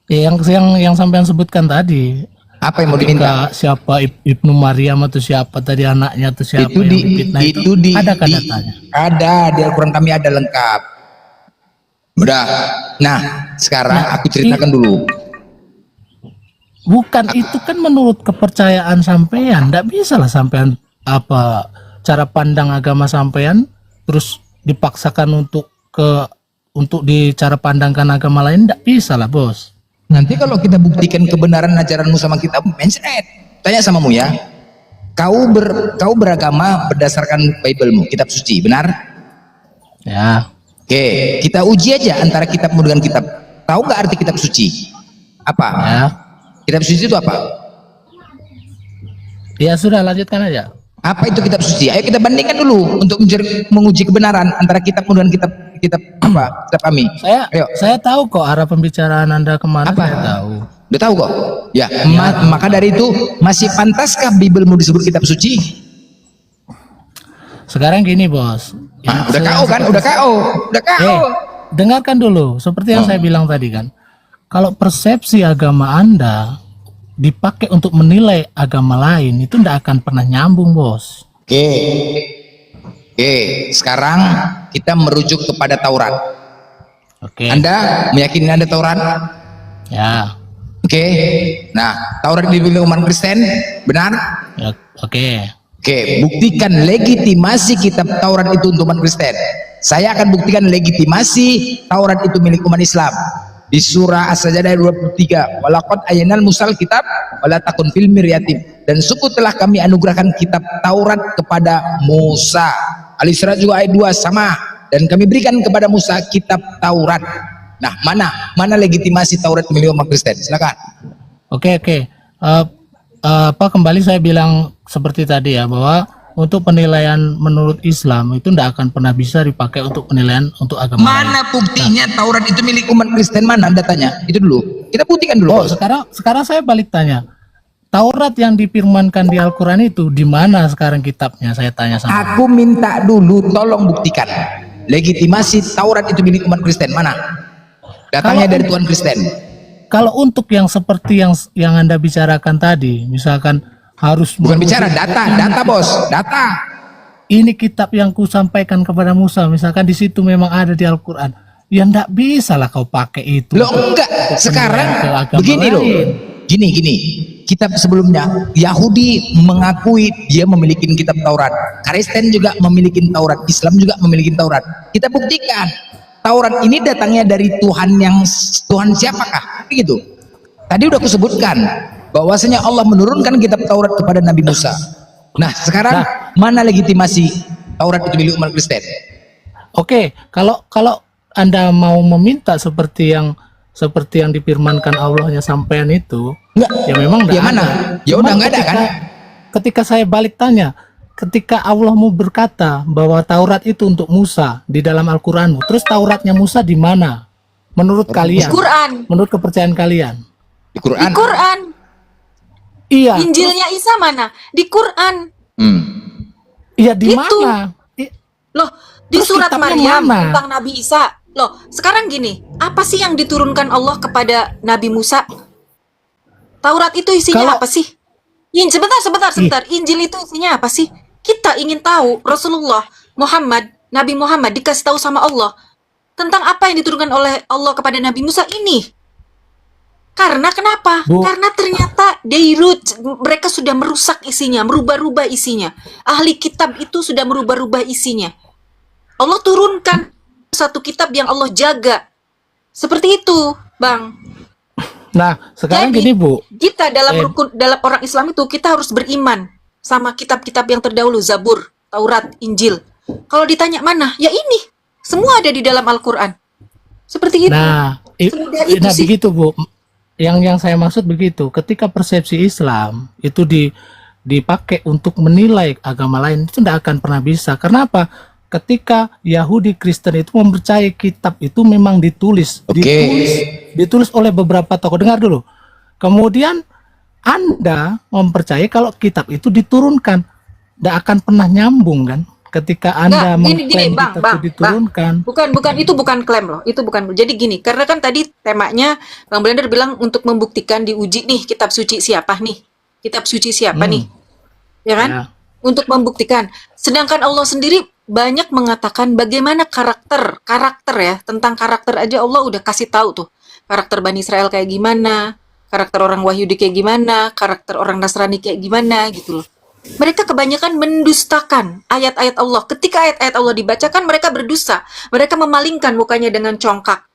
Yang sampean sebutkan tadi. Apa yang mau diminta? Siapa Ibnu Maryam atau siapa tadi anaknya atau siapa Itu yang di difitnah itu di, adakah di datanya? ada di Al-Quran kami ada lengkap. Udah. Nah, sekarang aku ceritakan dulu. Bukan itu kan menurut kepercayaan sampean, tidak bisa lah sampean apa cara pandang agama sampean terus dipaksakan untuk di cara pandangkan agama lain, tidak bisa lah bos. Nanti kalau kita buktikan kebenaran ajaranmu sama kita, mencret. Tanya samamu ya. Kau beragama berdasarkan Bible-mu, kitab suci, benar? Ya. Oke, kita uji aja antara kitabmu dengan kitab. Tahu nggak arti kitab suci? Apa? Ya. Kitab suci itu apa? Ya sudah, lanjutkan aja. Apa itu kitab suci? Ayo kita bandingkan dulu untuk menguji kebenaran antara kitabmu dengan kitab kami. Saya tahu kok arah pembicaraan Anda kemana. Apa? Saya tahu. Udah tahu kok? Ya, maka dari itu masih pantaskah Bible-mu disebut kitab suci? Sekarang gini bos. Udah KO. Dengarkan dulu. Seperti yang saya bilang tadi kan. Kalau persepsi agama Anda dipakai untuk menilai agama lain, itu tidak akan pernah nyambung bos. Oke, sekarang kita merujuk kepada Taurat. Oke. Anda meyakini Anda Taurat? Ya. Oke. Nah, Taurat dipilih umat Kristen, benar? Ya, oke. Oke, buktikan legitimasi kitab Taurat itu untuk umat Kristen. Saya akan buktikan legitimasi Taurat itu milik umat Islam. Di surah As-Sajdah 23, walaqad ayanal musal kitab wala takun fil miryatin, dan sungguh telah kami anugerahkan kitab Taurat kepada Musa. Al-Isra juga ayat 2 sama, dan kami berikan kepada Musa kitab Taurat. Nah, mana legitimasi Taurat milik umat Kristen? Silakan. Oke. Kembali saya bilang seperti tadi ya, bahwa untuk penilaian menurut Islam itu tidak akan pernah bisa dipakai untuk penilaian untuk agama lain. Mana buktinya Taurat itu milik umat Kristen? Mana datanya? Itu dulu. Kita buktikan dulu. Sekarang saya balik tanya. Taurat yang difirmankan di Al-Quran itu di mana sekarang kitabnya? Saya tanya sama. Aku minta dulu, tolong buktikan legitimasi Taurat itu milik umat Kristen. Mana? Datangnya dari Tuhan Kristen. Kalau untuk yang seperti yang Anda bicarakan tadi, misalkan harus bukan bicara data bos, data. Ini kitab yang ku sampaikan kepada Musa, misalkan di situ memang ada di Al-Quran. Ya enggak bisa lah kau pakai itu. Loh enggak, sekarang begini loh. Gini. Kitab sebelumnya Yahudi mengakui dia memiliki kitab Taurat. Kristen juga memiliki Taurat, Islam juga memiliki Taurat. Kita buktikan Taurat ini datangnya dari Tuhan siapakah? Begitu. Tadi udah aku sebutkan bahwasanya Allah menurunkan kitab Taurat kepada Nabi Musa. Nah, sekarang mana legitimasi Taurat itu milik umat Kristen? Oke, kalau Anda mau meminta seperti yang difirmankan Allahnya sampean itu, ya memang enggak ada. Ya udah enggak ada kan? Ketika saya balik tanya, ketika Allahmu berkata bahwa Taurat itu untuk Musa di dalam Al-Quranmu, terus Tauratnya Musa di mana? Menurut kalian? Di Quran. Menurut kepercayaan kalian? Di Quran. Di Quran. Iya. Injilnya Isa mana? Di Quran. Iya, di Itu. mana? Loh, di Terus surat kitabnya Maryam mana? tentang Nabi Isa. Loh, sekarang gini, apa sih yang diturunkan Allah kepada Nabi Musa? Taurat itu isinya apa sih? Sebentar. Injil itu isinya apa sih? Kita ingin tahu Nabi Muhammad dikasih tahu sama Allah tentang apa yang diturunkan oleh Allah kepada Nabi Musa ini. Karena kenapa? Karena ternyata mereka sudah merusak isinya, merubah-rubah isinya. Ahli kitab itu sudah merubah-rubah isinya. Allah turunkan satu kitab yang Allah jaga. Seperti itu, Bang. Nah, sekarang gini, Bu. Kita dalam orang Islam itu kita harus beriman sama kitab-kitab yang terdahulu, Zabur, Taurat, Injil. Kalau ditanya mana? Ya ini. Semua ada di dalam Al-Qur'an. Seperti itu. Nah, begitu, Bu. yang saya maksud begitu, ketika persepsi Islam itu dipakai untuk menilai agama lain, itu tidak akan pernah bisa. Karena apa? Ketika Yahudi Kristen itu mempercayai kitab itu memang ditulis oleh beberapa tokoh. Dengar dulu. Kemudian Anda mempercayai kalau kitab itu diturunkan, tidak akan pernah nyambung kan? Ketika Anda mengklaim kitab itu diturunkan. Bukan, itu bukan klaim loh, itu bukan. Jadi gini, karena kan tadi temanya Bang Blender bilang untuk membuktikan diuji nih kitab suci siapa nih, nih, ya kan? Untuk membuktikan. Sedangkan Allah sendiri banyak mengatakan bagaimana karakter ya, tentang karakter aja Allah udah kasih tahu tuh. Karakter Bani Israel kayak gimana, karakter orang Wahyudi kayak gimana, karakter orang Nasrani kayak gimana gitu loh. Mereka kebanyakan mendustakan ayat-ayat Allah. Ketika ayat-ayat Allah dibacakan, mereka berdosa. Mereka memalingkan mukanya dengan congkak.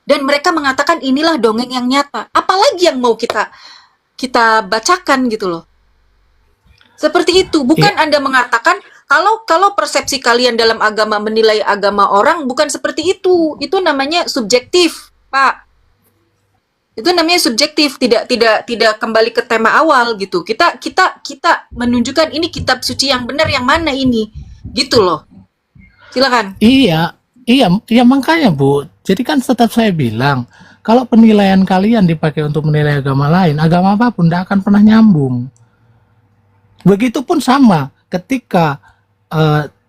Dan mereka mengatakan inilah dongeng yang nyata. Apalagi yang mau kita bacakan gitu loh. Seperti itu. Bukan Anda mengatakan kalau persepsi kalian dalam agama menilai agama orang bukan seperti itu. Itu namanya subjektif, Pak. Itu namanya subjektif, tidak kembali ke tema awal gitu. Kita menunjukkan ini kitab suci yang benar yang mana ini, gitu loh. Silakan. Iya makanya Bu. Jadi kan tetap saya bilang, kalau penilaian kalian dipakai untuk menilai agama lain, agama apapun tidak akan pernah nyambung. Begitupun sama ketika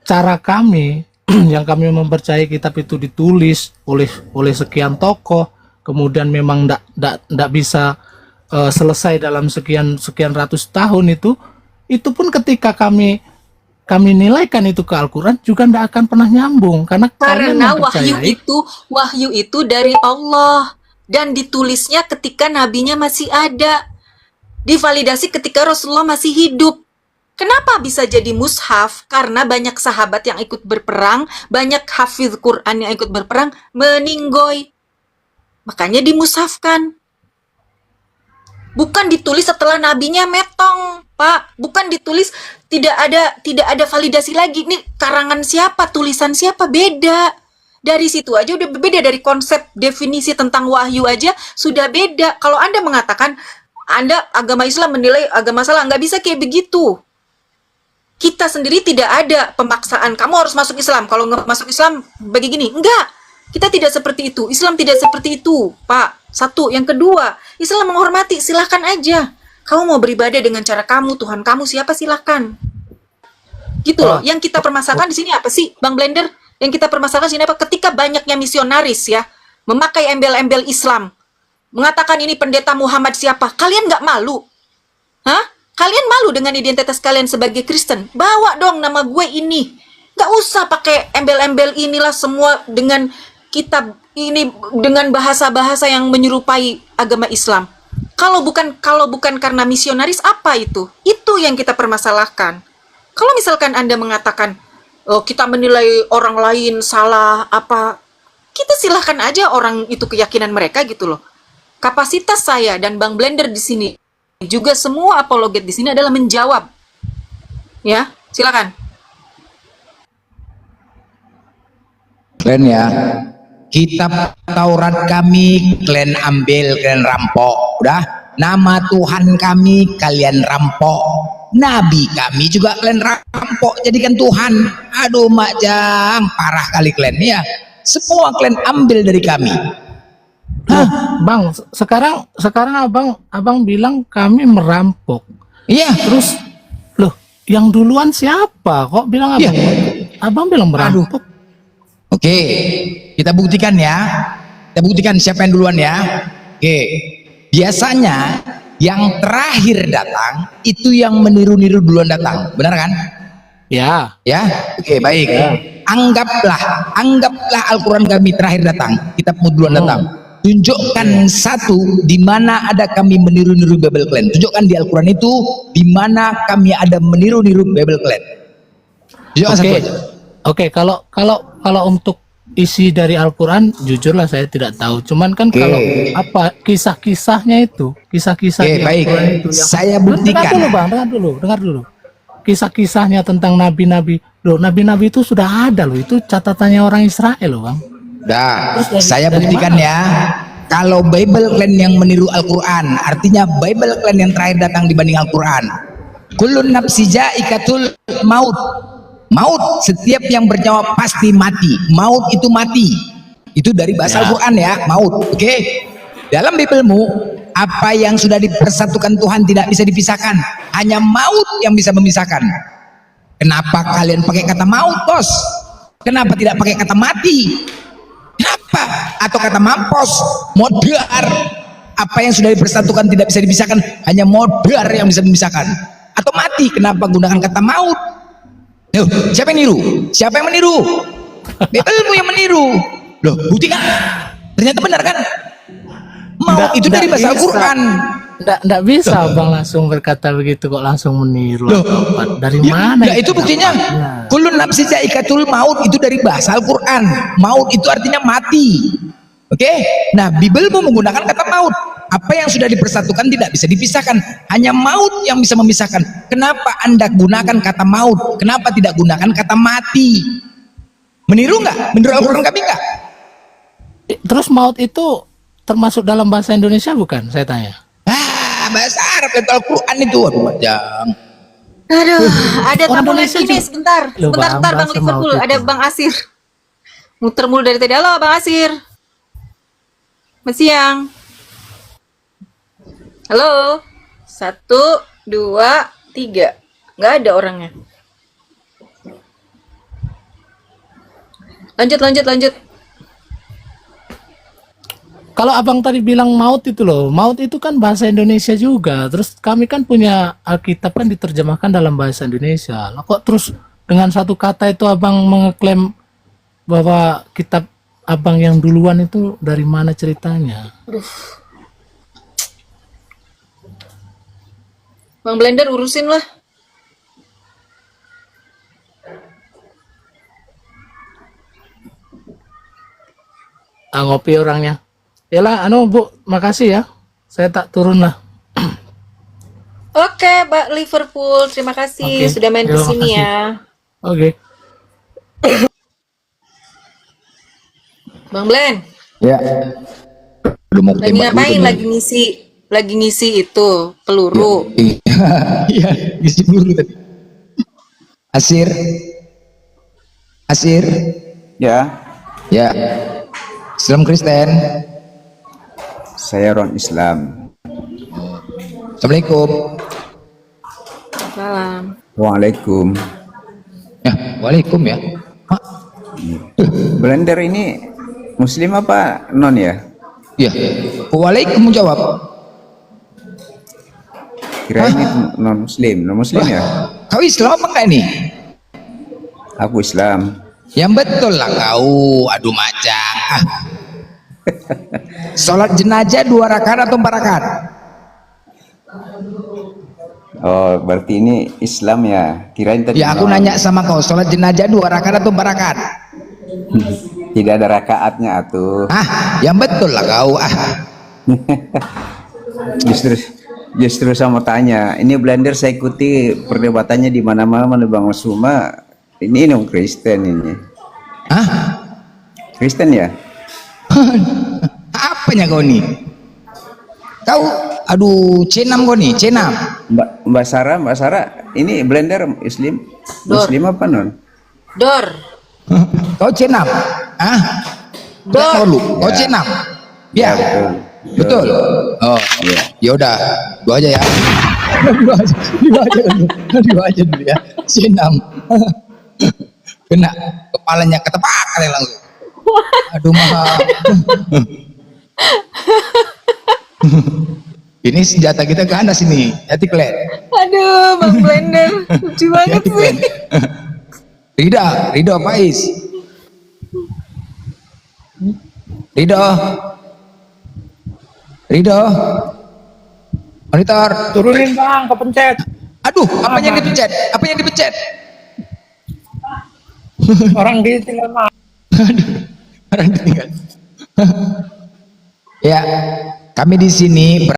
cara kami yang kami mempercayai kitab itu ditulis oleh sekian tokoh, kemudian memang tidak bisa selesai dalam sekian ratus tahun itu pun ketika kami nilaikan itu ke Al-Quran juga tidak akan pernah nyambung karena wahyu itu dari Allah dan ditulisnya ketika nabinya masih ada, divalidasi ketika Rasulullah masih hidup. Kenapa bisa jadi mushaf? Karena banyak sahabat yang ikut berperang, banyak hafiz Quran yang ikut berperang meninggoy. Makanya dimushafkan. Bukan ditulis setelah nabinya metong, Pak. Bukan ditulis tidak ada validasi lagi. Nih karangan siapa, tulisan siapa, beda. Dari situ aja udah beda, dari konsep definisi tentang wahyu aja sudah beda. Kalau Anda mengatakan Anda agama Islam menilai agama salah, nggak bisa kayak begitu. Kita sendiri tidak ada pemaksaan kamu harus masuk Islam. Kalau nggak masuk Islam begini, enggak. Kita tidak seperti itu. Islam tidak seperti itu, Pak. Satu. Yang kedua, Islam menghormati. Silahkan aja. Kamu mau beribadah dengan cara kamu, Tuhan kamu siapa, silahkan. Gitu loh. Yang kita permasalahkan di sini apa sih, Bang Blender? Yang kita permasalahkan di sini apa? Ketika banyaknya misionaris ya, memakai embel-embel Islam, mengatakan ini pendeta Muhammad siapa. Kalian nggak malu? Hah? Kalian malu dengan identitas kalian sebagai Kristen? Bawa dong nama gue ini. Nggak usah pakai embel-embel inilah semua dengan kitab ini dengan bahasa-bahasa yang menyerupai agama Islam. Kalau bukan karena misionaris, apa itu? Itu yang kita permasalahkan. Kalau misalkan Anda mengatakan kita menilai orang lain salah apa, kita silahkan aja orang itu keyakinan mereka gitu loh. Kapasitas saya dan Bang Blender di sini juga semua apologet di sini adalah menjawab. Ya, silakan. Kalian ya, kitab Taurat kami kalian ambil, kalian rampok. Udah, nama Tuhan kami kalian rampok. Nabi kami juga kalian rampok, jadikan Tuhan. Aduh Mak Jang, parah kali kalian ya. Semua kalian ambil dari kami. Bang, sekarang abang bilang kami merampok. Iya. Terus loh, yang duluan siapa? Kok bilang abang? Abang bilang merampok. Oke, kita buktikan ya. Kita buktikan siapa yang duluan ya. Oke. Biasanya yang terakhir datang itu yang meniru-niru duluan datang. Benar kan? Ya. Ya. Oke, baik. Ya. Anggaplah Al-Quran kami terakhir datang. Kitabmu duluan datang. Tunjukkan satu di mana ada kami meniru-niru Bible Clan. Tunjukkan di Al-Quran itu di mana kami ada meniru-niru Bible Clan. Tunjukkan satu aja. Oke, kalau untuk isi dari Al-Quran, jujurlah saya tidak tahu. Cuman kan kalau apa kisah-kisahnya itu, kisah-kisah di Al-Quran itu yang saya buktikan. Dengar dulu Bang, dengar dulu. Kisah-kisahnya tentang nabi-nabi. Loh, nabi-nabi itu sudah ada loh. Itu catatannya orang Israel loh, Bang. Dah, saya buktikan ya. Kalau Bible klan yang meniru Al-Quran, artinya Bible klan yang terakhir datang dibanding Al-Quran. Kullun nafsi ja'ikatul maut. Maut, setiap yang bernyawa pasti mati. Maut itu mati. Itu dari bahasa Al-Quran ya, maut. Oke. Dalam Biblemu, apa yang sudah dipersatukan Tuhan tidak bisa dipisahkan. Hanya maut yang bisa memisahkan. Kenapa kalian pakai kata maut, bos? Kenapa tidak pakai kata mati? Kenapa? Atau kata mampus, modar. Apa yang sudah dipersatukan tidak bisa dipisahkan, hanya modar yang bisa memisahkan. Atau mati, kenapa gunakan kata maut? Loh, siapa yang niru? Siapa yang meniru? Biblemu yang meniru. Loh, bukti kan? Ternyata benar kan? Maut itu dari bahasa Al-Quran. Nggak bisa Bang langsung berkata begitu kok, langsung meniru. Loh, dari mana? Ya, itu buktinya. Kulun nafsi ja'ikatul maut itu dari bahasa Al-Quran. Maut itu artinya mati. Oke? Nah, Biblemu menggunakan kata maut. Apa yang sudah dipersatukan tidak bisa dipisahkan. Hanya maut yang bisa memisahkan. Kenapa Anda gunakan kata maut? Kenapa tidak gunakan kata mati? Meniru nggak? Meniru Al-Quran kami nggak? Terus maut itu termasuk dalam bahasa Indonesia bukan? Saya tanya. Bahasa Arab itu Al-Quran itu. Aduh, Majang. Aduh, ada Orang tamu lagi Indonesia nih juga. sebentar. Loh, Sebentar, Bang, Bang bahasa Liverpool. maut Ada itu. Bang Asir. Muter mulu dari tadi. Halo, Bang Asir. Selamat siang. Halo. 1, 2, 3. Nggak ada orangnya. Lanjut. Kalau abang tadi bilang maut itu loh, maut itu kan bahasa Indonesia juga. Terus kami kan punya Alkitab kan diterjemahkan dalam bahasa Indonesia. Lah kok terus dengan satu kata itu abang mengeklaim bahwa kitab abang yang duluan itu dari mana ceritanya? Aduh. Bang Blender urusin lah. Ngopi orangnya. Yalah, Bu, makasih ya. Saya tak turun lah. Oke, Mbak Liverpool, terima kasih Oke, sudah main terima di sini kasih. ya. Oke. Bang Blen, Ya. Belum mau lagi tembak ngapain? dulu nih. Lagi ngisi itu peluru. Iya, isi dulu tadi. Asir. Ya, Ya. Islam Kristen. saya orang Islam. Assalamualaikum. Salam. Waalaikum. Ya, waalaikum ya. Blender ini Muslim apa non ya? Ya. Waalaikum jawab. Kirain itu non Muslim ya? Kau Islam apa enggak ini? Aku Islam. Yang betul lah kau. Aduh Majang. Sholat jenazah 2 rakaat atau 4 rakaat? Oh, berarti ini Islam ya? Kirain tadi. Ya aku non. nanya sama kau, sholat jenazah 2 rakaat atau 4 rakaat? Tidak ada rakaatnya tuh. Yang betul lah kau. Justru saya mau tanya, ini Blender saya ikuti perdebatannya di mana-mana Bang Suma. Ini non Kristen ini. Kristen ya? Apanya kau nih? Kau, aduh, C6 kau nih, C6. Mbak Sarah, ini Blender Muslim apa non? Dor. Kau C6? Dor. Kau Ya. C6? Ya, betul. Oh, ya udah, 2 aja ya. 2 aja dulu ya. C6. Kena kepalanya ketepak kali langsung. Aduh mahal. Ini senjata kita ganas ini. Hati kalian. Aduh, Bang Blender. Lucu banget sih. Ridho Faiz. Ridho. Monitor. Turunin Bang, kepencet. Aduh, apa yang dipencet? Orang ditinggal mah. Ya, kami di sini